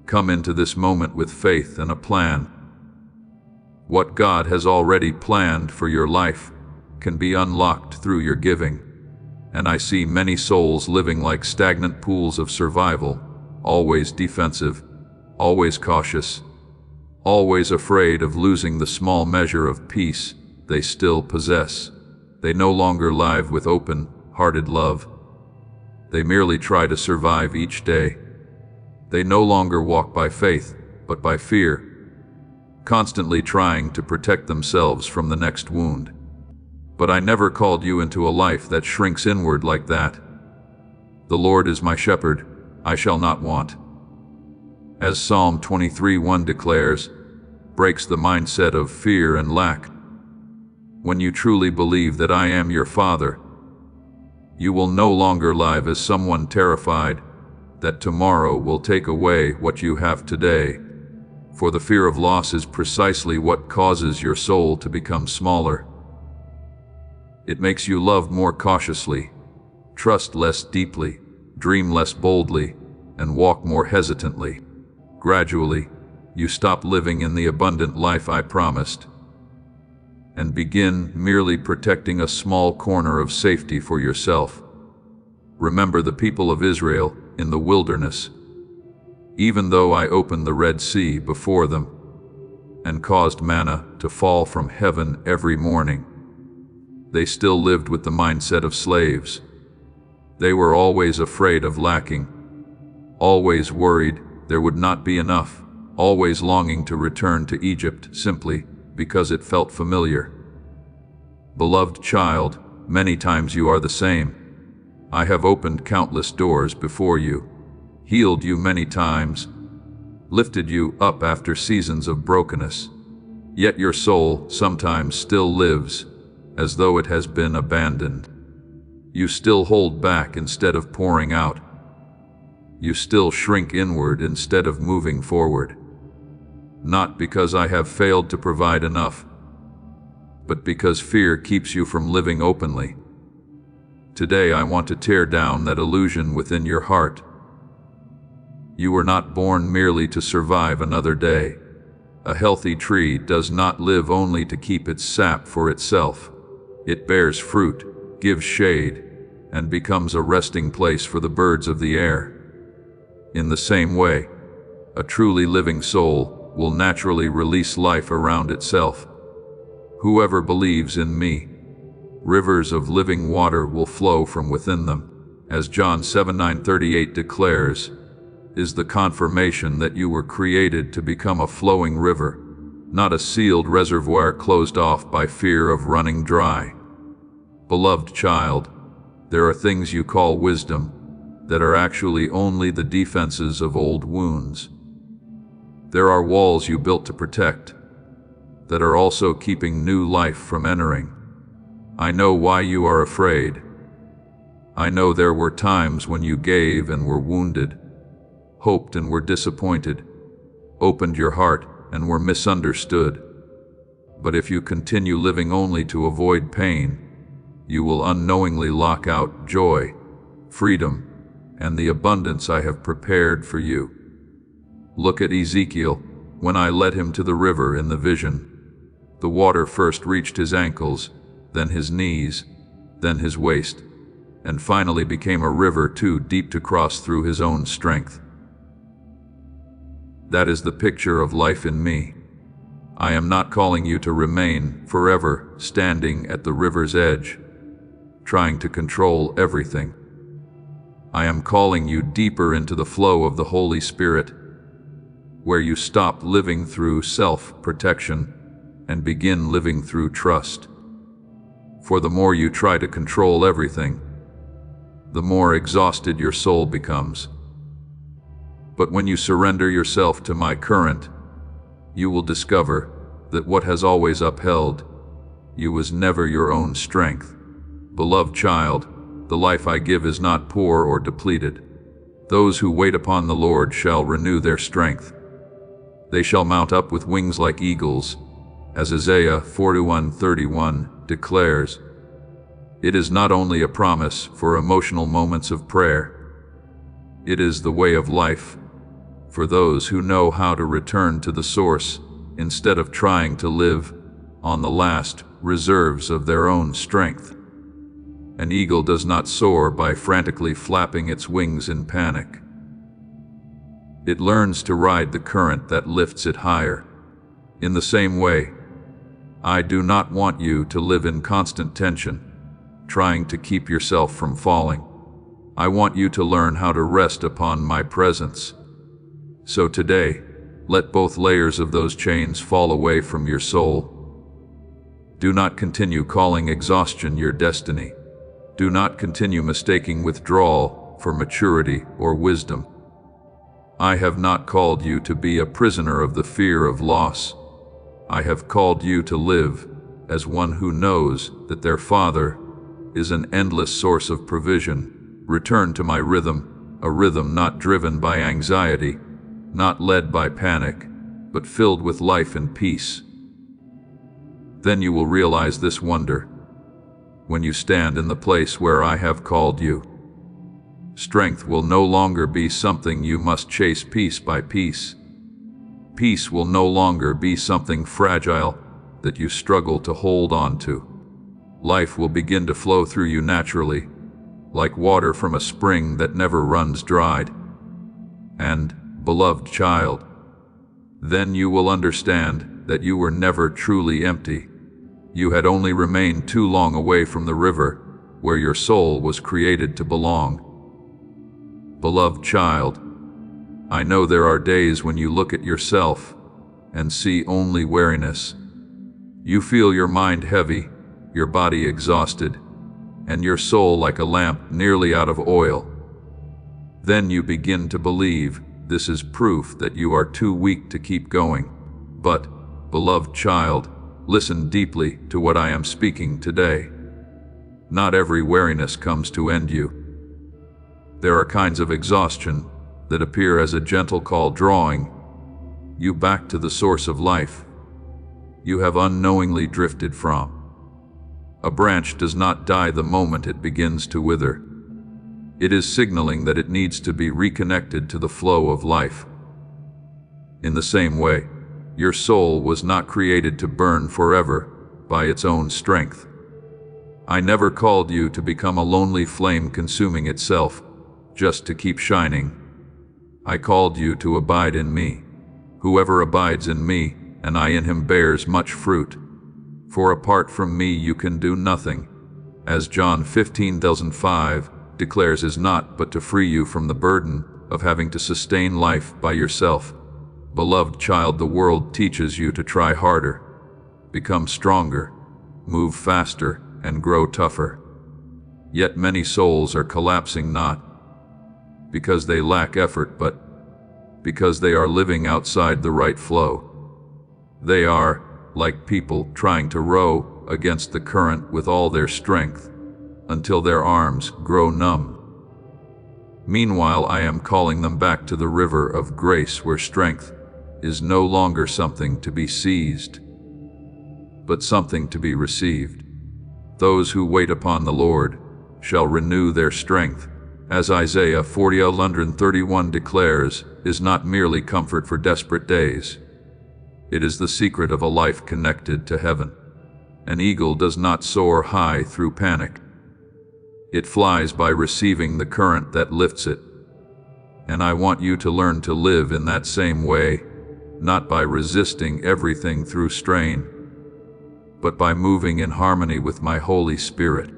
A: Come into this moment with faith and a plan. What God has already planned for your life can be unlocked through your giving. And I see many souls living like stagnant pools of survival, always defensive, always cautious, always afraid of losing the small measure of peace they still possess. They no longer live with open-hearted love. They merely try to survive each day. They no longer walk by faith, but by fear, constantly trying to protect themselves from the next wound. But I never called you into a life that shrinks inward like that. The Lord is my shepherd, I shall not want. As Psalm 23:1 declares, breaks the mindset of fear and lack. When you truly believe that I am your Father, you will no longer live as someone terrified that tomorrow will take away what you have today, for the fear of loss is precisely what causes your soul to become smaller. It makes you love more cautiously, trust less deeply, dream less boldly, and walk more hesitantly. Gradually, you stop living in the abundant life I promised, and begin merely protecting a small corner of safety for yourself. Remember the people of Israel in the wilderness. Even though I opened the Red Sea before them and caused manna to fall from heaven every morning, they still lived with the mindset of slaves. They were always afraid of lacking, always worried there would not be enough, always longing to return to Egypt simply because it felt familiar. Beloved child, many times you are the same. I have opened countless doors before you, healed you many times, lifted you up after seasons of brokenness. Yet your soul sometimes still lives as though it has been abandoned. You still hold back instead of pouring out. You still shrink inward instead of moving forward. Not because I have failed to provide enough, but because fear keeps you from living openly. Today I want to tear down that illusion within your heart. You were not born merely to survive another day. A healthy tree does not live only to keep its sap for itself. It bears fruit, gives shade, and becomes a resting place for the birds of the air. In the same way, a truly living soul will naturally release life around itself. Whoever believes in me, rivers of living water will flow from within them, as John 7:9-38 declares, is the confirmation that you were created to become a flowing river, not a sealed reservoir closed off by fear of running dry. Beloved child, there are things you call wisdom that are actually only the defenses of old wounds. There are walls you built to protect that are also keeping new life from entering. I know why you are afraid. I know there were times when you gave and were wounded, hoped and were disappointed, opened your heart and were misunderstood. But if you continue living only to avoid pain, you will unknowingly lock out joy, freedom, and the abundance I have prepared for you. Look at Ezekiel. When I led him to the river in the vision, the water first reached his ankles, then his knees, then his waist, and finally became a river too deep to cross through his own strength. That is the picture of life in me. I am not calling you to remain forever standing at the river's edge, trying to control everything. I am calling you deeper into the flow of the Holy Spirit, where you stop living through self-protection and begin living through trust. For the more you try to control everything, the more exhausted your soul becomes. But when you surrender yourself to my current, you will discover that what has always upheld you was never your own strength. Beloved child, the life I give is not poor or depleted. Those who wait upon the Lord shall renew their strength. They shall mount up with wings like eagles, as Isaiah 41:31 declares. It is not only a promise for emotional moments of prayer. It is the way of life for those who know how to return to the source instead of trying to live on the last reserves of their own strength. An eagle does not soar by frantically flapping its wings in panic. It learns to ride the current that lifts it higher. In the same way, I do not want you to live in constant tension, trying to keep yourself from falling. I want you to learn how to rest upon my presence. So today, let both layers of those chains fall away from your soul. Do not continue calling exhaustion your destiny. Do not continue mistaking withdrawal for maturity or wisdom. I have not called you to be a prisoner of the fear of loss. I have called you to live as one who knows that their Father is an endless source of provision. Return to my rhythm, a rhythm not driven by anxiety, not led by panic, but filled with life and peace. Then you will realize this wonder when you stand in the place where I have called you. Strength will no longer be something you must chase piece by piece. Peace will no longer be something fragile that you struggle to hold on to. Life will begin to flow through you naturally, like water from a spring that never runs dried. And, beloved child, then you will understand that you were never truly empty. You had only remained too long away from the river where your soul was created to belong. Beloved child, I know there are days when you look at yourself and see only weariness. You feel your mind heavy, your body exhausted, and your soul like a lamp nearly out of oil. Then you begin to believe this is proof that you are too weak to keep going. But, beloved child, listen deeply to what I am speaking today. Not every weariness comes to end you. There are kinds of exhaustion that appear as a gentle call drawing you back to the source of life you have unknowingly drifted from. A branch does not die the moment it begins to wither. It is signaling that it needs to be reconnected to the flow of life. In the same way, your soul was not created to burn forever by its own strength. I never called you to become a lonely flame consuming itself just to keep shining. I called you to abide in me. Whoever abides in me, and I in him, bears much fruit. For apart from me you can do nothing. As John 15:5 declares, is not but to free you from the burden of having to sustain life by yourself. Beloved child, the world teaches you to try harder, become stronger, move faster, and grow tougher. Yet many souls are collapsing not because they lack effort, but because they are living outside the right flow. They are like people trying to row against the current with all their strength until their arms grow numb. Meanwhile, I am calling them back to the river of grace where strength is no longer something to be seized, but something to be received. Those who wait upon the Lord shall renew their strength. As Isaiah 40:31 declares, is not merely comfort for desperate days. It is the secret of a life connected to heaven. An eagle does not soar high through panic. It flies by receiving the current that lifts it. And I want you to learn to live in that same way, not by resisting everything through strain, but by moving in harmony with my Holy Spirit.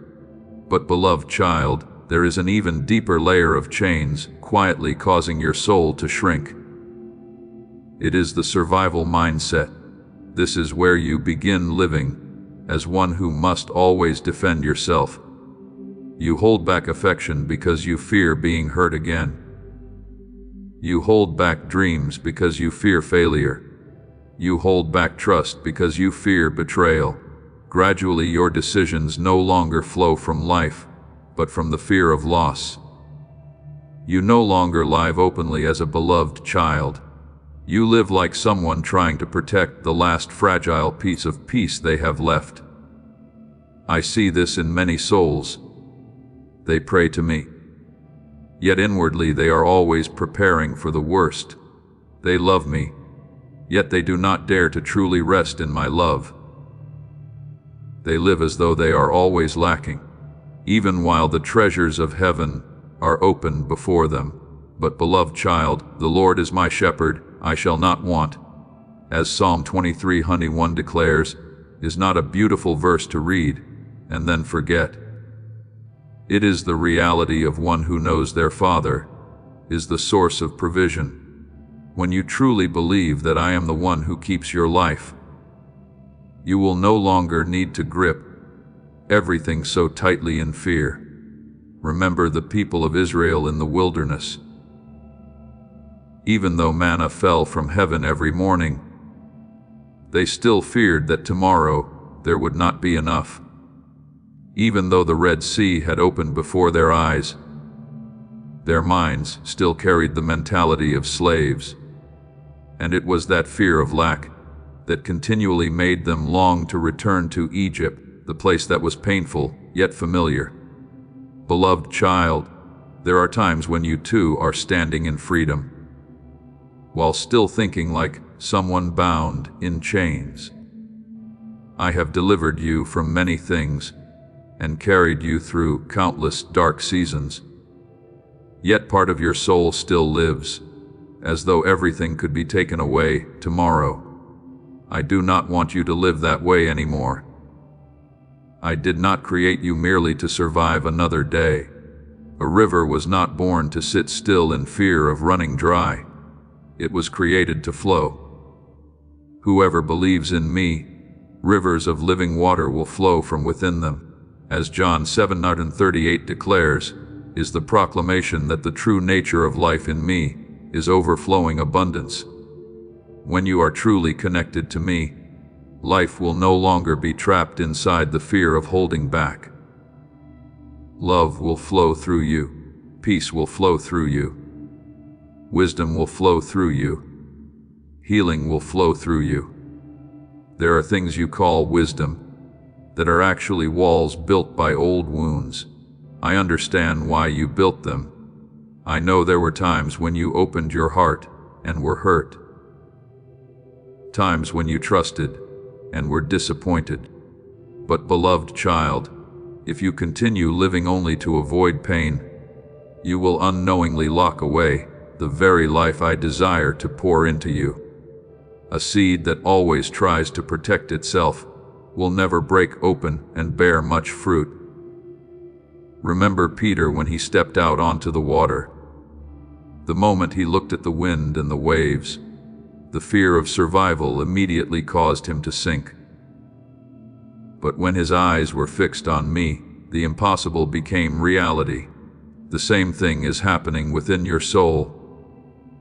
A: But beloved child, there is an even deeper layer of chains quietly causing your soul to shrink. It is the survival mindset. This is where you begin living as one who must always defend yourself. You hold back affection because you fear being hurt again. You hold back dreams because you fear failure. You hold back trust because you fear betrayal. Gradually, your decisions no longer flow from life, but from the fear of loss. You no longer live openly as a beloved child. You live like someone trying to protect the last fragile piece of peace they have left. I see this in many souls. They pray to me, yet inwardly they are always preparing for the worst. They love me, yet they do not dare to truly rest in my love. They live as though they are always lacking, even while the treasures of heaven are open before them. But beloved child, the Lord is my shepherd, I shall not want. As Psalm 23:1 declares, is not a beautiful verse to read and then forget? It is the reality of one who knows their Father is the source of provision. When you truly believe that I am the one who keeps your life, you will no longer need to grip everything so tightly in fear. Remember the people of Israel in the wilderness. Even though manna fell from heaven every morning, they still feared that tomorrow there would not be enough. Even though the Red Sea had opened before their eyes, their minds still carried the mentality of slaves. And it was that fear of lack that continually made them long to return to Egypt, the place that was painful yet familiar. Beloved child, there are times when you too are standing in freedom, while still thinking like someone bound in chains. I have delivered you from many things and carried you through countless dark seasons. Yet part of your soul still lives, as though everything could be taken away tomorrow. I do not want you to live that way anymore. I did not create you merely to survive another day. A river was not born to sit still in fear of running dry. It was created to flow. Whoever believes in me, rivers of living water will flow from within them. As John 7:38 declares, is the proclamation that the true nature of life in me is overflowing abundance. When you are truly connected to me, life will no longer be trapped inside the fear of holding back. Love will flow through you. Peace will flow through you. Wisdom will flow through you. Healing will flow through you. There are things you call wisdom that are actually walls built by old wounds. I understand why you built them. I know there were times when you opened your heart and were hurt. Times when you trusted and were disappointed. But beloved child, if you continue living only to avoid pain, you will unknowingly lock away the very life I desire to pour into you. A seed that always tries to protect itself will never break open and bear much fruit. Remember Peter when he stepped out onto the water. The moment he looked at the wind and the waves, the fear of survival immediately caused him to sink. But when his eyes were fixed on me, the impossible became reality. The same thing is happening within your soul.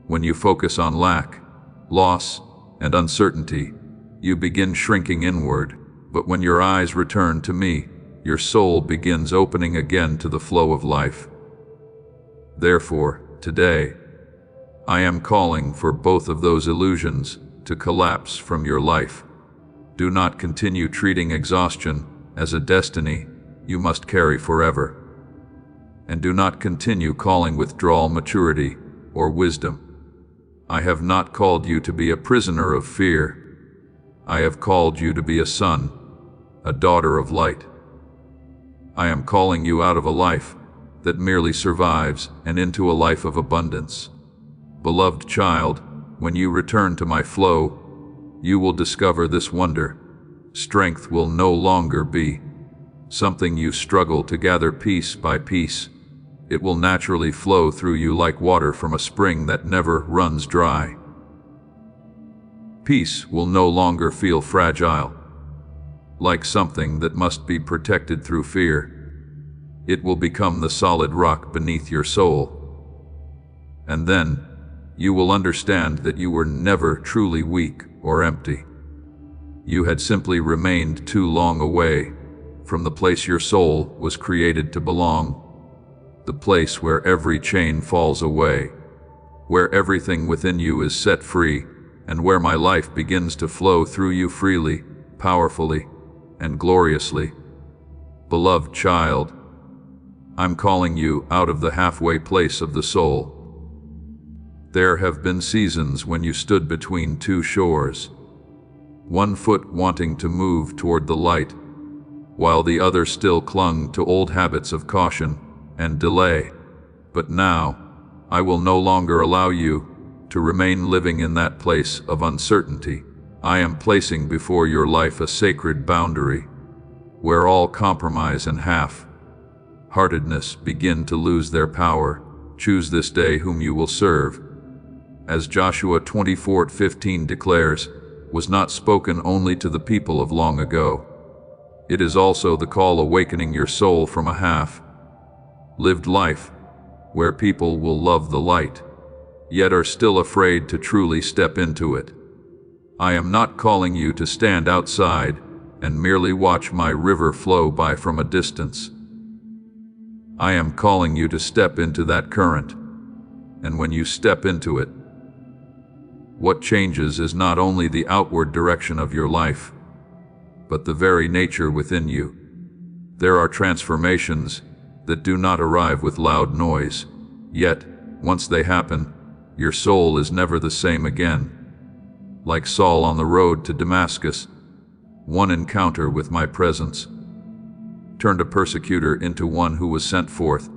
A: When you focus on lack, loss, and uncertainty, you begin shrinking inward. But when your eyes return to me, your soul begins opening again to the flow of life. Therefore, today, I am calling for both of those illusions to collapse from your life. Do not continue treating exhaustion as a destiny you must carry forever. And do not continue calling withdrawal maturity or wisdom. I have not called you to be a prisoner of fear. I have called you to be a son, a daughter of light. I am calling you out of a life that merely survives and into a life of abundance. Beloved child, when you return to my flow, you will discover this wonder. Strength will no longer be something you struggle to gather piece by piece. It will naturally flow through you like water from a spring that never runs dry. Peace will no longer feel fragile, like something that must be protected through fear. It will become the solid rock beneath your soul. And then, you will understand that you were never truly weak or empty. You had simply remained too long away from the place your soul was created to belong, the place where every chain falls away, where everything within you is set free, and where my life begins to flow through you freely, powerfully, and gloriously. Beloved child, I'm calling you out of the halfway place of the soul. There have been seasons when you stood between two shores, one foot wanting to move toward the light, while the other still clung to old habits of caution and delay. But now, I will no longer allow you to remain living in that place of uncertainty. I am placing before your life a sacred boundary, where all compromise and heartedness begin to lose their power. Choose this day whom you will serve. As Joshua 24:15 declares, was not spoken only to the people of long ago. It is also the call awakening your soul from a half-lived life, where people will love the light, yet are still afraid to truly step into it. I am not calling you to stand outside and merely watch my river flow by from a distance. I am calling you to step into that current, and when you step into it, what changes is not only the outward direction of your life, but the very nature within you. There are transformations that do not arrive with loud noise, yet, once they happen, your soul is never the same again. Like Saul on the road to Damascus, one encounter with my presence turned a persecutor into one who was sent forth,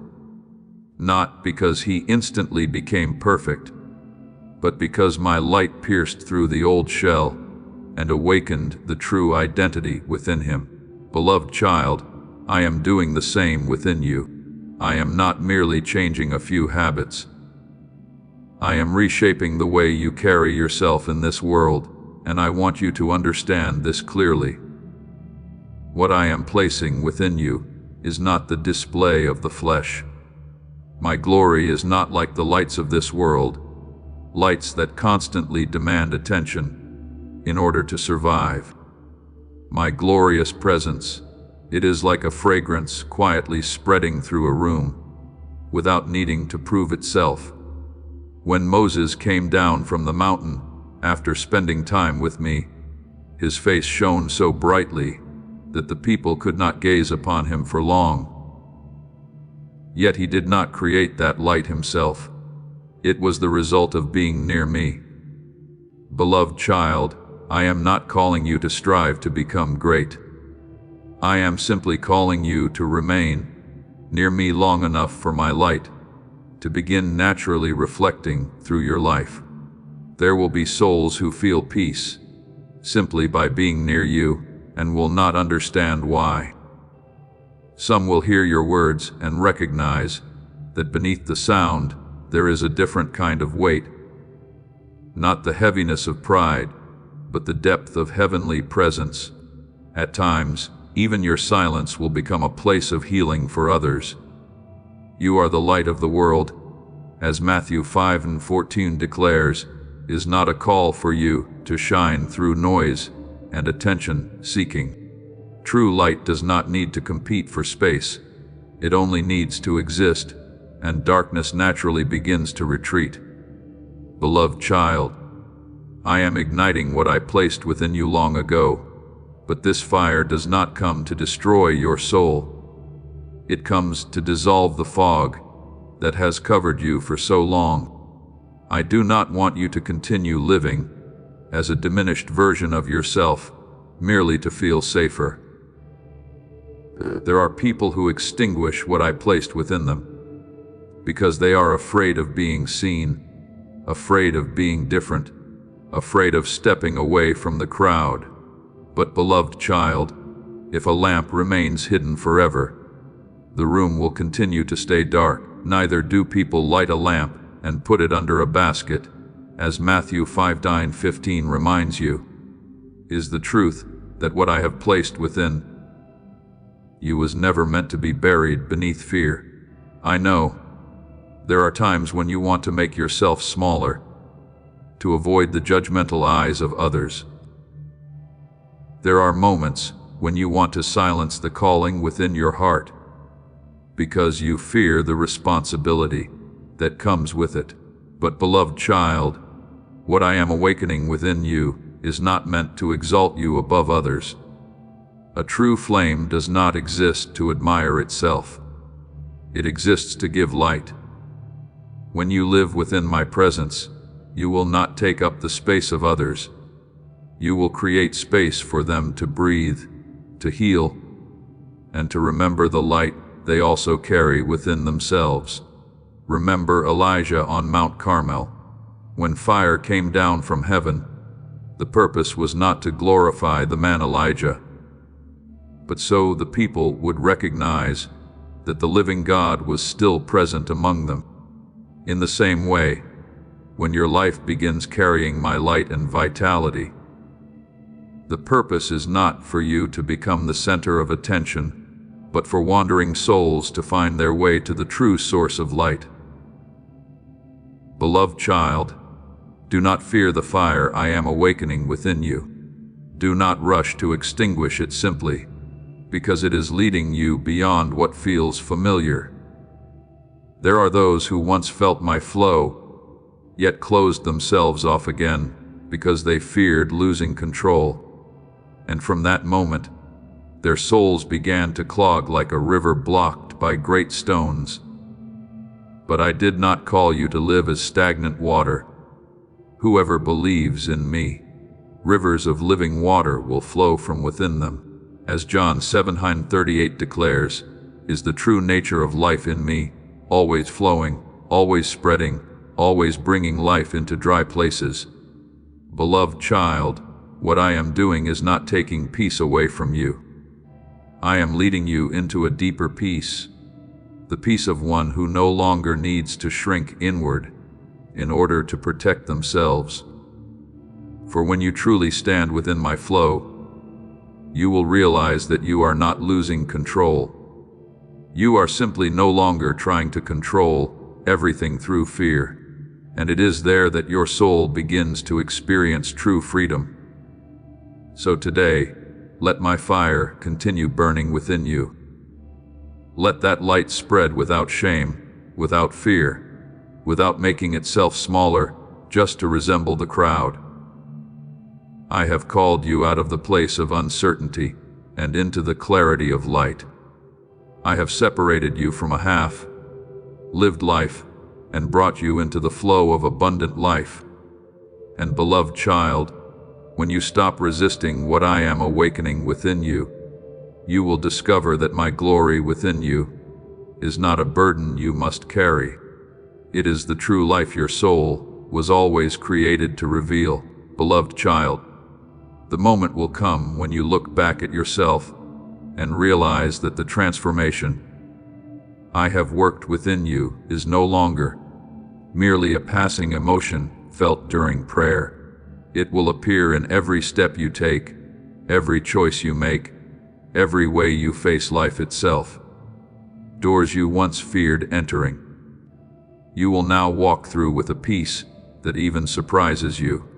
A: not because he instantly became perfect, but because my light pierced through the old shell and awakened the true identity within him. Beloved child, I am doing the same within you. I am not merely changing a few habits. I am reshaping the way you carry yourself in this world, and I want you to understand this clearly. What I am placing within you is not the display of the flesh. My glory is not like the lights of this world, lights that constantly demand attention in order to survive. My glorious presence, it is like a fragrance quietly spreading through a room, without needing to prove itself. When Moses came down from the mountain after spending time with me, his face shone so brightly that the people could not gaze upon him for long. Yet he did not create that light himself. It was the result of being near me. Beloved child, I am not calling you to strive to become great. I am simply calling you to remain near me long enough for my light to begin naturally reflecting through your life. There will be souls who feel peace simply by being near you and will not understand why. Some will hear your words and recognize that beneath the sound there is a different kind of weight, not the heaviness of pride, but the depth of heavenly presence. At times, even your silence will become a place of healing for others. You are the light of the world, as Matthew 5:14 declares, is not a call for you to shine through noise and attention-seeking. True light does not need to compete for space. It only needs to exist, and darkness naturally begins to retreat. Beloved child, I am igniting what I placed within you long ago, but this fire does not come to destroy your soul. It comes to dissolve the fog that has covered you for so long. I do not want you to continue living as a diminished version of yourself, merely to feel safer. There are people who extinguish what I placed within them because they are afraid of being seen, afraid of being different, afraid of stepping away from the crowd. But beloved child, if a lamp remains hidden forever, the room will continue to stay dark. Neither do people light a lamp and put it under a basket, as Matthew 5:15 reminds you. Is the truth that what I have placed within you was never meant to be buried beneath fear. I know there are times when you want to make yourself smaller, to avoid the judgmental eyes of others. There are moments when you want to silence the calling within your heart, because you fear the responsibility that comes with it. But beloved child, what I am awakening within you is not meant to exalt you above others. A true flame does not exist to admire itself. It exists to give light. When you live within my presence, you will not take up the space of others. You will create space for them to breathe, to heal, and to remember the light they also carry within themselves. Remember Elijah on Mount Carmel. When fire came down from heaven, the purpose was not to glorify the man Elijah, but so the people would recognize that the living God was still present among them. In the same way, when your life begins carrying my light and vitality, the purpose is not for you to become the center of attention, but for wandering souls to find their way to the true source of light. Beloved child, do not fear the fire I am awakening within you. Do not rush to extinguish it simply because it is leading you beyond what feels familiar. There are those who once felt my flow, yet closed themselves off again because they feared losing control. And from that moment, their souls began to clog like a river blocked by great stones. But I did not call you to live as stagnant water. Whoever believes in me, rivers of living water will flow from within them. As John 7:38 declares, is the true nature of life in me, always flowing, always spreading, always bringing life into dry places. Beloved child, what I am doing is not taking peace away from you. I am leading you into a deeper peace, the peace of one who no longer needs to shrink inward in order to protect themselves. For when you truly stand within my flow, you will realize that you are not losing control. You are simply no longer trying to control everything through fear, and it is there that your soul begins to experience true freedom. So today, let my fire continue burning within you. Let that light spread without shame, without fear, without making itself smaller just to resemble the crowd. I have called you out of the place of uncertainty and into the clarity of light. I have separated you from a half-lived life and brought you into the flow of abundant life. And beloved child, when you stop resisting what I am awakening within you, you will discover that my glory within you is not a burden you must carry. It is the true life your soul was always created to reveal. Beloved child, the moment will come when you look back at yourself and realize that the transformation I have worked within you is no longer merely a passing emotion felt during prayer. It will appear in every step you take, every choice you make, every way you face life itself. Doors you once feared entering, you will now walk through with a peace that even surprises you.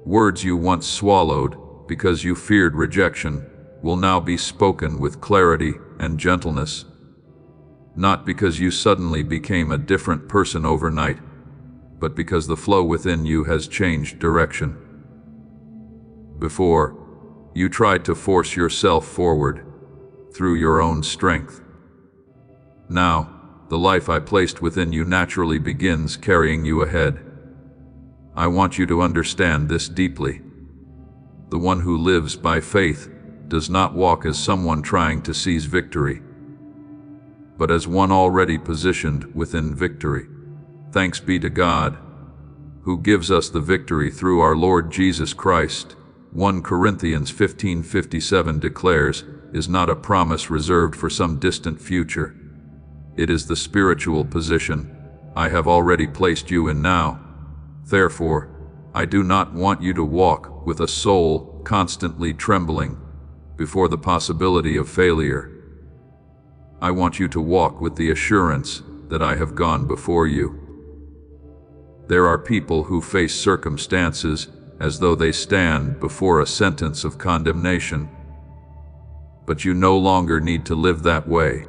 A: Words you once swallowed because you feared rejection will now be spoken with clarity and gentleness. Not because you suddenly became a different person overnight, but because the flow within you has changed direction. Before, you tried to force yourself forward through your own strength. Now, the life I placed within you naturally begins carrying you ahead. I want you to understand this deeply. The one who lives by faith does not walk as someone trying to seize victory, but as one already positioned within victory. Thanks be to God, who gives us the victory through our Lord Jesus Christ. 1 Corinthians 15:57 declares, is not a promise reserved for some distant future. It is the spiritual position I have already placed you in now. Therefore, I do not want you to walk with a soul constantly trembling before the possibility of failure. I want you to walk with the assurance that I have gone before you. There are people who face circumstances as though they stand before a sentence of condemnation. But you no longer need to live that way.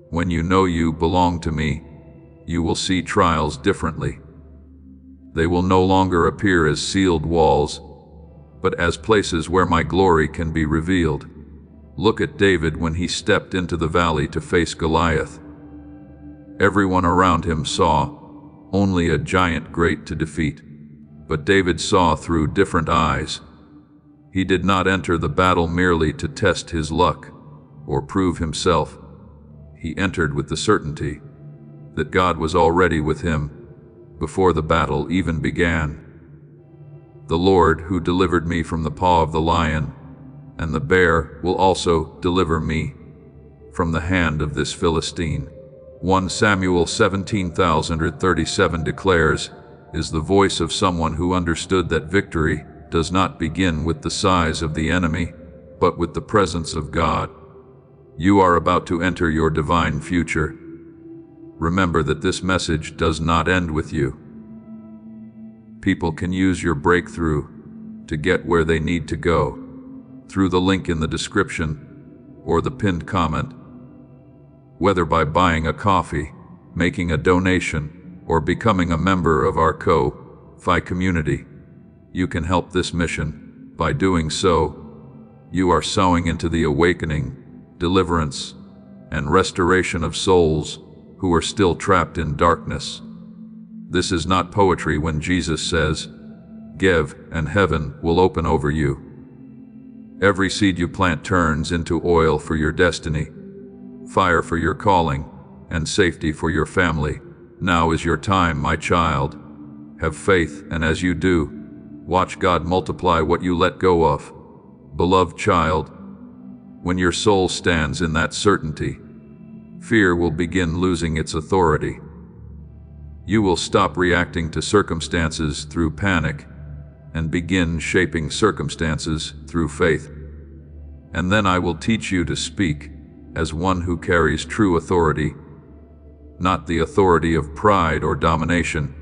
A: When you know you belong to me, you will see trials differently. They will no longer appear as sealed walls, but as places where my glory can be revealed. Look at David when he stepped into the valley to face Goliath. Everyone around him saw only a giant great to defeat, but David saw through different eyes. He did not enter the battle merely to test his luck or prove himself. He entered with the certainty that God was already with him before the battle even began. The Lord who delivered me from the paw of the lion and the bear will also deliver me from the hand of this Philistine. 1 Samuel 17:37 declares, is the voice of someone who understood that victory does not begin with the size of the enemy, but with the presence of God. You are about to enter your divine future. Remember that this message does not end with you. People can use your breakthrough to get where they need to go through the link in the description or the pinned comment. Whether by buying a coffee, making a donation, or becoming a member of our Ko-Fi community, you can help this mission. By doing so, you are sowing into the awakening, deliverance, and restoration of souls who are still trapped in darkness. This is not poetry when Jesus says, "Give, and heaven will open over you." Every seed you plant turns into oil for your destiny, fire for your calling, and safety for your family. Now is your time, my child. Have faith, and as you do, watch God multiply what you let go of. Beloved child, when your soul stands in that certainty, fear will begin losing its authority. You will stop reacting to circumstances through panic and begin shaping circumstances through faith. And then I will teach you to speak as one who carries true authority, not the authority of pride or domination,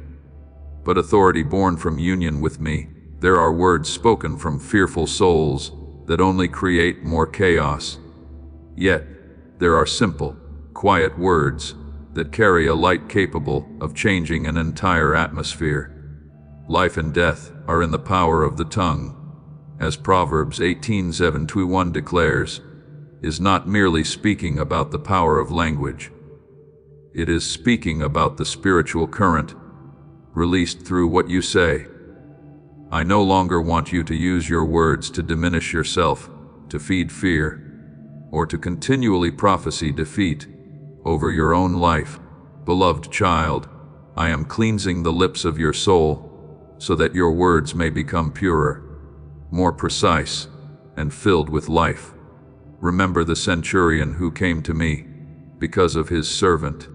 A: but authority born from union with me. There are words spoken from fearful souls that only create more chaos. Yet, there are simple, quiet words that carry a light capable of changing an entire atmosphere. Life and death are in the power of the tongue, as Proverbs 18:7-1 declares, is not merely speaking about the power of language. It is speaking about the spiritual current released through what you say. I no longer want you to use your words to diminish yourself, to feed fear, or to continually prophesy defeat over your own life. Beloved child, I am cleansing the lips of your soul so that your words may become purer, more precise, and filled with life. Remember the centurion who came to me because of his servant.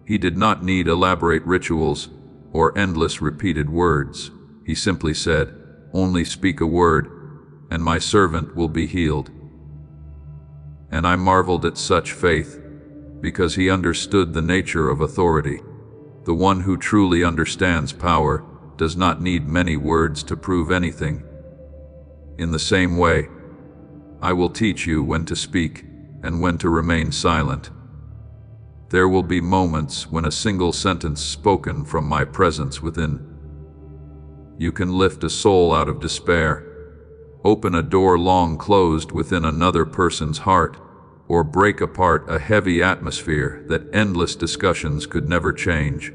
A: He did not need elaborate rituals or endless repeated words. He simply said, "Only speak a word, and my servant will be healed." And I marveled at such faith, because he understood the nature of authority. The one who truly understands power does not need many words to prove anything. In the same way, I will teach you when to speak and when to remain silent. There will be moments when a single sentence spoken from my presence within you can lift a soul out of despair, open a door long closed within another person's heart, or break apart a heavy atmosphere that endless discussions could never change.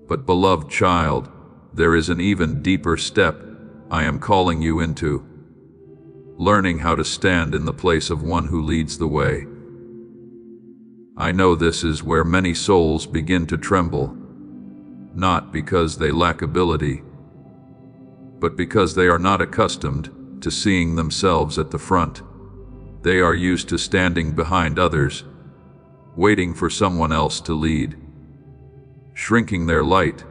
A: But beloved child, there is an even deeper step I am calling you into, learning how to stand in the place of one who leads the way. I know this is where many souls begin to tremble, not because they lack ability, but because they are not accustomed to seeing themselves at the front. They are used to standing behind others, waiting for someone else to lead, shrinking their light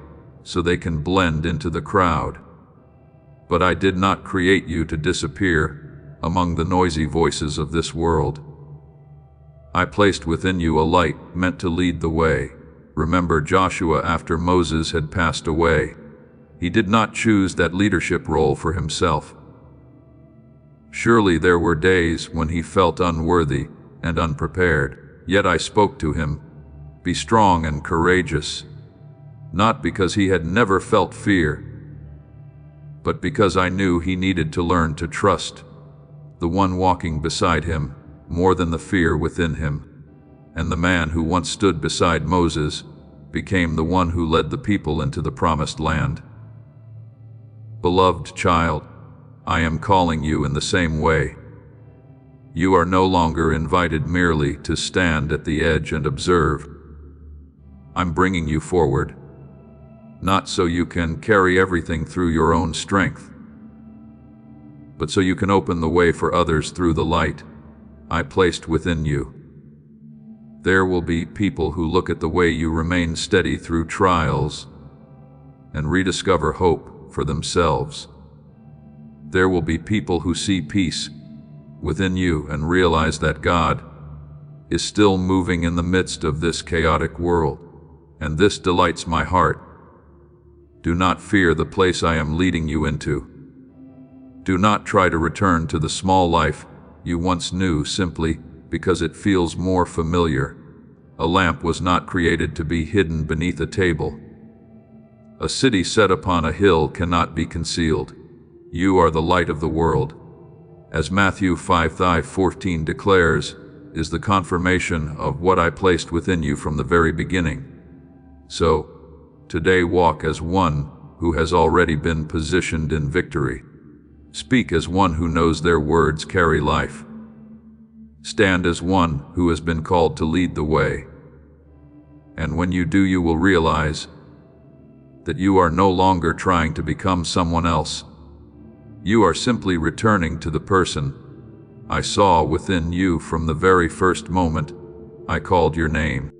A: so they can blend into the crowd. But I did not create you to disappear among the noisy voices of this world. I placed within you a light meant to lead the way. Remember Joshua after Moses had passed away. He did not choose that leadership role for himself. Surely there were days when he felt unworthy and unprepared. Yet I spoke to him, "Be strong and courageous," not because he had never felt fear, but because I knew he needed to learn to trust the one walking beside him more than the fear within him. And the man who once stood beside Moses became the one who led the people into the promised land. Beloved child, I am calling you in the same way. You are no longer invited merely to stand at the edge and observe. I'm bringing you forward, not so you can carry everything through your own strength, but so you can open the way for others through the light I placed within you. There will be people who look at the way you remain steady through trials and rediscover hope for themselves. There will be people who see peace within you and realize that God is still moving in the midst of this chaotic world, and this delights my heart. Do not fear the place I am leading you into. Do not try to return to the small life you once knew simply because it feels more familiar. A lamp was not created to be hidden beneath a table. A city set upon a hill cannot be concealed. You are the light of the world. As Matthew 5:14 declares, is the confirmation of what I placed within you from the very beginning. So, today walk as one who has already been positioned in victory. Speak as one who knows their words carry life. Stand as one who has been called to lead the way. And when you do, you will realize that you are no longer trying to become someone else. You are simply returning to the person I saw within you from the very first moment I called your name.